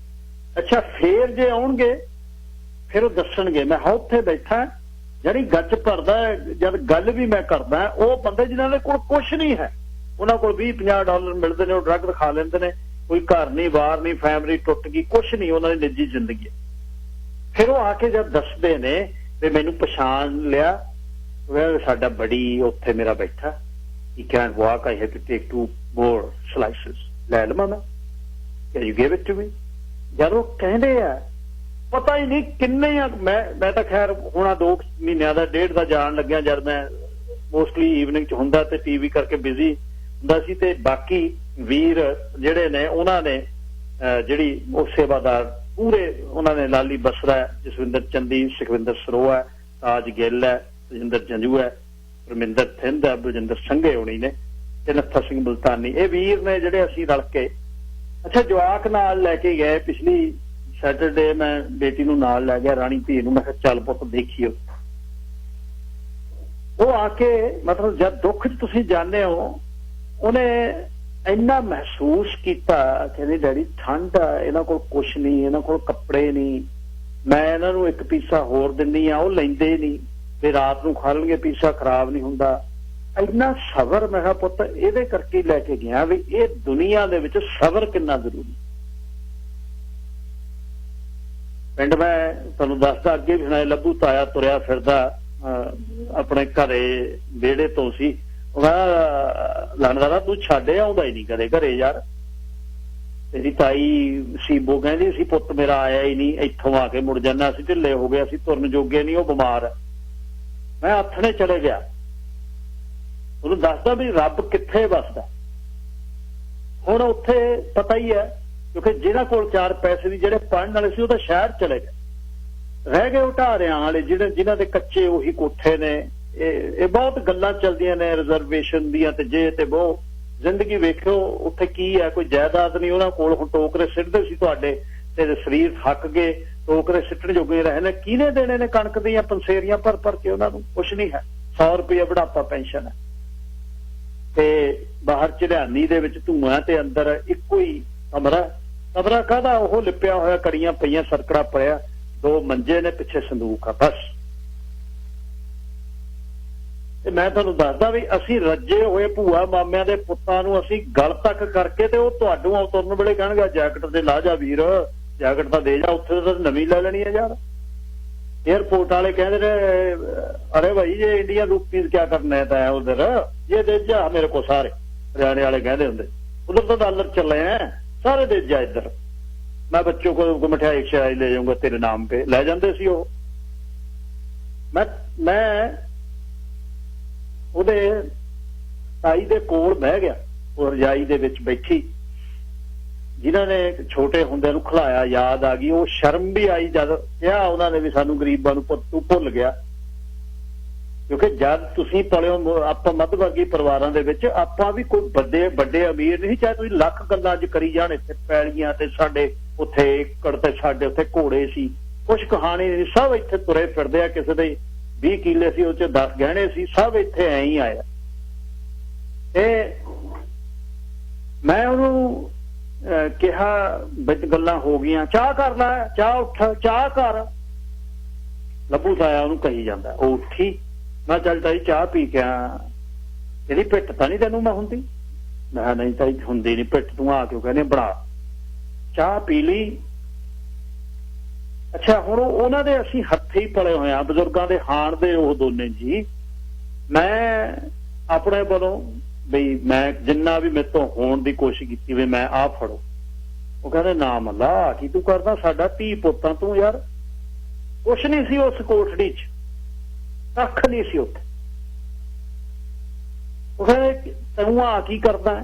A: ਅੱਛਾ ਫੇਰ ਜੇ ਆਉਣਗੇ ਫਿਰ ਉਹ ਦੱਸਣਗੇ ਮੈਂ ਉੱਥੇ ਬੈਠਾ ਜਿਹੜੀ ਗੱਚ ਭਰਦਾ ਜਦ ਗੱਲ ਵੀ ਮੈਂ ਕਰਦਾ ਉਹ ਬੰਦੇ ਜਿਨ੍ਹਾਂ ਦੇ ਕੋਲ ਕੁਛ ਨਹੀਂ ਹੈ ਉਹਨਾਂ ਕੋਲ $20-50 ਮਿਲਦੇ ਨੇ ਉਹ ਡਰੱਗ ਖਾ ਲੈਂਦੇ ਨੇ ਕੋਈ ਘਰ ਨਹੀਂ ਬਾਹਰ ਨਹੀਂ ਫੈਮਿਲੀ ਟੁੱਟ ਗਈ ਕੁਛ ਨਹੀਂ ਉਹਨਾਂ ਦੀ ਨਿੱਜੀ ਜ਼ਿੰਦਗੀ ਫਿਰ ਉਹ ਆ ਕੇ ਜਦ ਦੱਸਦੇ ਨੇ ਤੇ ਮੈਨੂੰ ਪਛਾਣ ਲਿਆ ਸਾਡਾ ਬੜੀ ਉੱਥੇ ਮੇਰਾ ਬੈਠਾ he can't walk I have to take 2 more slices ਲੈ ਲਵਾਂ ਮੈਂ can you give it to me ਜਦ ਉਹ ਕਹਿੰਦੇ ਆ ਪਤਾ ਹੀ ਨਹੀਂ ਕਿੰਨੇ ਆ ਮੈਂ ਤਾਂ ਖੈਰ ਹੁਣ 2 ਮਹੀਨਿਆਂ ਦਾ 1.5 ਦਾ ਜਾਣ ਲੱਗਿਆ ਜਦ ਮੈਂ ਮੋਸਟਲੀ ਈਵਨਿੰਗ ਚ ਹੁੰਦਾ ਤੇ ਟੀਵੀ ਕਰਕੇ ਬਿਜ਼ੀ ਹੁੰਦਾ ਸੀ ਤੇ ਬਾਕੀ ਵੀਰ ਜਿਹੜੇ ਨੇ ਉਹਨਾਂ ਨੇ ਜਿਹੜੀ ਉਹ ਸੇਵਾਦਾਰ ਪੂਰੇ ਉਹਨਾਂ ਨੇ ਲਾਲੀ ਬਸਰਾ ਜਸਵਿੰਦਰ ਚੰਦੀ ਸੁਖਵਿੰਦਰ ਸਰੋਆ ਤਾਜ ਗਿੱਲ ਹੈ ਰਜਿੰਦਰ ਜੰਜੂ ਹੈ ਰਮਿੰਦਰ ਥਿੰਦ ਹੈ ਬਲਜਿੰਦਰ ਸੰਘੇ ਹੋਣੀ ਨੇ ਤੇ ਨੱਥਾ ਸਿੰਘ ਮੁਲਤਾਨੀ ਇਹ ਵੀਰ ਨੇ ਜਿਹੜੇ ਅਸੀਂ ਰਲ ਕੇ ਅੱਛਾ ਜਵਾਕ ਨਾਲ ਲੈ ਕੇ ਗਏ ਪਿਛਲੀ ਸੈਟਰਡੇ ਮੈਂ ਬੇਟੀ ਨੂੰ ਨਾਲ ਲੈ ਗਿਆ ਰਾਣੀ ਧੀ ਨੂੰ ਮੈਂ ਕਿਹਾ ਚੱਲ ਪੁੱਤ ਦੇਖੀਓ ਉਹ ਆ ਕੇ ਮਤਲਬ ਜਦ ਦੁੱਖ 'ਚ ਤੁਸੀਂ ਜਾਂਦੇ ਹੋ ਉਹਨੇ ਇੰਨਾ ਮਹਿਸੂਸ ਕੀਤਾ ਕਹਿੰਦੇ ਡੈਡੀ ਠੰਡ ਆ ਇਹਨਾਂ ਕੋਲ ਕੁਛ ਨਹੀਂ ਇਹਨਾਂ ਕੋਲ ਕੱਪੜੇ ਨਹੀਂ ਮੈਂ ਇਹਨਾਂ ਨੂੰ ਇੱਕ ਪੀਸਾ ਹੋਰ ਦਿੰਦੀ ਆ ਉਹ ਲੈਂਦੇ ਨਹੀਂ ਤੇ ਰਾਤ ਨੂੰ ਖਾ ਲੈਣਗੇ ਪੀਸਾ ਖਰਾਬ ਨਹੀਂ ਹੁੰਦਾ ਇੰਨਾ ਸਬਰ ਮੈਂ ਕਿਹਾ ਪੁੱਤ ਇਹਦੇ ਕਰਕੇ ਲੈ ਕੇ ਗਿਆ ਵੀ ਇਹ ਦੁਨੀਆ ਦੇ ਵਿੱਚ ਸਬਰ ਕਿੰਨਾ ਜ਼ਰੂਰੀ ਪਿੰਡ ਮੈਂ ਤੁਹਾਨੂੰ ਦੱਸਦਾ ਅੱਗੇ ਵੀ ਸੁਣਾਇਆ ਲੱਭੂ ਤਾਇਆ ਤੁਰਿਆ ਫਿਰਦਾ ਆਪਣੇ ਘਰੇ ਵਿਹੜੇ ਤੋਂ ਸੀ ਉਹ ਲੰਡਦਾ ਤੂੰ ਛੱਡੇ ਆਉਂਦਾ ਹੀ ਨਹੀਂ ਕਦੇ ਘਰੇ ਯਾਰ ਤੇਰੀ ਤਾਈ ਸੀਬੋ ਕਹਿੰਦੀ ਸੀ ਪੁੱਤ ਮੇਰਾ ਆਇਆ ਹੀ ਨਹੀਂ ਇੱਥੋਂ ਆ ਕੇ ਮੁੜ ਜਾਂਦਾ ਸੀ ਢਿੱਲੇ ਹੋ ਗਿਆ ਸੀ ਤੁਰਨ ਜੋਗੇ ਨਹੀਂ ਉਹ ਬਿਮਾਰ ਮੈਂ ਆਥਣੇ ਚਲੇ ਗਿਆ ਉਹਨੂੰ ਦੱਸਦਾ ਵੀ ਰੱਬ ਕਿੱਥੇ ਵਸਦਾ ਹੁਣ ਉੱਥੇ ਪਤਾ ਹੀ ਹੈ ਕਿਉਂਕਿ ਜਿਹਨਾਂ ਕੋਲ 4 ਪੈਸੇ ਦੀ ਜਿਹੜੇ ਪੜ੍ਹਨ ਵਾਲੇ ਸੀ ਉਹ ਤਾਂ ਸ਼ਹਿਰ ਚਲੇ ਗਏ ਰਹਿ ਗਏ ਉਟਾਰਿਆਂ ਵਾਲੇ ਜਿਨ੍ਹਾਂ ਦੇ ਕੱਚੇ ਉਹੀ ਕੋਠੇ ਨੇ ਇਹ ਬਹੁਤ ਗੱਲਾਂ ਚੱਲਦੀਆਂ ਨੇ ਰਿਜ਼ਰਵੇਸ਼ਨ ਦੀਆਂ ਤੇ ਜੇ ਤੇ ਉਹ ਜ਼ਿੰਦਗੀ ਵੇਖਿਓ ਉੱਥੇ ਕੀ ਹੈ ਕੋਈ ਜਾਇਦਾਦ ਨਹੀਂ ਉਹਨਾਂ ਕੋਲ ਹੁਣ ਟੋਕਰੇ ਸਿੱਟਦੇ ਸੀ ਤੁਹਾਡੇ ਤੇ ਸਰੀਰ ਥੱਕ ਗਏ ਟੋਕਰੇ ਸਿੱਟਣ ਜੋਗੇ ਰਹੇ ਨੇ ਕਿਹਨੇ ਦੇਣੇ ਨੇ ਕਣਕ ਦੀਆਂ ਪੰਸੇਰੀਆਂ ਭਰ ਕੇ ਉਹਨਾਂ ਨੂੰ ਕੁਛ ਨਹੀਂ ਹੈ 100 ਰੁਪਏ ਬੁਢਾਪਾ ਪੈਨਸ਼ਨ ਹੈ ਤੇ ਬਾਹਰ ਝੜਿਆਨੀ ਦੇ ਵਿੱਚ ਧੂਆਂ ਤੇ ਅੰਦਰ ਇੱਕੋ ਹੀ ਕਮਰਾ ਕਾਹਦਾ ਉਹ ਲਿਪਿਆ ਹੋਇਆ ਕੜੀਆਂ ਪਈਆਂ ਸਰਕੜਾ ਪਿਆ 2 ਮੰਜੇ ਨੇ ਪਿੱਛੇ ਸੰਦੂਕ ਆ ਬਸ ਤੇ ਮੈਂ ਤੁਹਾਨੂੰ ਦੱਸਦਾ ਵੀ ਅਸੀਂ ਰੱਜੇ ਹੋਏ ਭੂਆ ਮਾਮਿਆਂ ਦੇ ਪੁੱਤਾਂ ਨੂੰ ਅਸੀਂ ਗਲ ਤੱਕ ਕਰਕੇ ਤੇ ਉਹ ਤੁਹਾਨੂੰ ਤੁਰਨ ਵੇਲੇ ਕਹਿਣਗੇ ਜੈਕਟ ਤੇ ਲਾ ਜਾ ਵੀਰ ਜੈਕਟ ਤਾਂ ਦੇ ਜਾ ਉੱਥੇ ਤਾਂ ਨਵੀਂ ਲੈ ਲੈਣੀ ਹੈ ਯਾਰ एयरपोर्ट वाले कहते रहे अरे भाई ये इंडियन रूपीज क्या करना है उधर ये दे जा मेरे को सारे हरियाणे वाले कहते होंगे उधर तो डॉलर चल रहे हैं सारे दे जा इधर मैं बच्चों को मिठाई शिठाई ले जाऊंगा तेरे नाम पे ले जाते सी मैं ਉਹਦੇ ਤਾਈ ਦੇ ਕੋਲ ਬਹਿ ਗਿਆ ਉਹ ਰਜਾਈ ਦੇ ਵਿੱਚ ਬੈਠੀ ਜਿਨ੍ਹਾਂ ਨੇ ਛੋਟੇ ਹੁੰਦਿਆਂ ਨੂੰ ਖਿਲਾਇਆ ਯਾਦ ਆ ਗਈ ਉਹ ਸ਼ਰਮ ਵੀ ਆਈ ਜਦ ਕਿਹਾ ਉਹਨਾਂ ਨੇ ਵੀ ਸਾਨੂੰ ਗਰੀਬਾਂ ਨੂੰ ਤੂੰ ਭੁੱਲ ਗਿਆ ਕਿਉਂਕਿ ਜਦ ਤੁਸੀਂ ਪਲਿਓ ਆਪਾਂ ਮੱਧਵਰਗੀ ਪਰਿਵਾਰਾਂ ਦੇ ਵਿੱਚ ਆਪਾਂ ਵੀ ਕੋਈ ਵੱਡੇ ਅਮੀਰ ਨਹੀਂ ਚਾਹੇ ਤੁਸੀਂ ਲੱਖ ਗੱਲਾਂ ਅੱਜ ਕਰੀ ਜਾਣ ਇੱਥੇ ਪੈਲੀਆਂ ਤੇ ਸਾਡੇ ਉੱਥੇ ਏਕੜ ਤੇ ਸਾਡੇ ਉੱਥੇ ਘੋੜੇ ਸੀ ਕੁਛ ਕਹਾਣੀ ਨਹੀਂ ਸਭ ਇੱਥੇ ਤੁਰੇ ਫਿਰਦੇ ਆ ਕਿਸੇ ਦੇ 20 ਕਿੱਲੇ ਸੀ ਉਹ ਚ 10 ਗਹਿਣੇ ਸੀ ਸਭ ਇੱਥੇ ਐਂ ਹੀ ਆਇਆ ਤੇ ਮੈਂ ਉਹਨੂੰ ਕਿਹਾ ਵਿੱਚ ਗੱਲਾਂ ਹੋ ਗਈਆਂ ਚਾਹ ਕਰ ਲੈ ਚਾਹ ਉੱਠ ਚਾਹ ਕਰ ਲੱਭੂ ਤਾਇਆ ਉਹਨੂੰ ਕਹੀ ਜਾਂਦਾ ਉਹ ਉੱਠੀ ਮੈਂ ਚੱਲ ਤਾਈ ਚਾਹ ਪੀ ਕੇ ਆ ਇਹਦੀ ਪਿੱਟ ਤਾਂ ਨਹੀਂ ਤੈਨੂੰ ਮੈਂ ਹੁੰਦੀ ਮੈਂ ਨਹੀਂ ਤਾਈ ਹੁੰਦੀ ਨਹੀਂ ਪਿੱਟ ਤੂੰ ਆ ਕੇ ਕਹਿੰਦੇ ਬਣਾ ਚਾਹ ਪੀ ਲਈ ਅੱਛਾ ਹੁਣ ਉਹਨਾਂ ਦੇ ਅਸੀਂ ਹੱਥੇ ਹੀ ਪਲੇ ਹੋਏ ਆ ਬਜ਼ੁਰਗਾਂ ਦੇ ਹਾਣ ਦੇ ਉਹ ਦੋਨੇ ਜੀ ਮੈਂ ਆਪਣੇ ਵੱਲੋਂ ਬਈ ਮੈਂ ਜਿੰਨਾ ਵੀ ਮੇਰੇ ਤੋਂ ਹੋਣ ਦੀ ਕੋਸ਼ਿਸ਼ ਕੀਤੀ ਵੀ ਮੈਂ ਆਹ ਫੜੋ ਉਹ ਕਹਿੰਦੇ ਨਾ ਮੱਲਾ ਕੀ ਤੂੰ ਕਰਦਾ ਸਾਡਾ ਧੀ ਪੁੱਤਾਂ ਤੂੰ ਯਾਰ ਕੁਛ ਨਹੀਂ ਸੀ ਉਸ ਕੋਠੜੀ 'ਚ ਕੱਖ ਨਹੀਂ ਸੀ ਉੱਥੇ ਉਹ ਕਹਿੰਦੇ ਤੂੰ ਆ ਕੀ ਕਰਦਾ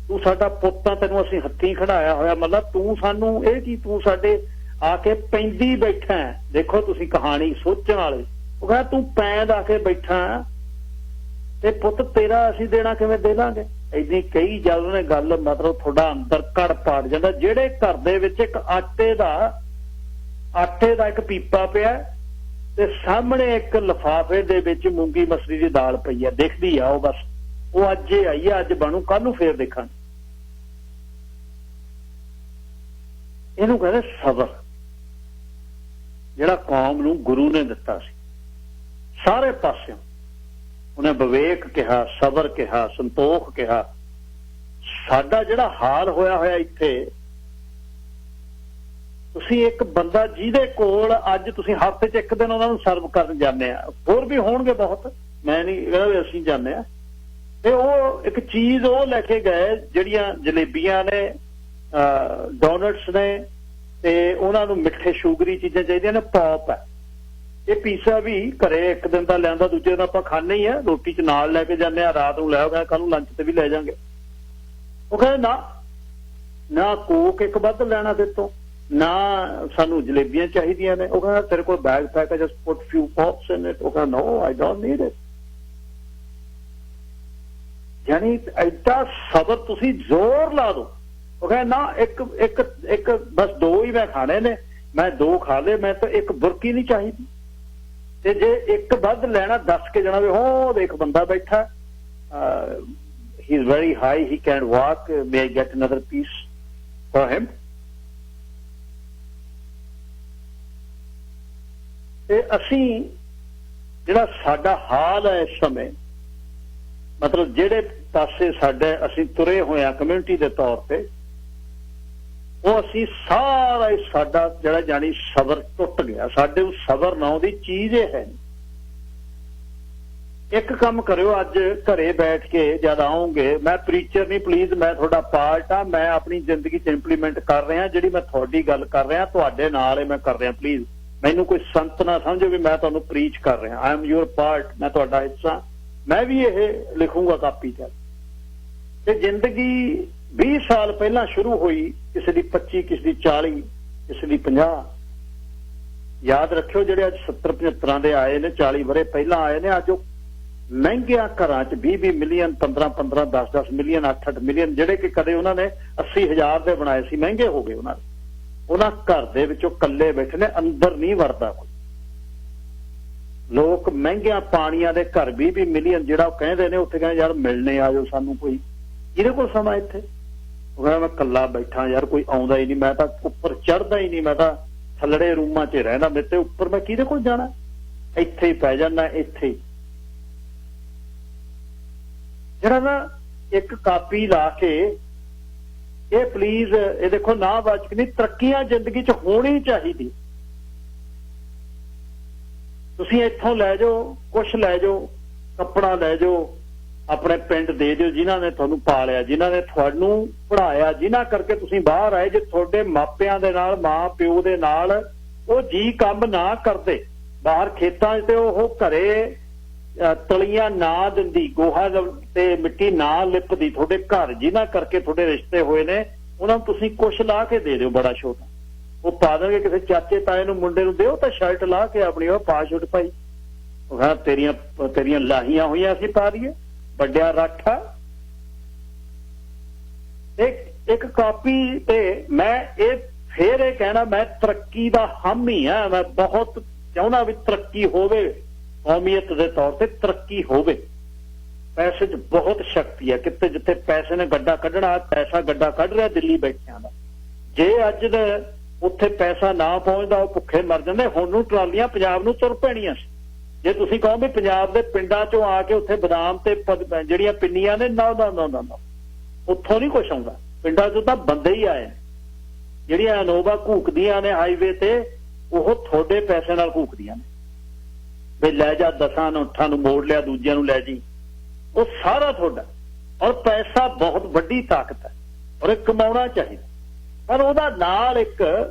A: ਤੂੰ ਸਾਡਾ ਪੁੱਤਾਂ ਤੈਨੂੰ ਅਸੀਂ ਹੱਥੀਂ ਖੜਾਇਆ ਹੋਇਆ ਮਤਲਬ ਤੂੰ ਸਾਨੂੰ ਇਹ ਕੀ ਤੂੰ ਸਾਡੇ ਆ ਕੇ ਪੈਂਦੀ ਬੈਠਾ ਦੇਖੋ ਤੁਸੀਂ ਕਹਾਣੀ ਸੋਚਣ ਵਾਲੇ ਉਹ ਕਹਿੰਦਾ ਤੂੰ ਪੈਂਦ ਆ ਕੇ ਬੈਠਾ ਤੇ ਪੁੱਤ ਤੇਰਾ ਅਸੀਂ ਦੇਣਾ ਕਿਵੇਂ ਦੇ ਲਾਂਗੇ ਇੰਨੀ ਕਈ ਜਦ ਉਹਨੇ ਗੱਲ ਮਤਲਬ ਤੁਹਾਡਾ ਅੰਦਰ ਘੜ ਪਾੜ ਜਾਂਦਾ। ਜਿਹੜੇ ਘਰ ਦੇ ਵਿੱਚ ਇੱਕ ਆਟੇ ਦਾ ਇੱਕ ਪੀਪਾ ਪਿਆ ਤੇ ਸਾਹਮਣੇ ਇੱਕ ਲਿਫਾਫੇ ਦੇ ਵਿੱਚ ਮੂੰਗੀ ਮਸਰੀ ਦੀ ਦਾਲ ਪਈ ਆ, ਦਿਖਦੀ ਆ ਉਹ, ਬਸ ਉਹ ਅੱਜ ਹੀ ਆਈ ਆ, ਅੱਜ ਬਣੂ, ਕੱਲ ਨੂੰ ਫੇਰ ਦੇਖਾਂਗੇ। ਇਹਨੂੰ ਕਹਿੰਦੇ ਸਬਰ, ਜਿਹੜਾ ਕੌਮ ਨੂੰ ਗੁਰੂ ਨੇ ਦਿੱਤਾ ਸੀ ਸਾਰੇ ਪਾਸਿਓਂ। ਉਹਨੇ ਵਿਵੇਕ ਕਿਹਾ, ਸਬਰ ਕਿਹਾ, ਸੰਤੋਖ ਕਿਹਾ। ਸਾਡਾ ਜਿਹੜਾ ਹਾਲ ਹੋਇਆ ਇੱਥੇ, ਤੁਸੀਂ ਇੱਕ ਬੰਦਾ ਜਿਹਦੇ ਕੋਲ ਅੱਜ ਤੁਸੀਂ ਹਫ਼ਤੇ 'ਚ ਇੱਕ ਦਿਨ ਉਹਨਾਂ ਨੂੰ ਸਰਵ ਕਰਨ ਜਾਂਦੇ ਆ, ਹੋਰ ਵੀ ਹੋਣਗੇ ਬਹੁਤ, ਮੈਂ ਨਹੀਂ ਕਹਿੰਦਾ ਵੀ ਅਸੀਂ ਜਾਂਦੇ ਆ, ਤੇ ਉਹ ਇੱਕ ਚੀਜ਼ ਉਹ ਲੈ ਕੇ ਗਏ ਜਿਹੜੀਆਂ ਜਲੇਬੀਆਂ ਨੇ, ਡੋਨਟਸ ਨੇ, ਤੇ ਉਹਨਾਂ ਨੂੰ ਮਿੱਠੇ ਸ਼ੂਗਰੀ ਚੀਜ਼ਾਂ ਚਾਹੀਦੀਆਂ ਨੇ, ਪੌਪ ਹੈ। ਇਹ ਪੀਸਾ ਵੀ ਘਰੇ ਇੱਕ ਦਿਨ ਦਾ ਲਿਆਂਦਾ, ਦੂਜੇ ਦਿਨ ਆਪਾਂ ਖਾਣੇ ਹੀ ਆ, ਰੋਟੀ 'ਚ ਨਾਲ ਲੈ ਕੇ ਜਾਂਦੇ ਆ, ਰਾਤ ਨੂੰ ਲੈ ਆਉਂਦੇ, ਕੱਲ ਨੂੰ ਲੰਚ ਤੇ ਵੀ ਲੈ ਜਾਾਂਗੇ। ਉਹ ਕਹਿੰਦੇ ਨਾ ਕੋਕ ਇੱਕ ਵੱਧ ਲੈਣਾ ਤੇ ਤੋਂ, ਨਾ ਸਾਨੂੰ ਜਲੇਬੀਆਂ ਚਾਹੀਦੀਆਂ ਨੇ। ਉਹ ਕਹਿੰਦਾ ਤੇਰੇ ਕੋਲ ਬੈਗ ਪੈਕ ਹੈ, just put few pops in it. ਉਹ ਕਹਿੰਦਾ no, I don't need it. ਯਾਨੀ ਐਡਾ ਸਬਰ ਤੁਸੀਂ ਜ਼ੋਰ ਲਾ ਦੋ। ਉਹ ਕਹਿੰਦਾ ਨਾ, ਇੱਕ ਬਸ 2 ਹੀ ਮੈਂ ਖਾਣੇ ਨੇ, ਮੈਂ 2 ਖਾ ਲਏ, ਮੈਂ ਤਾਂ ਇੱਕ ਬੁਰਕੀ ਨਹੀਂ ਚਾਹੀਦੀ। ਤੇ ਜੇ ਇੱਕ ਵੱਧ ਲੈਣਾ ਦੱਸ ਕੇ ਜਾਣਾ ਵੀ ਹੋ ਦੇਖ ਬੰਦਾ ਬੈਠਾ, he is very high, he can't walk, may I get another piece for him? ਤੇ ਅਸੀਂ ਜਿਹੜਾ ਸਾਡਾ ਹਾਲ ਹੈ ਇਸ ਸਮੇਂ, ਮਤਲਬ ਜਿਹੜੇ ਪਾਸੇ ਸਾਡੇ ਅਸੀਂ ਤੁਰੇ ਹੋਏ ਆ ਕਮਿਊਨਿਟੀ ਦੇ ਤੌਰ ਤੇ, ਉਹ ਅਸੀਂ ਸਾਰਾ ਹੀ ਸਾਡਾ ਜਿਹੜਾ ਜਾਣੀ ਸਬਰ ਟੁੱਟ ਗਿਆ। ਸਾਡੇ ਉਸ ਸਬਰ ਨਾਂ ਦੀ ਚੀਜ਼ ਇਹ ਹੈ। ਇੱਕ ਕੰਮ ਕਰਿਓ, ਅੱਜ ਘਰੇ ਬੈਠ ਕੇ ਜਦ ਆਉਂਗੇ, ਮੈਂ ਪ੍ਰੀਚਰ ਨਹੀਂ ਪਲੀਜ਼, ਮੈਂ ਤੁਹਾਡਾ ਪਾਰਟ ਆ, ਮੈਂ ਆਪਣੀ ਜ਼ਿੰਦਗੀ 'ਚ ਇੰਪਲੀਮੈਂਟ ਕਰ ਰਿਹਾ ਜਿਹੜੀ ਮੈਂ ਤੁਹਾਡੀ ਗੱਲ ਕਰ ਰਿਹਾ ਤੁਹਾਡੇ ਨਾਲ ਹੀ ਮੈਂ ਕਰ ਰਿਹਾ। ਪਲੀਜ਼ ਮੈਨੂੰ ਕੋਈ ਸੰਤ ਨਾ ਸਮਝੋ ਵੀ ਮੈਂ ਤੁਹਾਨੂੰ ਪ੍ਰੀਚ ਕਰ ਰਿਹਾ। ਆਈ ਐਮ ਯੂਰ ਪਾਰਟ, ਮੈਂ ਤੁਹਾਡਾ ਹਿੱਸਾ। ਮੈਂ ਵੀ ਇਹ ਲਿਖੂੰਗਾ ਕਾਪੀ 'ਚ। ਤੇ ਜ਼ਿੰਦਗੀ 20 ਸਾਲ ਪਹਿਲਾਂ ਸ਼ੁਰੂ ਹੋਈ, ਕਿਸੇ ਦੀ 25, ਕਿਸੇ ਦੀ 40, ਕਿਸੇ ਦੀ 50। ਯਾਦ ਰੱਖਿਓ ਜਿਹੜੇ ਅੱਜ 70-75 ਦੇ ਆਏ ਨੇ, 40 ਵਰੇ ਪਹਿਲਾਂ ਆਏ ਨੇ, ਅੱਜ ਉਹ ਮਹਿੰਗਿਆਂ ਘਰਾਂ 'ਚ 20-20 ਮਿਲੀਅਨ, 15-15, 10-10 ਮਿਲੀਅਨ, 8-8 ਮਿਲੀਅਨ, ਜਿਹੜੇ ਕਿ ਕਦੇ ਉਹਨਾਂ ਨੇ 80,000 ਦੇ ਬਣਾਏ ਸੀ, ਮਹਿੰਗੇ ਹੋ ਗਏ ਉਹਨਾਂ ਦੇ। ਉਹਨਾਂ ਘਰ ਦੇ ਵਿੱਚੋਂ ਇਕੱਲੇ ਬੈਠੇ ਨੇ, ਅੰਦਰ ਨਹੀਂ ਵੜਦਾ ਕੋਈ। ਲੋਕ ਮਹਿੰਗਿਆਂ ਪਾਣੀਆਂ ਦੇ ਘਰ 20-20 ਮਿਲੀਅਨ, ਜਿਹੜਾ ਉਹ ਕਹਿੰਦੇ ਨੇ ਉੱਥੇ ਕਹਿੰਦੇ ਯਾਰ ਮਿਲਣੇ ਆ ਜਾਓ ਸਾਨੂੰ, ਕੋਈ ਇਹਦੇ ਕੋਲ ਸਮਾਂ ਇੱਥੇ। ਉਹ ਕਹਿੰਦਾ ਮੈਂ ਇਕੱਲਾ ਬੈਠਾ ਯਾਰ, ਕੋਈ ਆਉਂਦਾ ਹੀ ਨਹੀਂ, ਮੈਂ ਤਾਂ ਉੱਪਰ ਚੜ੍ਹਦਾ ਹੀ ਨਹੀਂ, ਮੈਂ ਤਾਂ ਥੱਲੜੇ ਰੂਮਾਂ 'ਚ ਰਹਿਣਾ, ਮੇਰੇ ਤੇ ਉੱਪਰ ਮੈਂ ਕਿਹਦੇ ਕੋਲ ਜਾਣਾ, ਇੱਥੇ ਹੀ ਪੈ ਜਾਣਾ। ਇੱਥੇ ਹੀ ਜਿਹੜਾ ਨਾ ਇੱਕ ਕਾਪੀ ਲਾ ਕੇ, ਇਹ ਪਲੀਜ਼ ਇਹ ਦੇਖੋ, ਨਾ ਵਾਚਕ ਨਹੀਂ, ਤਰੱਕੀਆਂ ਜ਼ਿੰਦਗੀ 'ਚ ਹੋਣੀ ਚਾਹੀਦੀ। ਤੁਸੀਂ ਇੱਥੋਂ ਲੈ ਜਾਓ, ਕੁਛ ਲੈ ਜਾਓ, ਕੱਪੜਾ ਲੈ ਜਾਓ, ਆਪਣੇ ਪਿੰਡ ਦੇ ਦਿਓ ਜਿਨ੍ਹਾਂ ਨੇ ਤੁਹਾਨੂੰ ਪਾਲਿਆ, ਜਿਨ੍ਹਾਂ ਨੇ ਤੁਹਾਨੂੰ ਪੜ੍ਹਾਇਆ, ਜਿਨ੍ਹਾਂ ਕਰਕੇ ਤੁਸੀਂ ਬਾਹਰ ਆਏ। ਜੇ ਤੁਹਾਡੇ ਮਾਪਿਆਂ ਦੇ ਨਾਲ, ਮਾਂ ਪਿਓ ਦੇ ਨਾਲ ਉਹ ਜੀ ਕੰਮ ਨਾ ਕਰਦੇ ਬਾਹਰ ਖੇਤਾਂ 'ਚ, ਤੇ ਉਹ ਘਰੇ ਤਲੀਆਂ ਨਾ ਦਿੰਦੀ, ਗੋਹਾ ਤੇ ਮਿੱਟੀ ਨਾ ਲਿਪਦੀ ਤੁਹਾਡੇ ਘਰ, ਜਿਨ੍ਹਾਂ ਕਰਕੇ ਤੁਹਾਡੇ ਰਿਸ਼ਤੇ ਹੋਏ ਨੇ, ਉਹਨਾਂ ਨੂੰ ਤੁਸੀਂ ਕੁਛ ਲਾ ਕੇ ਦੇ ਦਿਓ ਬੜਾ ਛੋਟਾ। ਉਹ ਪਾ ਦੇਣਗੇ ਕਿਸੇ ਚਾਚੇ ਤਾਏ ਨੂੰ, ਮੁੰਡੇ ਨੂੰ ਦਿਓ ਤਾਂ ਸ਼ਰਟ ਲਾ ਕੇ ਆਪਣੀ, ਉਹ ਪਾ ਛੁੱਟ ਪਾਈ। ਉਹ ਕਹਿੰਦਾ ਤੇਰੀਆਂ ਲਾਹੀਆਂ ਹੋਈਆਂ ਅਸੀਂ ਪਾ ਦਈਏ, ਵੱਡਿਆ ਰੱਖਾ। ਇੱਕ ਕਾਪੀ ਤੇ ਮੈਂ ਇਹ ਫੇਰ ਇਹ ਕਹਿਣਾ, ਮੈਂ ਤਰੱਕੀ ਦਾ ਹਾਮੀ ਆ, ਮੈਂ ਬਹੁਤ ਚਾਹੁੰਦਾ ਵੀ ਤਰੱਕੀ ਹੋਵੇ, ਕੌਮੀਅਤ ਦੇ ਤੌਰ ਤੇ ਤਰੱਕੀ ਹੋਵੇ। ਪੈਸੇ 'ਚ ਬਹੁਤ ਸ਼ਕਤੀ ਹੈ, ਕਿਤੇ ਜਿੱਥੇ ਪੈਸੇ ਨੇ ਗੱਡਾ ਕੱਢਣਾ, ਪੈਸਾ ਗੱਡਾ ਕੱਢ ਰਿਹਾ ਦਿੱਲੀ ਬੈਠਿਆਂ ਦਾ। ਜੇ ਅੱਜ ਦੇ ਉੱਥੇ ਪੈਸਾ ਨਾ ਪਹੁੰਚਦਾ, ਉਹ ਭੁੱਖੇ ਮਰ ਜਾਂਦੇ। ਹੁਣ ਨੂੰ ਟਰਾਲੀਆਂ ਪੰਜਾਬ ਨੂੰ ਤੁਰ ਪੈਣੀਆਂ ਸੀ। ਜੇ ਤੁਸੀਂ ਕਹੋ ਵੀ ਪੰਜਾਬ ਦੇ ਪਿੰਡਾਂ 'ਚੋਂ ਆ ਕੇ ਉੱਥੇ ਬਦਾਮ ਤੇ ਜਿਹੜੀਆਂ ਪਿੰਨੀਆਂ ਨੇ, ਨਾ ਉੱਥੋਂ ਨਹੀਂ ਕੁਛ ਆਉਂਦਾ। ਪਿੰਡਾਂ 'ਚੋਂ ਤਾਂ ਬੰਦੇ ਹੀ ਆਏ। ਜਿਹੜੀਆਂ ਇਨੋਵਾ ਘੂਕਦੀਆਂ ਨੇ ਹਾਈਵੇ ਤੇ, ਉਹ ਤੁਹਾਡੇ ਪੈਸੇ ਨਾਲ ਘੂਕਦੀਆਂ ਨੇ ਵੀ ਲੈ ਜਾ, 10 ਨੋਟਾਂ ਨੂੰ ਮੋੜ ਲਿਆ, ਦੂਜਿਆਂ ਨੂੰ ਲੈ ਜੀ, ਉਹ ਸਾਰਾ ਤੁਹਾਡਾ। ਔਰ ਪੈਸਾ ਬਹੁਤ ਵੱਡੀ ਤਾਕਤ ਹੈ, ਔਰ ਇਹ ਕਮਾਉਣਾ ਚਾਹੀਦਾ। ਪਰ ਉਹਦਾ ਨਾਲ ਇੱਕ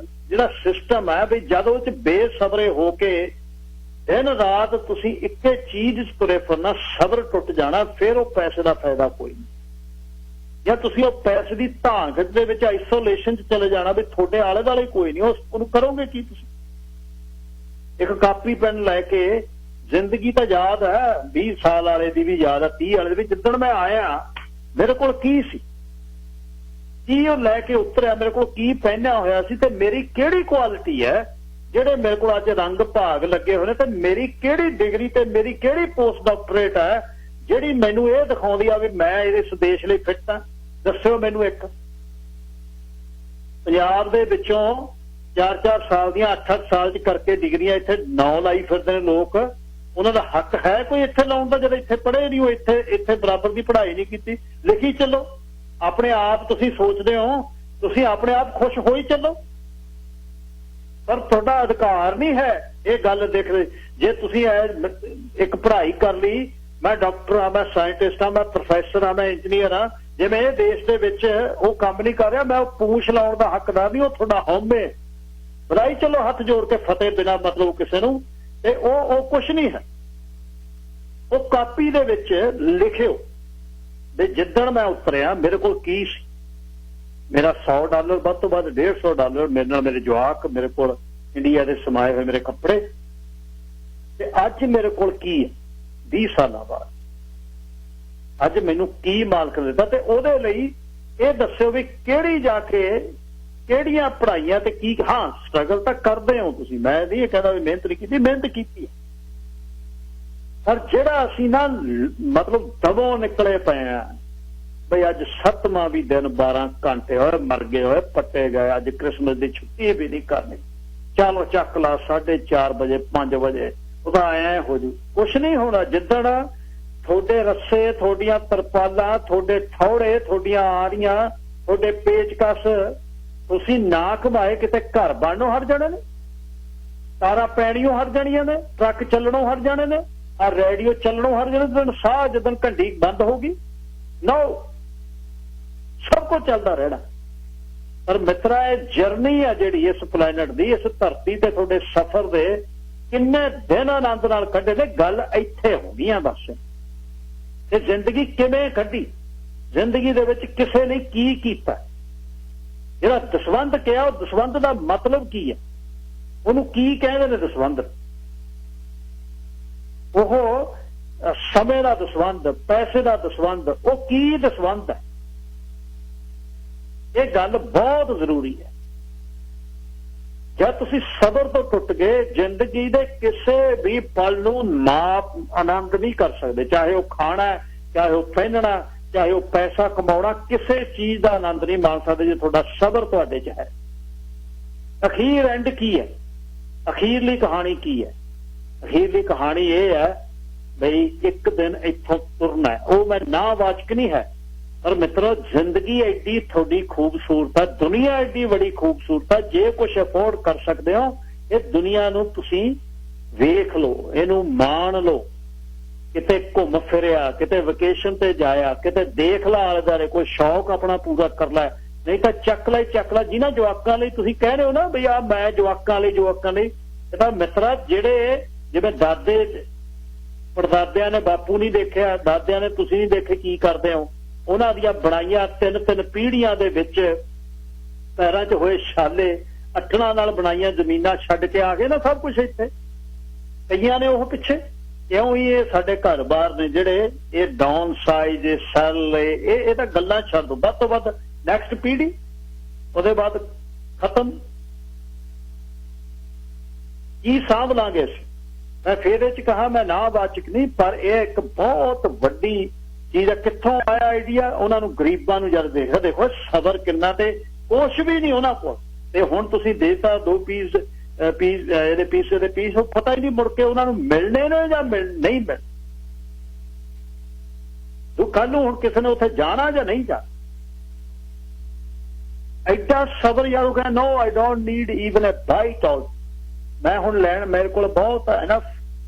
A: ਜਿਹੜਾ ਸਿਸਟਮ ਹੈ ਵੀ ਜਦ ਉਹ 'ਚ ਬੇਸਬਰੇ ਹੋ ਕੇ ਦਿਨ ਰਾਤ ਤੁਸੀਂ ਇੱਕੇ ਚੀਜ਼ 'ਚ ਤੁਰੇ ਫਿਰਨਾ, ਸਬਰ ਟੁੱਟ ਜਾਣਾ, ਫਿਰ ਉਹ ਪੈਸੇ ਦਾ ਫਾਇਦਾ ਕੋਈ ਨਹੀਂ। ਜਾਂ ਤੁਸੀਂ ਉਹ ਪੈਸੇ ਦੀ ਧਾਂਕ ਦੇ ਵਿੱਚ ਆਈਸੋਲੇਸ਼ਨ 'ਚ ਚਲੇ ਜਾਣਾ ਵੀ ਤੁਹਾਡੇ ਆਲੇ ਦੁਆਲੇ ਕੋਈ ਨਹੀਂ, ਉਹਨੂੰ ਕਰੋਗੇ ਕੀ ਤੁਸੀਂ? ਇੱਕ ਕਾਪੀ ਪੈਨ ਲੈ ਕੇ, ਜ਼ਿੰਦਗੀ ਤਾਂ ਯਾਦ ਹੈ, 20 ਸਾਲ ਵਾਲੇ ਦੀ ਵੀ ਯਾਦ ਹੈ, 30 ਵਾਲੇ ਦੀ ਵੀ। ਜਿੱਦਣ ਮੈਂ ਆਇਆ ਮੇਰੇ ਕੋਲ ਕੀ ਸੀ, ਕੀ ਉਹ ਲੈ ਕੇ ਉਤਰਿਆ, ਮੇਰੇ ਕੋਲ ਕੀ ਪਹਿਨਿਆ ਹੋਇਆ ਸੀ, ਤੇ ਮੇਰੀ ਕਿਹੜੀ ਕੁਆਲਿਟੀ ਹੈ ਜਿਹੜੇ ਮੇਰੇ ਕੋਲ ਅੱਜ ਰੰਗ ਭਾਗ ਲੱਗੇ ਹੋਏ ਨੇ, ਤੇ ਮੇਰੀ ਕਿਹੜੀ ਡਿਗਰੀ ਤੇ ਮੇਰੀ ਕਿਹੜੀ ਪੋਸਟ ਡਾਕਟਰੇਟ ਹੈ ਜਿਹੜੀ ਮੈਨੂੰ ਇਹ ਦਿਖਾਉਂਦੀ ਆ ਵੀ ਮੈਂ ਇਸ ਦੇਸ਼ ਲਈ ਫਿੱਟ ਹਾਂ। ਦੱਸਿਓ ਮੈਨੂੰ ਇੱਕ। ਪੰਜਾਬ ਦੇ ਵਿੱਚੋਂ 4-4 ਸਾਲ ਦੀਆਂ 8-8 ਸਾਲ ਚ ਕਰਕੇ ਡਿਗਰੀਆਂ ਇੱਥੇ 9 ਲਾਈ ਫਿਰਦੇ ਨੇ ਲੋਕ। ਉਹਨਾਂ ਦਾ ਹੱਕ ਹੈ ਕੋਈ ਇੱਥੇ ਲਾਉਣ ਦਾ ਜਦੋਂ ਇੱਥੇ ਪੜ੍ਹੇ ਨਹੀਂ, ਉਹ ਇੱਥੇ ਬਰਾਬਰ ਦੀ ਪੜ੍ਹਾਈ ਨਹੀਂ ਕੀਤੀ। ਲਿਖੀ ਚੱਲੋ, ਆਪਣੇ ਆਪ ਤੁਸੀਂ ਸੋਚਦੇ ਹੋ, ਤੁਸੀਂ ਆਪਣੇ ਆਪ ਖੁਸ਼ ਹੋਈ ਚੱਲੋ, ਪਰ ਤੁਹਾਡਾ ਅਧਿਕਾਰ ਨਹੀਂ ਹੈ ਇਹ ਗੱਲ ਦੇਖਦੇ। ਜੇ ਤੁਸੀਂ ਇੱਕ ਪੜ੍ਹਾਈ ਕਰ ਲਈ, ਮੈਂ ਡਾਕਟਰ ਆ, ਮੈਂ ਸਾਇੰਟਿਸਟ ਆ, ਮੈਂ ਪ੍ਰੋਫੈਸਰ ਆ, ਮੈਂ ਇੰਜੀਨੀਅਰ ਆ, ਜੇ ਮੈਂ ਇਹ ਦੇਸ਼ ਦੇ ਵਿੱਚ ਉਹ ਕੰਮ ਨਹੀਂ ਕਰ ਰਿਹਾ, ਮੈਂ ਉਹ ਪੂਛ ਲਾਉਣ ਦਾ ਹੱਕਦਾਰ ਨਹੀਂ। ਉਹ ਤੁਹਾਡਾ ਹਉਮੈ ਬੁਲਾਈ ਚਲੋ ਹੱਥ ਜੋੜ ਕੇ ਫਤਿਹ ਬਿਨਾਂ ਮਤਲਬ ਕਿਸੇ ਨੂੰ, ਤੇ ਉਹ ਕੁਛ ਨਹੀਂ ਹੈ। ਉਹ ਕਾਪੀ ਦੇ ਵਿੱਚ ਲਿਖਿਓ ਵੀ ਜਿੱਦਣ ਮੈਂ ਉਤਰਿਆ ਮੇਰੇ ਕੋਲ ਕੀ ਸੀ। ਮੇਰਾ $100 ਵੱਧ ਤੋਂ ਵੱਧ $150 ਮੇਰੇ ਨਾਲ ਮੇਰੇ ਜਵਾਕ, ਮੇਰੇ ਕੋਲ ਇੰਡੀਆ ਦੇ ਸਮਾਏ ਹੋਏ ਮੇਰੇ ਕੱਪੜੇ, ਤੇ ਅੱਜ ਮੇਰੇ ਕੋਲ ਕੀ ਹੈ 20 ਸਾਲਾਂ ਬਾਅਦ। ਅੱਜ ਮੈਨੂੰ ਕੀ ਮਾਲਕ ਦਿੱਤਾ, ਤੇ ਉਹਦੇ ਲਈ ਇਹ ਦੱਸਿਓ ਵੀ ਕਿਹੜੀ ਜਾ ਕੇ ਕਿਹੜੀਆਂ ਪੜ੍ਹਾਈਆਂ ਤੇ ਕੀ। ਹਾਂ, ਸਟਰਗਲ ਤਾਂ ਕਰਦੇ ਹੋ ਤੁਸੀਂ, ਮੈਂ ਨਹੀਂ ਕਹਿੰਦਾ ਵੀ ਮਿਹਨਤ ਨਹੀਂ ਕੀਤੀ, ਮਿਹਨਤ ਕੀਤੀ ਹੈ, ਪਰ ਜਿਹੜਾ ਅਸੀਂ ਨਾ ਮਤਲਬ ਦਬੋਂ ਨਿਕਲੇ ਪਏ ਆ ਬਈ ਅੱਜ 7ਵਾਂ ਵੀ ਦਿਨ 12 ਘੰਟੇ ਹੋਏ ਮਰ ਗਏ ਹੋਏ ਪੱਟੇ ਗਏ, ਅੱਜ ਕ੍ਰਿਸਮਸ ਦੀ ਛੁੱਟੀ ਵੀ ਨਹੀਂ ਕਰਨੀ, ਚਲੋ ਚੱਕ ਲਾ 4:30 ਵਜੇ 5 ਵਜੇ ਉਹਦਾ ਐ ਹੋ ਜੂ। ਕੁਛ ਨਹੀਂ ਹੋਣਾ। ਜਿੱਦਣ ਤੁਹਾਡੇ ਰੱਸੇ, ਤੁਹਾਡੀਆਂ ਤਰਪਾਲਾਂ, ਤੁਹਾਡੇ ਥੌੜੇ, ਤੁਹਾਡੀਆਂ ਆੜੀਆਂ, ਤੁਹਾਡੇ ਪੇਚਕਸ ਤੁਸੀਂ ਨਾ ਘੁਮਾਏ, ਕਿਤੇ ਘਰ ਬਣਨੋਂ ਹਟ ਜਾਣੇ ਨੇ, ਤਾਰਾਂ ਪੈਣੀਆਂ ਹਟ ਜਾਣੀਆਂ ਨੇ, ਟਰੱਕ ਚੱਲਣੋਂ ਹਟ ਜਾਣੇ ਨੇ, ਆ ਰੇਡੀਓ ਚੱਲਣੋਂ ਹਟ ਜਾਣੇ। ਜਦੋਂ ਸਾਹ ਜਦੋਂ ਘੰਟੀ ਬੰਦ ਹੋਗੀ ਨੋ ਸਭ ਕੁਝ ਚੱਲਦਾ ਰਹਿਣਾ। ਪਰ ਮਿੱਤਰਾ ਇਹ ਜਰਨੀ ਆ ਜਿਹੜੀ ਇਸ ਪਲੈਨਟ ਦੀ, ਇਸ ਧਰਤੀ ਤੇ ਤੁਹਾਡੇ ਸਫ਼ਰ ਦੇ ਕਿੰਨੇ ਦਿਨ ਆਨੰਦ ਨਾਲ ਕੱਢੇ ਨੇ, ਗੱਲ ਇੱਥੇ ਹੋਣੀ ਆ ਬਸ। ਤੇ ਜ਼ਿੰਦਗੀ ਕਿਵੇਂ ਕੱਢੀ, ਜ਼ਿੰਦਗੀ ਦੇ ਵਿੱਚ ਕਿਸੇ ਨੇ ਕੀ ਕੀਤਾ, ਜਿਹੜਾ ਦਸਵੰਧ ਕਿਹਾ, ਉਹ ਦਸਵੰਧ ਦਾ ਮਤਲਬ ਕੀ ਹੈ, ਉਹਨੂੰ ਕੀ ਕਹਿੰਦੇ ਨੇ ਦਸਵੰਧ। ਉਹ ਸਮੇਂ ਦਾ ਦਸਵੰਧ, ਪੈਸੇ ਦਾ ਦਸਵੰਧ, ਉਹ ਕੀ ਦਸਵੰਧ ਹੈ। ਇਹ ਗੱਲ ਬਹੁਤ ਜ਼ਰੂਰੀ ਹੈ। ਜਦ ਤੁਸੀਂ ਸਬਰ ਤੋਂ ਟੁੱਟ ਗਏ, ਜ਼ਿੰਦਗੀ ਦੇ ਕਿਸੇ ਵੀ ਪਲ ਨੂੰ ਨਾਪ ਆਨੰਦ ਨਹੀਂ ਕਰ ਸਕਦੇ, ਚਾਹੇ ਉਹ ਖਾਣਾ, ਚਾਹੇ ਉਹ ਪਹਿਨਣਾ, ਚਾਹੇ ਉਹ ਪੈਸਾ ਕਮਾਉਣਾ, ਕਿਸੇ ਚੀਜ਼ ਦਾ ਆਨੰਦ ਨਹੀਂ ਮਾਣ ਸਕਦੇ ਜੇ ਤੁਹਾਡਾ ਸਬਰ ਤੁਹਾਡੇ 'ਚ ਹੈ। ਅਖੀਰ ਐਂਡ ਕੀ ਹੈ, ਅਖੀਰਲੀ ਕਹਾਣੀ ਕੀ ਹੈ? ਅਖੀਰਲੀ ਕਹਾਣੀ ਇਹ ਹੈ ਬਈ ਇੱਕ ਦਿਨ ਇੱਥੋਂ ਤੁਰਨਾ। ਉਹ ਮੈਂ ਨਾ ਵਾਚਕ ਨਹੀਂ ਹੈ, ਪਰ ਮਿੱਤਰੋ ਜ਼ਿੰਦਗੀ ਐਡੀ ਤੁਹਾਡੀ ਖੂਬਸੂਰਤ ਹੈ, ਦੁਨੀਆ ਐਡੀ ਬੜੀ ਖੂਬਸੂਰਤ ਹੈ। ਜੇ ਕੁਝ ਅਫੋਰਡ ਕਰ ਸਕਦੇ ਹੋ ਇਹ ਦੁਨੀਆ ਨੂੰ ਤੁਸੀਂ ਵੇਖ ਲਓ, ਇਹਨੂੰ ਮਾਣ ਲਓ, ਕਿਤੇ ਘੁੰਮ ਫਿਰਿਆ, ਕਿਤੇ ਵਕੇਸ਼ਨ ਤੇ ਜਾਇਆ, ਕਿਤੇ ਦੇਖ ਲਾ ਆਲੇ ਦੁਆਲੇ, ਕੋਈ ਸ਼ੌਕ ਆਪਣਾ ਪੂਰਾ ਕਰ ਲੈ, ਨਹੀਂ ਤਾਂ ਚੱਕ ਲੈ। ਜਿਨ੍ਹਾਂ ਜਵਾਕਾਂ ਲਈ ਤੁਸੀਂ ਕਹਿ ਰਹੇ ਹੋ ਨਾ ਬਈ ਆ ਮੈਂ ਜਵਾਕਾਂ ਲਈ, ਇਹ ਤਾਂ ਮਿੱਤਰਾ ਜਿਹੜੇ ਜਿਵੇਂ ਦਾਦੇ ਪੜਦਾਦਿਆਂ ਨੇ ਬਾਪੂ ਨਹੀਂ ਦੇਖਿਆ, ਦਾਦਿਆਂ ਨੇ ਤੁਸੀਂ ਨਹੀਂ ਦੇਖੇ ਕੀ ਕਰਦੇ ਹੋ, ਉਹਨਾਂ ਦੀਆਂ ਬਣਾਈਆਂ 3-3 ਪੀੜ੍ਹੀਆਂ ਦੇ ਵਿੱਚ ਪੈਰਾਂ 'ਚ ਹੋਏ ਛਾਲੇ, ਅੱਠਣਾ ਨਾਲ ਬਣਾਈਆਂ ਜ਼ਮੀਨਾਂ ਛੱਡ ਕੇ ਆ ਗਏ ਨਾ ਸਭ ਕੁਝ ਇੱਥੇ। ਕਈਆਂ ਨੇ ਉਹ ਪਿੱਛੇ ਕਿਉਂ ਹੀ ਇਹ ਸਾਡੇ ਘਰ-ਬਾਰ ਨੇ ਜਿਹੜੇ ਇਹ ਡਾਊਨ ਸਾਈਜ਼, ਇਹ ਸੈੱਲ, ਇਹ ਤਾਂ ਗੱਲਾਂ ਛੱਡ ਦੋ। ਵੱਧ ਤੋਂ ਵੱਧ ਨੈਕਸਟ ਪੀੜ੍ਹੀ, ਉਹਦੇ ਬਾਅਦ ਖਤਮ। ਕੀ ਸਾਂਭ ਲਾਂਗੇ ਅਸੀਂ? ਮੈਂ ਫਿਰ ਇਹ 'ਚ ਕਹਾ ਮੈਂ ਨਾ ਵਾਚਕ ਨਹੀਂ, ਪਰ ਇਹ ਇੱਕ ਬਹੁਤ ਵੱਡੀ ਚੀਜ਼ ਹੈ। ਕਿੱਥੋਂ ਆਇਆ ਆਈਡੀਆ? ਉਹਨਾਂ ਨੂੰ ਗਰੀਬਾਂ ਨੂੰ ਜਦ ਦੇਖਿਆ, ਦੇਖੋ ਸਬਰ ਕਿੰਨਾ, ਤੇ ਕੁਛ ਵੀ ਨਹੀਂ ਉਹਨਾਂ ਕੋਲ, ਤੇ ਹੁਣ ਤੁਸੀਂ ਦੇਤਾ 2 ਪੀਸ ਇਹਦੇ ਪੀਸ ਉਹ ਪਤਾ ਹੀ ਨਹੀਂ ਮੁੜ ਕੇ ਉਹਨਾਂ ਨੂੰ ਮਿਲਣੇ ਨੇ ਜਾਂ ਨਹੀਂ ਮਿਲ। ਤੂੰ ਕੱਲ ਨੂੰ ਹੁਣ ਕਿਸੇ ਨੇ ਉੱਥੇ ਜਾਣਾ ਜਾਂ ਨਹੀਂ ਜਾਣਾ, ਐਡਾ ਸਬਰ ਯਾਰ। ਉਹ ਕਹਿੰਦਾ no I don't need even a bite out. ਮੈਂ ਹੁਣ ਲੈਣ ਮੇਰੇ ਕੋਲ ਬਹੁਤ enough,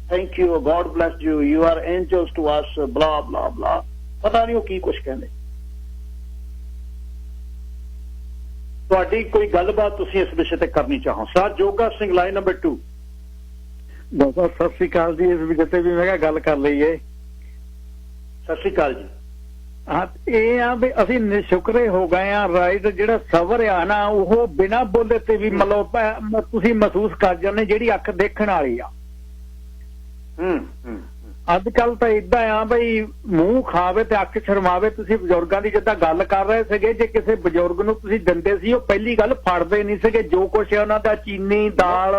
A: thank you, God bless you, you are angels to us, blah blah ਬਲਾ, ਪਤਾ ਨਹੀਂ ਉਹ ਕੀ ਕੁਛ ਕਹਿੰਦੇ। ਤੁਹਾਡੀ ਕੋਈ ਗੱਲਬਾਤ ਤੁਸੀਂ ਇਸ ਵਿਸ਼ੇ ਤੇ ਕਰਨੀ ਚਾਹੋ? Sir Joga Singh, line number 2।
H: ਦੋਸਤੋ ਸਤਿ ਸ੍ਰੀ ਅਕਾਲ ਜੀ। ਇਸ ਵਿਸ਼ੇ ਤੇ ਵੀ ਮੈਂ ਕਿਹਾ ਗੱਲ ਕਰ ਲਈਏ।
A: ਸਤਿ ਸ੍ਰੀ ਅਕਾਲ ਜੀ।
H: ਹਾਂ, ਇਹ ਆ ਵੀ ਅਸੀਂ ਨਿਸ਼ੁਕਰੇ ਹੋ ਗਏ ਆ, ਰਾਈਟ। ਜਿਹੜਾ ਸਬਰ ਆ ਨਾ ਉਹ ਬਿਨਾਂ ਬੋਲੇ ਤੇ ਵੀ ਮਤਲਬ ਤੁਸੀਂ ਮਹਿਸੂਸ ਕਰ ਜਾਂਦੇ, ਜਿਹੜੀ ਅੱਖ ਦੇਖਣ ਵਾਲੀ ਆ। ਅੱਜ ਕੱਲ ਤਾਂ ਇਦਾਂ ਆ ਬਈ ਮੂੰਹ ਖਾਵੇ ਤੇ ਅੱਖ ਸ਼ਰਮਾਵੇ। ਤੁਸੀਂ ਬਜ਼ੁਰਗਾਂ ਦੀ ਜਿੱਦਾਂ ਗੱਲ ਕਰ ਰਹੇ ਸੀਗੇ, ਜੇ ਕਿਸੇ ਬਜ਼ੁਰਗ ਨੂੰ ਤੁਸੀਂ ਦਿੰਦੇ ਸੀ ਉਹ ਪਹਿਲੀ ਗੱਲ ਫੜਦੇ ਨਹੀਂ ਸੀਗੇ। ਜੋ ਕੁਛ ਉਹਨਾਂ ਦਾ ਚੀਨੀ ਦਾਲ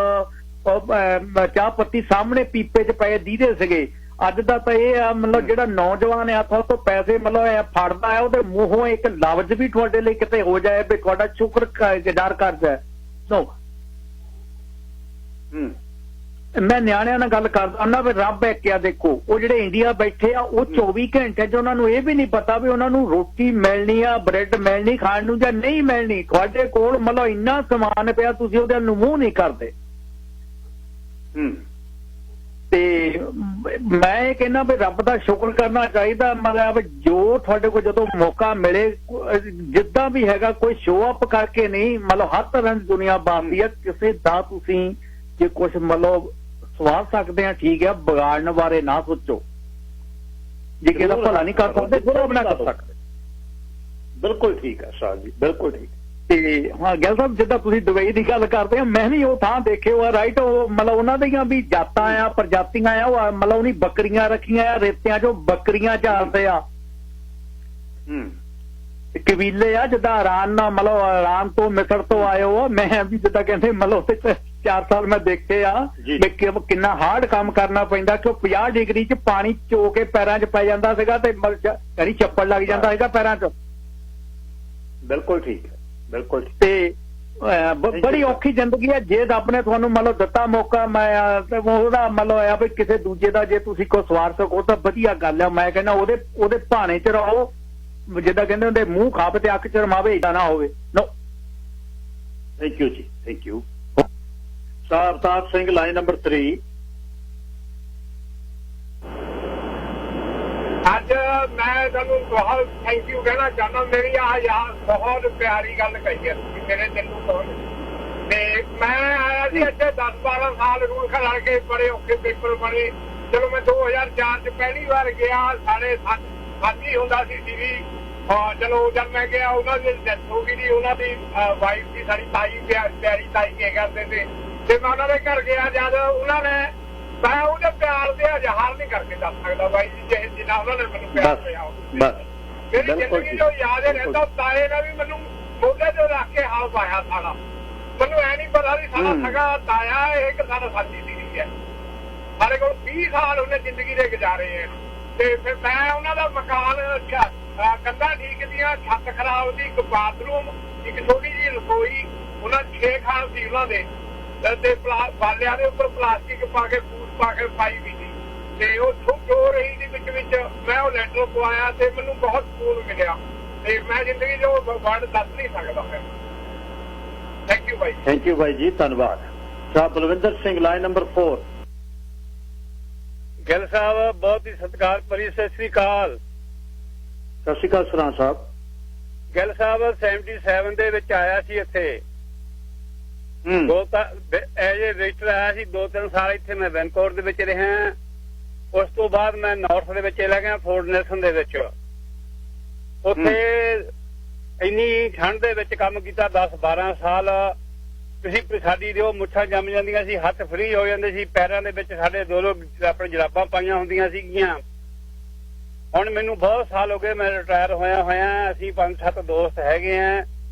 H: ਚਾਹ ਪੱਤੀ ਸਾਹਮਣੇ ਪੀਪੇ 'ਚ ਪਏ ਦੀਦੇ ਸੀਗੇ। ਅੱਜ ਦਾ ਤਾਂ ਇਹ ਆ ਮਤਲਬ ਜਿਹੜਾ ਨੌਜਵਾਨ ਆ ਤੋਂ ਪੈਸੇ ਮਤਲਬ ਫੜਦਾ ਹੈ, ਉਹਦੇ ਮੂੰਹੋਂ ਇੱਕ ਲਫ਼ਜ਼ ਵੀ ਤੁਹਾਡੇ ਲਈ ਕਿਤੇ ਹੋ ਜਾਏ ਵੀ ਤੁਹਾਡਾ ਸ਼ੁਕਰਗੁਜ਼ਾਰ ਕਰਦਾ। ਮੈਂ ਨਿਆਣਿਆਂ ਨਾਲ ਗੱਲ ਕਰਦਾ ਉਹਨਾਂ ਵੀ ਰੱਬ ਇੱਕ ਆ। ਦੇਖੋ ਉਹ ਜਿਹੜੇ ਇੰਡੀਆ ਬੈਠੇ ਆ ਉਹ 24 ਘੰਟੇ 'ਚ ਉਹਨਾਂ ਨੂੰ ਇਹ ਵੀ ਨਹੀਂ ਪਤਾ ਵੀ ਉਹਨਾਂ ਨੂੰ ਰੋਟੀ ਮਿਲਣੀ ਆ, ਬ੍ਰੈਡ ਮਿਲਣੀ ਖਾਣ ਨੂੰ ਜਾਂ ਨਹੀਂ ਮਿਲਣੀ। ਤੁਹਾਡੇ ਕੋਲ ਮਤਲਬ ਇੰਨਾ ਸਮਾਨ ਪਿਆ, ਤੁਸੀਂ ਉਹਦੇ ਨੂੰ ਮੂੰਹ ਨਹੀਂ ਕਰਦੇ। ਤੇ ਮੈਂ ਇਹ ਕਹਿੰਦਾ ਵੀ ਰੱਬ ਦਾ ਸ਼ੁਕਰ ਕਰਨਾ ਚਾਹੀਦਾ। ਮਤਲਬ ਜੋ ਤੁਹਾਡੇ ਕੋਲ ਜਦੋਂ ਮੌਕਾ ਮਿਲੇ ਜਿੱਦਾਂ ਵੀ ਹੈਗਾ, ਕੋਈ ਸ਼ੋਅ ਅਪ ਕਰਕੇ ਨਹੀਂ, ਮਤਲਬ ਹਰ ਤਰ੍ਹਾਂ ਦੀ ਦੁਨੀਆ ਬਣਦੀ ਆ। ਕਿਸੇ ਦਾ ਤੁਸੀਂ ਜੇ ਕੁਛ ਮਤਲਬ ਸਵਾਰ ਸਕਦੇ ਆ ਠੀਕ ਹੈ, ਵਿਗਾੜਨ ਬਾਰੇ ਨਾ ਸੋਚੋ। ਜੇ ਕਿਸੇ ਦਾ ਭਲਾ ਨਹੀਂ ਕਰ ਸਕਦੇ ਬੁਰਾ ਬਣਾ ਕਰ ਸਕਦੇ।
A: ਬਿਲਕੁਲ ਠੀਕ ਹੈ ਸਾਹਿਬ ਜੀ, ਬਿਲਕੁਲ ਠੀਕ।
H: ਤੇ ਹਾਂ ਗਿੱਲ ਸਾਹਿਬ ਜਿੱਦਾਂ ਤੁਸੀਂ ਦੁਬਈ ਦੀ ਗੱਲ ਕਰਦੇ ਆ, ਮੈਂ ਵੀ ਉਹ ਥਾਂ ਦੇਖੇ ਹੋਆ ਰਾਈਟ। ਉਹ ਮਤਲਬ ਉਹਨਾਂ ਦੀਆਂ ਵੀ ਜਾਤਾਂ ਆ, ਪ੍ਰਜਾਤੀਆਂ ਆ। ਉਹ ਮਤਲਬ ਉਹਨੀ ਬੱਕਰੀਆਂ ਰੱਖੀਆਂ ਆ, ਰੇਤਿਆਂ 'ਚੋਂ ਬੱਕਰੀਆਂ ਚਾਰਦੇ ਆ। ਕਬੀਲੇ ਆ ਜਿੱਦਾਂ ਇਰਾਨ ਨਾਲ ਮਤਲਬ ਇਰਾਨ ਤੋਂ ਮਿਸਰ ਤੋਂ ਆਏ ਹੋ। ਮੈਂ ਵੀ ਜਿੱਦਾਂ ਕਹਿੰਦੇ ਮਤਲਬ ਉੱਥੇ 4 ਸਾਲ ਮੈਂ ਦੇਖੇ ਆ ਵੀ ਕਿੰਨਾ ਹਾਰਡ ਕੰਮ ਕਰਨਾ ਪੈਂਦਾ ਕਿ 50 ਡਿਗਰੀ 'ਚ ਪਾਣੀ ਚੋ ਕੇ ਪੈਰਾਂ 'ਚ ਪੈ ਜਾਂਦਾ ਸੀਗਾ ਤੇ ਕਰੀ ਚੱਪਲ ਲੱਗ ਜਾਂਦਾ ਸੀਗਾ ਪੈਰਾਂ 'ਚ।
A: ਬਿਲਕੁਲ ਠੀਕ ਹੈ, ਬਿਲਕੁਲ।
H: ਤੇ ਬੜੀ ਔਖੀ ਜ਼ਿੰਦਗੀ ਹੈ। ਜੇ ਰੱਬ ਨੇ ਤੁਹਾਨੂੰ ਮਤਲਬ ਦਿੱਤਾ ਮੌਕਾ, ਮੈਂ ਉਹਦਾ ਮਤਲਬ ਆ ਵੀ ਕਿਸੇ ਦੂਜੇ ਦਾ ਜੇ ਤੁਸੀਂ ਕੋਈ ਸਵਾਰ ਸਕੋ ਤਾਂ ਵਧੀਆ ਗੱਲ ਆ। ਮੈਂ ਕਹਿੰਦਾ ਉਹਦੇ ਭਾਣੇ 'ਚ ਰਹੋ। ਜਿੱਦਾਂ ਕਹਿੰਦੇ ਹੁੰਦੇ ਮੂੰਹ ਖਾਵੇ ਤੇ ਅੱਖ 'ਚ ਰਮਾਵੇ, ਏਦਾਂ ਨਾ ਹੋਵੇ। ਨੋ
A: ਥੈਂਕ ਯੂ ਜੀ, thank you. Avtar Singh line number 3।
B: ਅੱਜ ਮੈਂ ਤੁਹਾਨੂੰ ਬਹੁਤ ਥੈਂਕ ਯੂ ਕਹਿਣਾ ਚਾਹੁੰਦਾ। ਮੇਰੀ ਯਾਰ ਬਹੁਤ ਪਿਆਰੀ ਗੱਲ ਕਹੀ ਹੈ ਤੁਸੀਂ, ਮੇਰੇ ਦਿਲ ਨੂੰ ਬਹੁਤ। ਤੇ ਮੈਂ ਆਇਆ ਸੀ ਇੱਥੇ 10-12 ਸਾਲ ਰੂਲ ਖੜਾ ਕੇ, ਬੜੇ ਔਖੇ ਪੇਪਰ ਬਣੇ। ਚਲੋ ਮੈਂ 2004 'ਚ ਪਹਿਲੀ ਵਾਰ ਗਿਆ। ਸਾਡੇ ਸਾਥੀ ਹੁੰਦਾ ਸੀ ਵੀ ਚਲੋ ਜਦ ਮੈਂ ਗਿਆ ਉਹਨਾਂ ਦੀ ਡੈਥ ਹੋ ਗਈ ਸੀ। ਉਹਨਾਂ ਦੀ ਵਾਈਫ ਸੀ ਸਾਡੀ ਤਾਈ, ਪਿਆਰੀ ਤਾਈ ਕੀ ਕਰਦੇ ਸੀ। ਤੇ ਮੈਂ ਉਹਨਾਂ ਦੇ ਘਰ ਗਿਆ ਜਦ ਉਹਨਾਂ ਨੇ, ਮੈਂ ਉਹਦੇ ਪਿਆਰ ਦੇ ਇਜ਼ਹਾਰ ਨਹੀਂ ਕਰਕੇ ਦੱਸ ਸਕਦਾ ਬਾਈ ਜੀ ਜਿੰਨਾ ਉਹਨਾਂ ਨੇ ਮੈਨੂੰ ਪਿਆਰ ਦਿਆ। ਮੇਰੀ ਜ਼ਿੰਦਗੀ ਜੋ ਯਾਦ ਰਹਿੰਦਾ, ਤਾਏ ਨੇ ਵੀ ਮੈਨੂੰ ਮੋਢੇ ਤੇ ਰੱਖ ਕੇ ਹਾਲ ਪਾਇਆ ਸਾਡਾ। ਮੈਨੂੰ ਐ ਨਹੀਂ ਪਤਾ ਵੀ ਸਾਡਾ ਸਗਾ ਤਾਇਆ ਇਹ ਇੱਕ ਸਾਡਾ ਸਾਥੀ ਸੀ ਹੈ। ਸਾਡੇ ਕੋਲ 20 ਸਾਲ ਉਹਨੇ ਜ਼ਿੰਦਗੀ ਦੇ ਗੁਜ਼ਾਰੇ ਹੈ। ਤੇ ਫਿਰ ਮੈਂ ਉਹਨਾਂ ਦਾ ਮਕਾਨ ਕੰਧਾਂ ਠੀਕ ਦੀਆਂ, ਛੱਤ ਖਰਾਬ ਦੀ, ਇੱਕ ਬਾਥਰੂਮ, ਇੱਕ ਛੋਟੀ ਜਿਹੀ ਰਸੋਈ, ਉਹਨਾਂ 6 ਖਾਨ ਸੀ ਉਹਨਾਂ ਦੇ। ਤੇ ਬਾਲਿਆਂ ਦੇ ਉੱਪਰ ਪਲਾਸਟਿਕ ਪਾ ਕੇ ਫੂਸ ਪਾ ਕੇ ਪਾਈ ਵੀ ਸੀ। ਤੇ ਉਹ ਜੋ ਰਹੀ ਸੀ ਵਿੱਚ ਮੈਂ ਉਹ ਲੈਟਰ ਪਵਾਇਆ ਤੇ ਮੈਨੂੰ ਬਹੁਤ ਸਕੂਨ ਮਿਲਿਆ। ਤੇ ਮੈਂ ਜ਼ਿੰਦਗੀ ਜੋ ਵਰਡ ਦੱਸ ਨਹੀਂ ਸਕਦਾ। ਥੈਂਕ ਯੂ ਬਾਈ।
A: ਥੈਂਕ ਯੂ ਬਾਈ ਜੀ, ਧੰਨਵਾਦ। Sahib Balwinder Singh line number 4।
I: ਗਿੱਲ ਸਾਹਿਬ ਬਹੁਤ ਹੀ ਸਤਿਕਾਰ ਭਰੀ ਸਤਿ ਸ੍ਰੀ ਅਕਾਲ।
A: ਸਤਿ ਸ੍ਰੀ ਅਕਾਲ ਸਰਾਂ ਸਾਹਿਬ।
I: ਗਿੱਲ ਸਾਹਿਬ 77 ਦੇ ਵਿੱਚ ਆਇਆ ਸੀ ਇੱਥੇ। ਐਜ ਏ ਰਜਿਸਟਰ ਆਇਆ ਸੀ। 2-3 ਸਾਲ ਇੱਥੇ ਮੈਂ ਵੈਨਕੂਵਰ ਦੇ ਵਿੱਚ ਰਿਹਾ। ਉਸ ਤੋਂ ਬਾਅਦ ਮੈਂ ਨਾਰਥ ਦੇ ਵਿੱਚ ਚਲਾ ਗਿਆ, ਫੋਰਟ ਨੈਲਸਨ ਦੇ ਵਿੱਚ। ਉੱਥੇ ਇੰਨੀ ਠੰਡ ਦੇ ਵਿੱਚ ਕੰਮ ਕੀਤਾ 10-12 ਸਾਲ। ਤੁਸੀਂ ਸਾਡੀ ਦੇ ਉਹ ਮੁੱਠਾਂ ਜੰਮ ਜਾਂਦੀਆਂ ਸੀ, ਹੱਥ ਫਰੀ ਹੋ ਜਾਂਦੇ ਸੀ। ਪੈਰਾਂ ਦੇ ਵਿੱਚ ਸਾਡੇ 2 ਆਪਣੇ ਜਰਾਬਾਂ ਪਾਈਆਂ ਹੁੰਦੀਆਂ ਸੀਗੀਆਂ। ਹੁਣ ਮੈਨੂੰ ਬਹੁਤ ਸਾਲ ਹੋ ਗਏ, ਮੈਂ ਰਿਟਾਇਰ ਹੋਇਆ। ਅਸੀਂ 5-7 ਦੋਸਤ ਹੈਗੇ ਆ।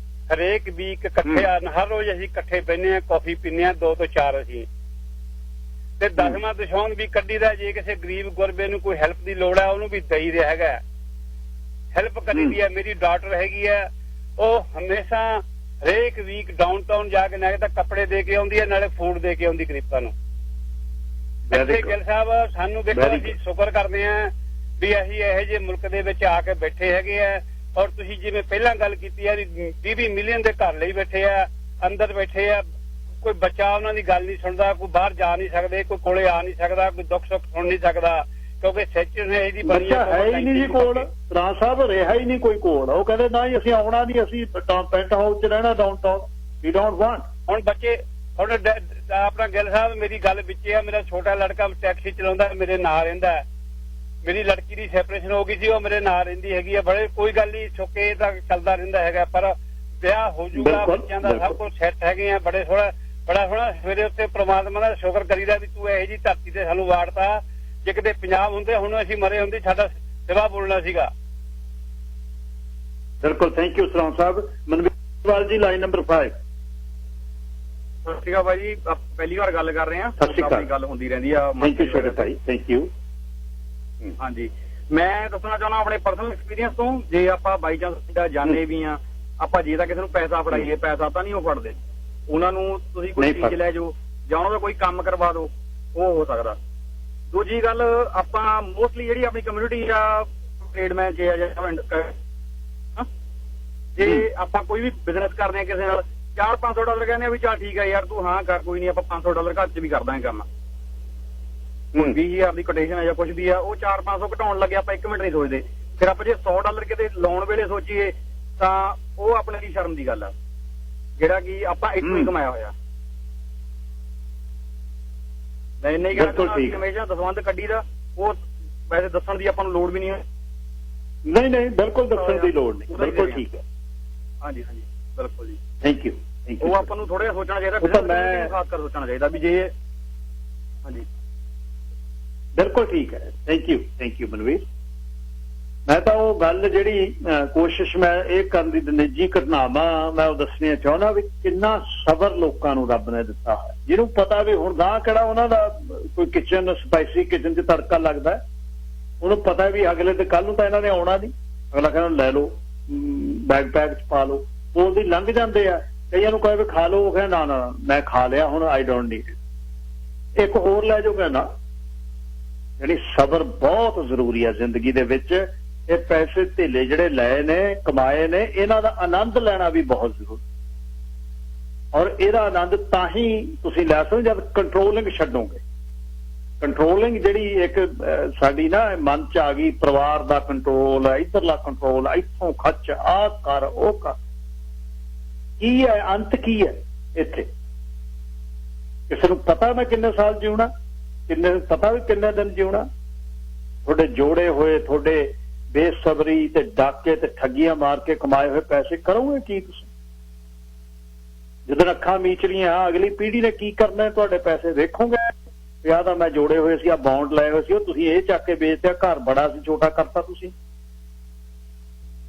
I: ਹਰੇਕ ਵੀਕ ਇਕੱਠੇ ਹਰ ਰੋਜ਼ ਅਸੀਂ ਇਕੱਠੇ ਬਹਿੰਦੇ ਆ, ਕਾਫੀ ਪੀਂਦੇ ਆ 2 ਤੋਂ 4 ਅਸੀਂ। ਤੇ 10ਵਾਂ ਦਸ਼ੌਂਦ ਵੀ ਕੱਢੀ ਦਾ। ਜੇ ਕਿਸੇ ਗਰੀਬ ਗੁਰਬੇ ਨੂੰ ਕੋਈ ਹੈਲਪ ਦੀ ਲੋੜ ਹੈ ਉਹਨੂੰ ਵੀ ਦਈ ਰਿਹਾ ਹੈਗਾ, ਹੈਲਪ ਕਰੀ ਦੀ ਹੈ। ਮੇਰੀ ਡਾਟਰ ਹੈਗੀ ਹੈ, ਉਹ ਹਮੇਸ਼ਾ ਹਰੇਕ ਵੀਕ ਡਾਊਨਟਾਊਨ ਜਾ ਕੇ ਨਾਲੇ ਤਾਂ ਕੱਪੜੇ ਦੇ ਕੇ ਆਉਂਦੀ ਹੈ, ਨਾਲੇ ਫੂਡ ਦੇ ਕੇ ਆਉਂਦੀ ਗਰੀਬਾਂ ਨੂੰ। ਇੱਥੇ ਗਿੱਲ ਸਾਹਿਬ ਸਾਨੂੰ ਦੇਖੋ, ਅਸੀਂ ਸ਼ੁਕਰ ਕਰਦੇ ਹਾਂ ਵੀ ਅਸੀਂ ਇਹੋ ਜਿਹੇ ਮੁਲਕ ਦੇ ਵਿੱਚ ਆ ਕੇ ਬੈਠੇ ਹੈਗੇ ਆ। ਔਰ ਤੁਸੀਂ ਜਿਵੇਂ ਪਹਿਲਾਂ ਗੱਲ ਕੀਤੀ ਹੈ 20 ਮਿਲੀਅਨ ਦੇ ਘਰ ਲਈ ਬੈਠੇ ਆ, ਅੰਦਰ ਬੈਠੇ ਆ। ਕੋਈ ਬੱਚਾ ਉਹਨਾਂ ਦੀ ਗੱਲ ਨਹੀਂ ਸੁਣਦਾ, ਕੋਈ ਬਾਹਰ ਜਾ ਨਹੀਂ ਸਕਦੇ, ਕੋਈ ਕੋਲੇ ਆ ਨਹੀਂ ਸਕਦਾ, ਕੋਈ ਦੁੱਖ ਸੁੱਖ ਸੁਣ ਨਹੀਂ ਸਕਦਾ, ਕਿਉਂਕਿ ਸਿਚੁਏਸ਼ਨ ਇਹਦੀ ਬਣੀ
A: ਹੈ ਹੀ ਨਹੀਂ ਜੀ ਕੋਲ। ਰਾਜ ਸਾਹਿਬ ਰਿਹਾ ਹੀ ਨਹੀਂ ਕੋਈ ਕੋਲ। ਉਹ ਕਹਿੰਦੇ ਨਾ ਜੀ ਅਸੀਂ ਆਉਣਾ ਨਹੀਂ, ਅਸੀਂ ਪੈਂਟ ਹਾਊਸ 'ਚ ਰਹਿਣਾ ਡਾਊਨਟਾਊਨ, ਵੀ ਡੋਂਟ ਵਾਂਟ।
I: ਹੁਣ ਬੱਚੇ ਹੁਣ ਆਪਣਾ ਗਿੱਲ ਸਾਹਿਬ ਮੇਰੀ ਗੱਲ ਵਿੱਚ ਆ। ਮੇਰਾ ਛੋਟਾ ਲੜਕਾ ਟੈਕਸੀ ਚਲਾਉਂਦਾ, ਮੇਰੇ ਨਾਲ ਰਹਿੰਦਾ। ਮੇਰੀ ਲੜਕੀ ਦੀ ਸੈਪਰੇਸ਼ਨ ਹੋ ਗਈ ਸੀ, ਉਹ ਮੇਰੇ ਨਾਲ ਰਹਿੰਦੀ ਹੈਗੀ ਆ। ਬੜੇ ਕੋਈ ਗੱਲ ਨਹੀਂ, ਛੋਕੇ ਤਾਂ ਚੱਲਦਾ ਰਹਿੰਦਾ ਹੈਗਾ, ਪਰ ਵਿਆਹ ਹੋ ਜੂਗਾ, ਬੱਚਿਆਂ ਦਾ ਸਭ ਕੁਝ ਸੈੱਟ ਹੈਗੇ ਆ। ਬੜਾ ਸੋਹਣਾ ਸਵੇਰੇ ਉੱਤੇ ਪ੍ਰਮਾਤਮਾ ਦਾ ਸ਼ੁਕਰ ਕਰੀਦਾ ਵੀ ਤੂੰ ਇਹੋ ਜਿਹੀ ਧਰਤੀ ਤੇ ਸਾਨੂੰ ਵਾੜਤਾ ਜੇ ਕਿਤੇ ਪੰਜਾਬ ਹੁੰਦੇ ਹੁਣ ਅਸੀਂ ਮਰੇ ਹੁੰਦੇ, ਸਾਡਾ ਸਿਵਾ ਬੋਲਣਾ ਸੀਗਾ।
A: ਬਿਲਕੁਲ, ਥੈਂਕ ਯੂ ਸਰਾਉਂ ਸਾਹਿਬ। ਮਨਵੀਰ ਜੀ, ਲਾਈਨ ਨੰਬਰ 5।
J: ਸਤਿ ਸ਼੍ਰੀ ਅਕਾਲ ਭਾਈ ਜੀ, ਪਹਿਲੀ ਵਾਰ ਗੱਲ ਕਰ ਰਹੇ ਹਾਂ।
A: ਸਤਿ ਸ਼੍ਰੀ ਅਕਾਲ।
J: ਗੱਲ ਹੁੰਦੀ ਰਹਿੰਦੀ ਆ।
A: ਥੈਂਕ ਯੂ ਛੋਟੇ ਭਾਈ, ਥੈਂਕ ਯੂ।
J: ਹਾਂਜੀ, ਮੈਂ ਦੱਸਣਾ ਚਾਹੁੰਦਾ ਆਪਣੇ ਪਰਸਨਲ ਐਕਸਪੀਰੀਅੰਸ ਤੋਂ, ਜੇ ਆਪਾਂ ਬਾਈ ਚਾਂਸ ਜਾਣੇ ਵੀ ਆ, ਆਪਾਂ ਜੇ ਤਾਂ ਕਿਸੇ ਨੂੰ ਪੈਸਾ ਫੜਾਈਏ, ਪੈਸਾ ਤਾਂ ਨਹੀਂ ਉਹ ਫੜਦੇ, ਉਹਨਾਂ ਨੂੰ ਤੁਸੀਂ ਕੋਈ ਚੀਜ਼ ਲੈ ਜਾਓ ਜਾਂ ਉਹਨਾਂ ਦਾ ਕੋਈ ਕੰਮ ਕਰਵਾ ਦਿਓ, ਉਹ ਹੋ ਸਕਦਾ। ਦੂਜੀ ਗੱਲ, ਆਪਾਂ ਮੋਸਟਲੀ ਜਿਹੜੀ ਆਪਣੀ ਕਮਿਊਨਿਟੀ ਆ ਟ੍ਰੇਡਮੈਨ ਚ ਆ ਜਾਂ ਜੇ ਆਪਾਂ ਕੋਈ ਵੀ ਬਿਜ਼ਨਸ ਕਰਦੇ ਆ ਕਿਸੇ ਨਾਲ, $400-500 ਕਹਿੰਦੇ ਆ ਵੀ ਚੱਲ ਠੀਕ ਆ ਯਾਰ ਤੂੰ ਹਾਂ ਕਰ, ਕੋਈ ਨਹੀਂ ਆਪਾਂ $500 ਘੱਟ ਚ ਵੀ ਕਰ ਦਾਂਗੇ ਕੰਮ। 20,000 ਦੀ ਕੋਟੇਸ਼ਨ ਆ ਜਾਂ ਕੁਝ ਵੀ ਆ, ਉਹ 400-500 ਘਟਾਉਣ ਲੱਗੇ ਆਪਾਂ 1 ਮਿੰਟ ਨਹੀਂ ਸੋਚਦੇ। ਫਿਰ ਆਪਾਂ ਜੇ $100 ਕਿਤੇ ਲਾਉਣ ਵੇਲੇ ਸੋਚੀਏ ਤਾਂ ਉਹ ਆਪਣੇ ਲਈ ਸ਼ਰਮ ਦੀ ਗੱਲ ਆ, ਜਿਹੜਾ ਕਿ ਆਪਾਂ ਇੱਥੋਂ ਹੀ ਕਮਾਇਆ ਹੋਇਆ। ਮੈਂ ਇੰਨਾ ਹੀ ਕਹਿਣਾ, ਹਮੇਸ਼ਾ ਦਸਵੰਧ ਕੱਢੀ ਦਾ, ਉਹ ਵੈਸੇ ਦੱਸਣ ਦੀ ਆਪਾਂ ਨੂੰ ਲੋੜ ਵੀ ਨਹੀਂ ਹੈ।
A: ਨਹੀਂ, ਬਿਲਕੁਲ ਦੱਸਣ ਦੀ ਲੋੜ ਨਹੀਂ, ਬਿਲਕੁਲ ਠੀਕ ਹੈ।
J: ਹਾਂਜੀ, ਬਿਲਕੁਲ ਜੀ,
A: ਥੈਂਕ ਯੂ।
J: ਉਹ ਆਪਾਂ ਨੂੰ ਥੋੜਾ ਜਿਹਾ ਸੋਚਣਾ ਚਾਹੀਦਾ, ਖਾਸ ਕਰ ਸੋਚਣਾ ਚਾਹੀਦਾ ਵੀ ਜੇ। ਹਾਂਜੀ,
A: ਬਿਲਕੁਲ ਠੀਕ ਹੈ। Thank you Manveer. ਮੈਂ ਤਾਂ ਉਹ ਗੱਲ ਜਿਹੜੀ ਕੋਸ਼ਿਸ਼ ਮੈਂ ਇਹ ਕਰਨ ਦੀ ਨਿੱਜੀ ਘਟਨਾਵਾਂ ਮੈਂ ਉਹ ਦੱਸਣੀਆਂ ਚਾਹੁੰਦਾ ਵੀ ਕਿੰਨਾ ਸਬਰ ਲੋਕਾਂ ਨੂੰ ਰੱਬ ਨੇ ਦਿੱਤਾ ਹੈ, ਜਿਹਨੂੰ ਪਤਾ ਵੀ ਹੁਣ ਗਾਂ ਕਿਹੜਾ ਉਹਨਾਂ ਦਾ ਕੋਈ ਕਿਚਨ ਸਪਾਈਸੀ ਕਿਚਨ 'ਚ ਤੜਕਾ ਲੱਗਦਾ, ਉਹਨੂੰ ਪਤਾ ਵੀ ਅਗਲੇ ਤੇ ਕੱਲ ਨੂੰ ਤਾਂ ਇਹਨਾਂ ਨੇ ਆਉਣਾ ਨਹੀਂ, ਅਗਲਾ ਕਹਿੰਦਾ ਲੈ ਲਓ ਬੈਗ 'ਚ ਪਾ ਲਓ, ਉਹਦੀ ਲੰਘ ਜਾਂਦੇ ਆ। ਕਈਆਂ ਨੂੰ ਕਹੇ ਵੀ ਖਾ ਲਓ, ਉਹ ਕਹਿੰਦਾ ਨਾ ਮੈਂ ਖਾ ਲਿਆ, ਹੁਣ ਆਈ ਡੋਂਟ ਨੀਡ, ਇੱਕ ਹੋਰ ਲੈ ਜਾਓ ਕਹਿੰਦਾ। ਯਾਨੀ ਸਬਰ ਬਹੁਤ ਜ਼ਰੂਰੀ ਹੈ ਜ਼ਿੰਦਗੀ ਦੇ ਵਿੱਚ। ਇਹ ਪੈਸੇ ਧੇਲੇ ਜਿਹੜੇ ਲਏ ਨੇ, ਕਮਾਏ ਨੇ, ਇਹਨਾਂ ਦਾ ਆਨੰਦ ਲੈਣਾ ਵੀ ਬਹੁਤ ਜ਼ਰੂਰੀ, ਔਰ ਇਹਦਾ ਆਨੰਦ ਤਾਂ ਹੀ ਤੁਸੀਂ ਲੈ ਸਕਦੇ ਜਦ ਕੰਟਰੋਲਿੰਗ ਛੱਡੋਗੇ। ਕੰਟਰੋਲਿੰਗ ਜਿਹੜੀ ਇੱਕ ਸਾਡੀ ਨਾ ਮਨ 'ਚ ਆ ਗਈ, ਪਰਿਵਾਰ ਦਾ ਕੰਟਰੋਲ, ਇੱਧਰਲਾ ਕੰਟਰੋਲ, ਇੱਥੋਂ ਖਰਚ, ਆਹ ਕਰ ਉਹ ਕਰ, ਕੀ ਹੈ ਅੰਤ, ਕੀ ਹੈ ਇੱਥੇ? ਕਿਸੇ ਨੂੰ ਪਤਾ ਮੈਂ ਕਿੰਨੇ ਸਾਲ ਜਿਉਣਾ, ਪਤਾ ਵੀ ਕਿੰਨੇ ਦਿਨ ਜਿਉਣਾ? ਤੁਹਾਡੇ ਜੋੜੇ ਹੋਏ, ਤੁਹਾਡੇ ਬੇਸਬਰੀ ਤੇ ਡਾਕੇ ਤੇ ਠੱਗੀਆਂ ਮਾਰ ਕੇ ਕਮਾਏ ਹੋਏ ਪੈਸੇ ਕਰੋਗੇ ਕੀ ਤੁਸੀਂ? ਜਦੋਂ ਅੱਖਾਂ ਮੀਚਲੀਆਂ ਅਗਲੀ ਪੀੜ੍ਹੀ ਨੇ ਕੀ ਕਰਨਾ ਤੁਹਾਡੇ ਪੈਸੇ ਦੇਖੋਗੇ? ਵਿਆਹ ਦਾ ਮੈਂ ਜੋੜੇ ਹੋਏ ਸੀ, ਆ ਬੌਂਡ ਲਏ ਹੋਏ ਸੀ, ਉਹ ਤੁਸੀਂ ਇਹ ਚੱਕ ਕੇ ਵੇਚਦਿਆ, ਘਰ ਬੜਾ ਸੀ ਛੋਟਾ ਕਰਤਾ ਤੁਸੀਂ।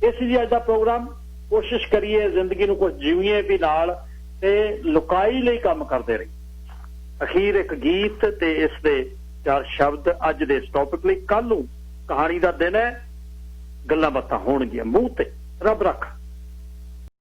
A: ਇਹ ਸੀ ਜੀ ਅੱਜ ਦਾ ਪ੍ਰੋਗਰਾਮ। ਕੋਸ਼ਿਸ਼ ਕਰੀਏ ਜ਼ਿੰਦਗੀ ਨੂੰ ਕੁਝ ਜੀਵੀਏ ਵੀ ਨਾਲ, ਤੇ ਲੁਕਾਈ ਲਈ ਕੰਮ ਕਰਦੇ ਰਹੀ। ਅਖੀਰ ਇੱਕ ਗੀਤ ਤੇ ਇਸ ਦੇ 4 ਸ਼ਬਦ ਅੱਜ ਦੇ ਇਸ ਟੌਪਿਕ ਲਈ। ਕੱਲ ਨੂੰ ਕਹਾਣੀ ਦਾ ਦਿਨ ਹੈ, ਗੱਲਾਂ ਬਾਤਾਂ ਹੋਣਗੀਆਂ ਮੂੰਹ ਤੇ। ਰੱਬ ਰੱਖ।